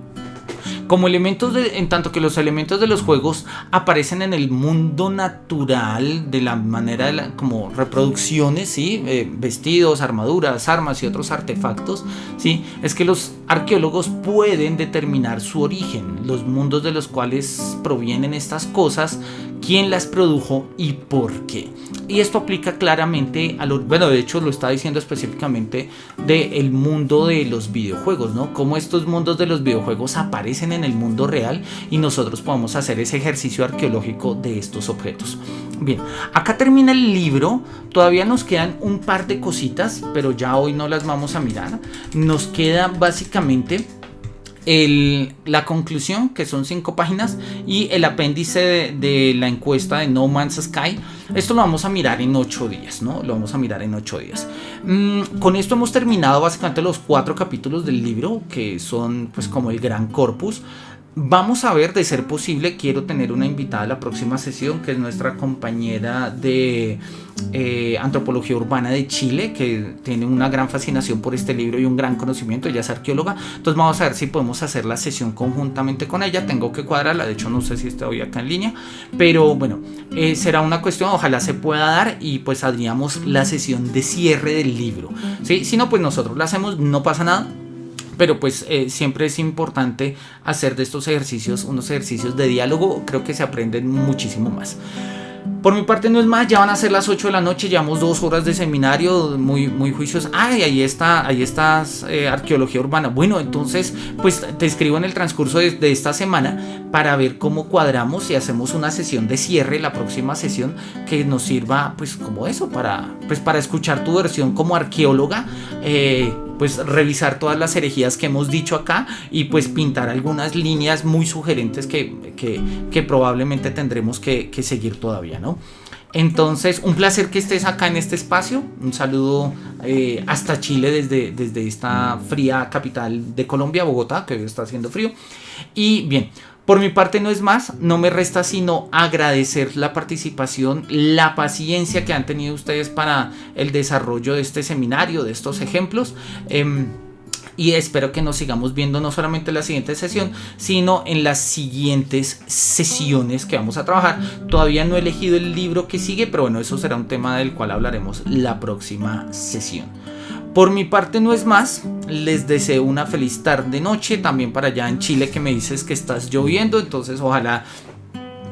Como elementos en tanto que los elementos de los juegos aparecen en el mundo natural de la manera como reproducciones, ¿sí? Vestidos, armaduras, armas y otros artefactos, ¿sí? Es que los arqueólogos pueden determinar su origen, los mundos de los cuales provienen estas cosas, quién las produjo y por qué. Y esto aplica claramente a bueno, de hecho lo está diciendo específicamente del mundo de los videojuegos, ¿no? Cómo estos mundos de los videojuegos aparecen en el mundo real y nosotros podemos hacer ese ejercicio arqueológico de estos objetos. Bien, acá termina el libro. Todavía nos quedan un par de cositas, pero ya hoy no las vamos a mirar. Nos queda básicamente la conclusión, que son 5 páginas, y el apéndice de la encuesta de No Man's Sky. Esto lo vamos a mirar en 8 días, ¿no? Lo vamos a mirar en 8 días. Con esto hemos terminado básicamente los 4 capítulos del libro, que son pues como el gran corpus. Vamos a ver, de ser posible, quiero tener una invitada a la próxima sesión, que es nuestra compañera de Antropología Urbana de Chile, que tiene una gran fascinación por este libro y un gran conocimiento. Ella es arqueóloga, entonces vamos a ver si podemos hacer la sesión conjuntamente con ella. Tengo que cuadrarla, de hecho no sé si está hoy acá en línea, pero bueno, será una cuestión, ojalá se pueda dar, y pues haríamos la sesión de cierre del libro, ¿sí? Si no, pues nosotros la hacemos, no pasa nada. Pero pues siempre es importante hacer de estos ejercicios unos ejercicios de diálogo. Creo que se aprenden muchísimo más. Por mi parte no es más, ya van a ser las 8 de la noche, llevamos 2 horas de seminario, muy juiciosos. Y ahí está arqueología urbana. Bueno, entonces pues te escribo en el transcurso de esta semana para ver cómo cuadramos y hacemos una sesión de cierre, la próxima sesión, que nos sirva pues como eso, para escuchar tu versión como arqueóloga, pues revisar todas las herejías que hemos dicho acá y pues pintar algunas líneas muy sugerentes que probablemente tendremos que seguir todavía, ¿no? Entonces, un placer que estés acá en este espacio. Un saludo hasta Chile desde esta fría capital de Colombia, Bogotá, que hoy está haciendo frío. Y bien, por mi parte no es más, no me resta sino agradecer la participación, la paciencia que han tenido ustedes para el desarrollo de este seminario, de estos ejemplos. Y espero que nos sigamos viendo no solamente en la siguiente sesión, sino en las siguientes sesiones que vamos a trabajar. Todavía no he elegido el libro que sigue, pero bueno, eso será un tema del cual hablaremos la próxima sesión. Por mi parte no es más, les deseo una feliz tarde noche, también para allá en Chile, que me dices que estás lloviendo, entonces ojalá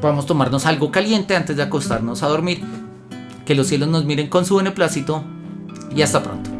podamos tomarnos algo caliente antes de acostarnos a dormir. Que los cielos nos miren con su beneplácito y hasta pronto.